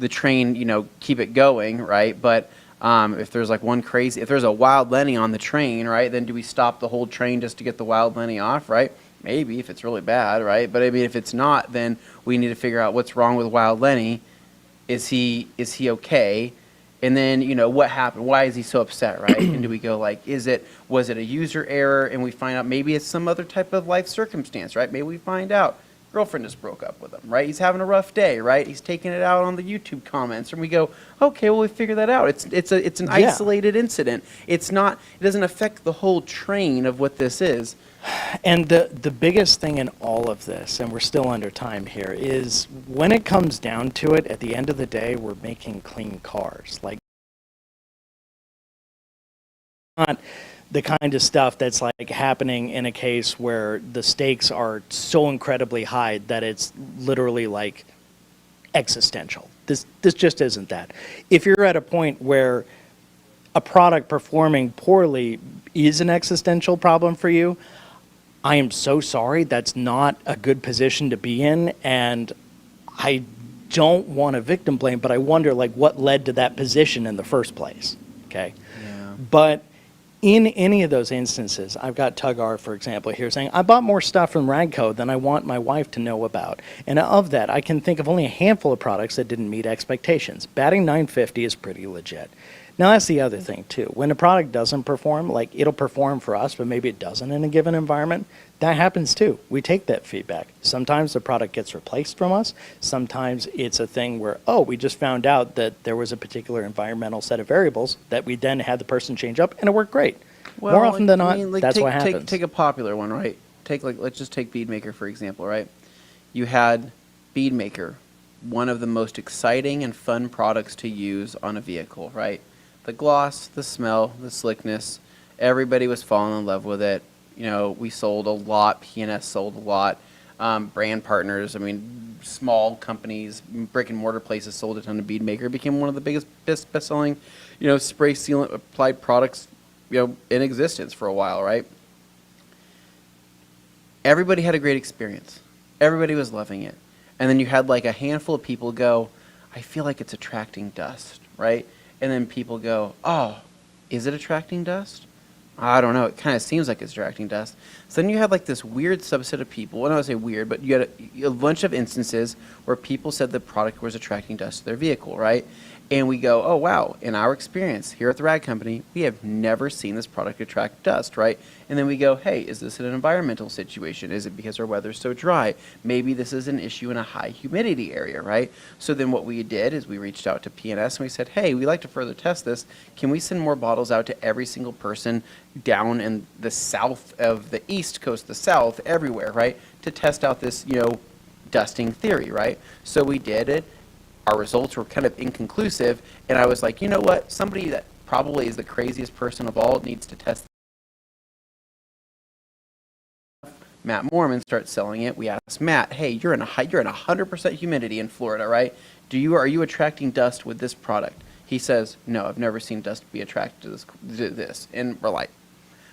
train, keep it going, right? But if there's like if there's a wild Lenny on the train, right, then do we stop the whole train just to get the wild Lenny off, right? Maybe if it's really bad, right? But I mean, if it's not, then we need to figure out what's wrong with wild Lenny. Is he okay? And then, you know, what happened? Why is he so upset, right? And do we go like, was it a user error? And we find out maybe it's some other type of life circumstance, right? Maybe we find out girlfriend just broke up with him, right? He's having a rough day, right? He's taking it out on the YouTube comments, and we go, okay, well, we figure that out. It's an isolated incident. It doesn't affect the whole train of what this is. And the biggest thing in all of this, and we're still under time here, is when it comes down to it, at the end of the day, we're making clean cars. Like, not the kind of stuff that's like happening in a case where the stakes are so incredibly high that it's literally like existential. This just isn't that. If you're at a point where a product performing poorly is an existential problem for you, I am so sorry. That's not a good position to be in, and I don't want to victim blame, but I wonder like what led to that position in the first place. Okay, Yeah. but in any of those instances, I've got Tug-R, for example, here saying, I bought more stuff from Radco than I want my wife to know about. And of that, I can think of only a handful of products that didn't meet expectations. Batting 950 is pretty legit. Now, that's the other thing, too. When a product doesn't perform, like it'll perform for us, but maybe it doesn't in a given environment, that happens, too. We take that feedback. Sometimes the product gets replaced from us. Sometimes it's a thing where, oh, we just found out that there was a particular environmental set of variables that we then had the person change up, and it worked great. Well, More often than not, I mean, like, that's take, what happens. Take a popular one, right? Let's just take Beadmaker, for example, right? You had Beadmaker, one of the most exciting and fun products to use on a vehicle, right? The gloss, the smell, the slickness, everybody was falling in love with it. You know, we sold a lot, P&S sold a lot, brand partners, I mean, small companies, brick and mortar places sold a ton of Beadmaker. It became one of the best-selling, you know, spray sealant applied products, you know, in existence for a while, right? Everybody had a great experience. Everybody was loving it. And then you had like a handful of people go, I feel like it's attracting dust, right? And then people go, oh, is it attracting dust? I don't know. It kind of seems like it's attracting dust. So then you had like this weird subset of people. Well, I don't want to say weird, but you had a bunch of instances where people said the product was attracting dust to their vehicle, right? And we go, oh, wow, in our experience here at the Rag Company, we have never seen this product attract dust, right? And then we go, hey, is this an environmental situation? Is it because our weather's so dry? Maybe this is an issue in a high humidity area, right? So then what we did is we reached out to P&S and we said, hey, we'd like to further test this. Can we send more bottles out to every single person down in the south of the East Coast, the South, everywhere, right? To test out this, you know, dusting theory, right? So we did it. Our results were kind of inconclusive, and I was like, you know what? Somebody that probably is the craziest person of all needs to test. Matt Mormon starts selling it. We asked Matt, hey, you're in 100% humidity in Florida, right? Are you attracting dust with this product? He says, no, I've never seen dust be attracted to this. And we're like,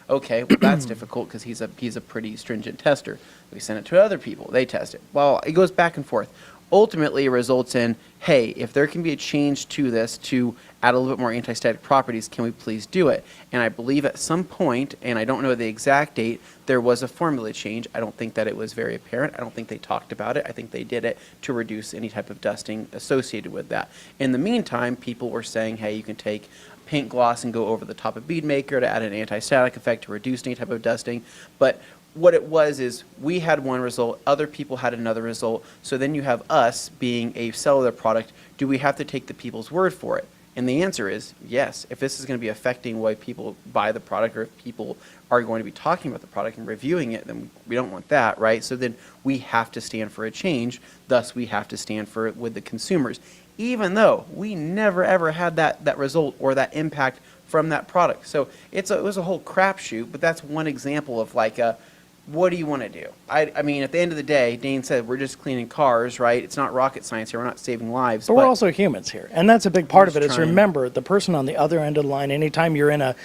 okay, well, that's difficult because he's a pretty stringent tester. We send it to other people. They test it. Well, it goes back and forth. Ultimately, it results in, hey, if there can be a change to this to add a little bit more anti-static properties, can we please do it? And I believe at some point, and I don't know the exact date, there was a formula change. I don't think that it was very apparent. I don't think they talked about it. I think they did it to reduce any type of dusting associated with that. In the meantime, people were saying, hey, you can take paint gloss and go over the top of Beadmaker to add an anti-static effect to reduce any type of dusting. But what it was is we had one result, other people had another result, so then you have us being a seller of the product. Do we have to take the people's word for it? And the answer is yes. If this is going to be affecting why people buy the product, or if people are going to be talking about the product and reviewing it, then we don't want that, right? So then we have to stand for a change, thus we have to stand for it with the consumers, even though we never ever had that result or that impact from that product. So it was a whole crapshoot, but that's one example of like a, what do you want to do? I mean, at the end of the day, Dane said we're just cleaning cars, right? It's not rocket science here. We're not saving lives. But we're also humans here. And that's a big part of it, is trying. remember, the person on the other end of the line, anytime you're in a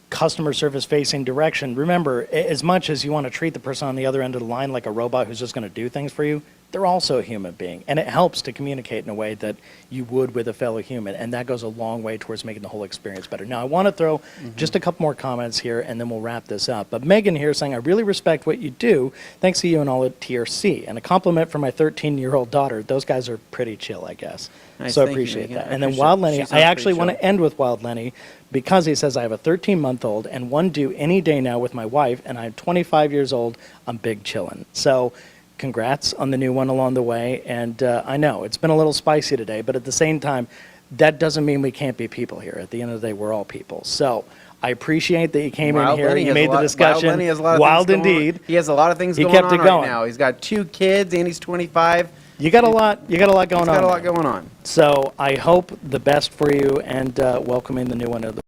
customer service facing direction, remember, as much as you want to treat the person on the other end of the line like a robot who's just going to do things for you, they're also a human being. And it helps to communicate in a way that you would with a fellow human. And that goes a long way towards making the whole experience better. Now, I want to throw just a couple more comments here, and then we'll wrap this up. But Megan here saying, I really respect what you do. Thanks to you and all at TRC. And a compliment for my 13-year-old daughter. Those guys are pretty chill, I guess. Nice, So I thank you, appreciate Megan. that. I And then appreciate Wild it. Lenny, She I sounds actually pretty want chill. to end with Wild Lenny because he says, I have a 13-month-old and one due any day now with my wife, and I'm 25 years old. I'm big chillin'. So congrats on the new one along the way. And I know it's been a little spicy today, but at the same time, that doesn't mean we can't be people here. At the end of the day, we're all people. So I appreciate that you came in here, Lenny you has made a the lot- discussion. Wild Lenny has a lot of Wild things going on. indeed. He has a lot of things He going kept on it right going. now. He's got 2 kids and he's 25. You got a lot going He's on. got a lot there. going on. So I hope the best for you and welcoming the new one to the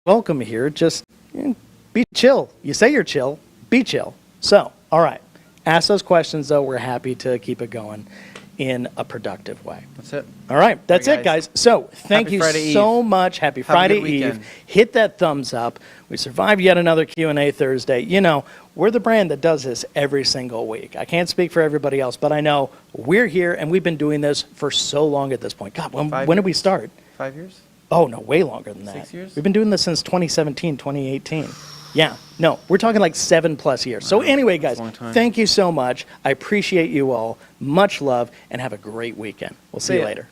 welcome here. Just be chill. You say you're chill, be chill. So, all right. Ask those questions, though. We're happy to keep it going in a productive way. That's it. All right. That's All right, it, guys. So thank Happy you Friday so Eve. much. Happy Have a Friday good weekend. Eve. Hit that thumbs up. We survived yet another Q&A Thursday. You know, we're the brand that does this every single week. I can't speak for everybody else, but I know we're here, and we've been doing this for so long at this point. God, when did we start? 5 years? Oh, no, way longer than that. 6 years? We've been doing this since 2017, 2018. Yeah, no, we're talking like 7+ years. So anyway, That's guys, a long time. thank you so much. I appreciate you all. Much love, and have a great weekend. We'll see you ya. later.